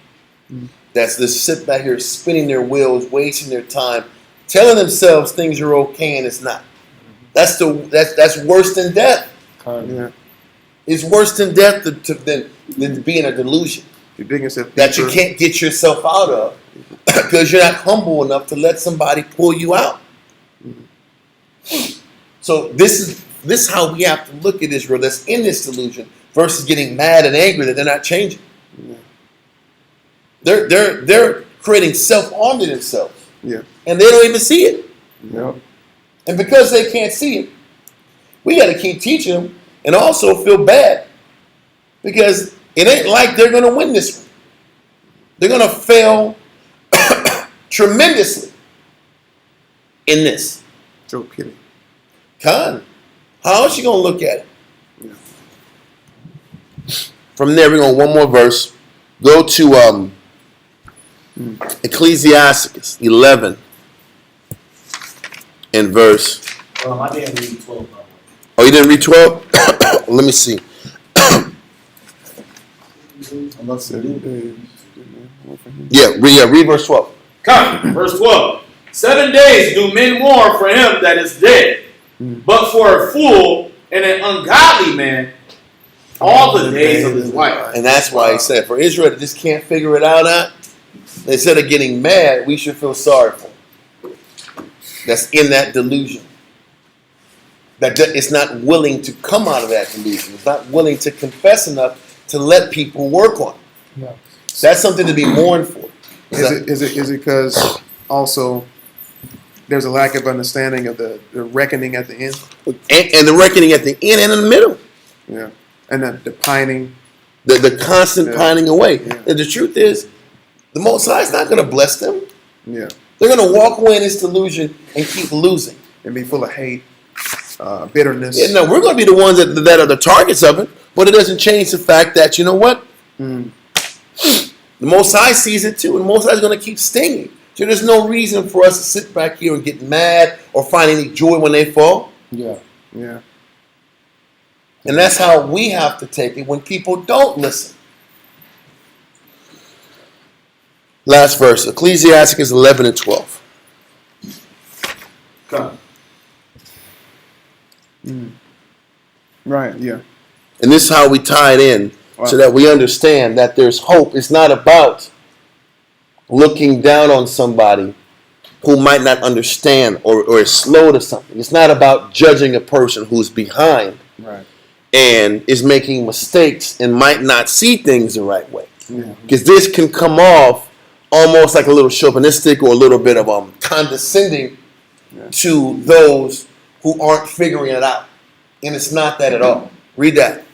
That's just sit back here spinning their wheels, wasting their time, telling themselves things are okay and it's not. That's worse than death. Yeah. It's worse than death than to be in a delusion You're digging yourself that you deeper. can't get yourself out of because you're not humble enough to let somebody pull you out. So this is how we have to look at Israel that's in this delusion versus getting mad and angry that they're not changing. They're creating self-harm to themselves. Yeah. And they don't even see it. Yep. And because they can't see it, we got to keep teaching them and also feel bad because it ain't like they're going to win this one. They're going to fail tremendously in this. Joe Kitty. Con, how else you going to look at it? From there, we're going to one more verse. Go to Ecclesiastes 11 and verse. I didn't read 12 by the way. Oh, you didn't read 12? Let me see. too. Unless you do. Read verse 12. Come, verse 12. 7 days do men mourn for him that is dead, but for a fool and an ungodly man, all the days of his life. And that's why he said, for Israel that just can't figure it out, instead of getting mad, we should feel sorry for them. That's in that delusion. That it's not willing to come out of that delusion. It's not willing to confess enough to let people work on it. Yeah. That's something to be mourned for. Is it because also there's a lack of understanding of the reckoning at the end? And the reckoning at the end and in the middle. Yeah. And the pining. The constant pining away. Yeah. And the truth is, the Most High is not going to bless them. Yeah. They're going to walk away in this delusion and keep losing. And be full of hate, bitterness. Yeah, no, we're going to be the ones that are the targets of it, but it doesn't change the fact that, you know what? The Most High sees it too, and the Most High is going to keep stinging. So there's no reason for us to sit back here and get mad or find any joy when they fall. Yeah. Yeah. And that's how we have to take it when people don't listen. Last verse, Ecclesiastes 11 and 12. Come. Right. Yeah. And this is how we tie it in so that we understand that there's hope. It's not about looking down on somebody who might not understand or is slow to something. It's not about judging a person who's behind Right. and is making mistakes and might not see things the right way. Yeah. Because this can come off almost like a little chauvinistic or a little bit of condescending to those who aren't figuring it out. And it's not that at all. Read that.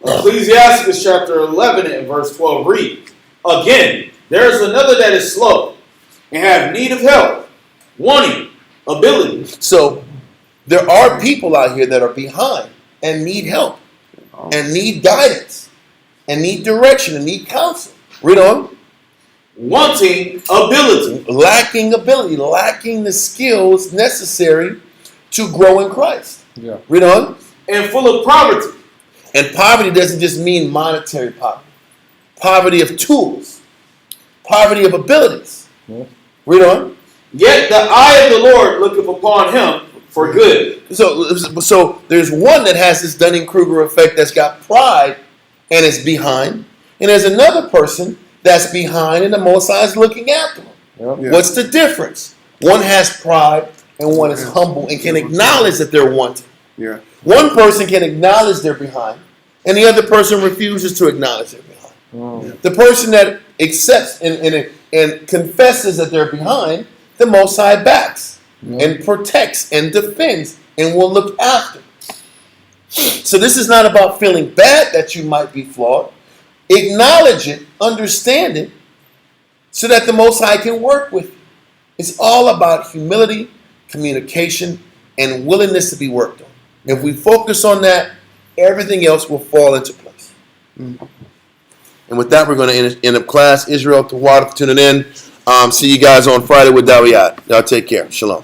Ecclesiastes chapter 11 and verse 12 reads, again, there is another that is slow and have need of help, wanting ability. So there are people out here that are behind and need help and need guidance and need direction and need counsel. Read on. Wanting ability. Lacking ability, lacking the skills necessary to grow in Christ. Yeah. Read on. And full of poverty. And poverty doesn't just mean monetary poverty. Poverty of tools. Poverty of abilities. Yeah. Read on. Yet the eye of the Lord looketh upon him for good. So there's one that has this Dunning-Kruger effect that's got pride and is behind. And there's another person that's behind and the Most High is looking after them. Yep. Yeah. What's the difference? One has pride and one is humble and can acknowledge that they're wanting. Yeah. One person can acknowledge they're behind and the other person refuses to acknowledge they're behind. The person that accepts and confesses that they're behind, the Most High backs and protects and defends and will look after. So this is not about feeling bad that you might be flawed. Acknowledge it, understand it, so that the Most High can work with you. It's all about humility, communication, and willingness to be worked on. If we focus on that, everything else will fall into place. And with that, we're going to end up class. Israel, to Water for tuning in. See you guys on Friday with Dawiyat. Y'all take care. Shalom.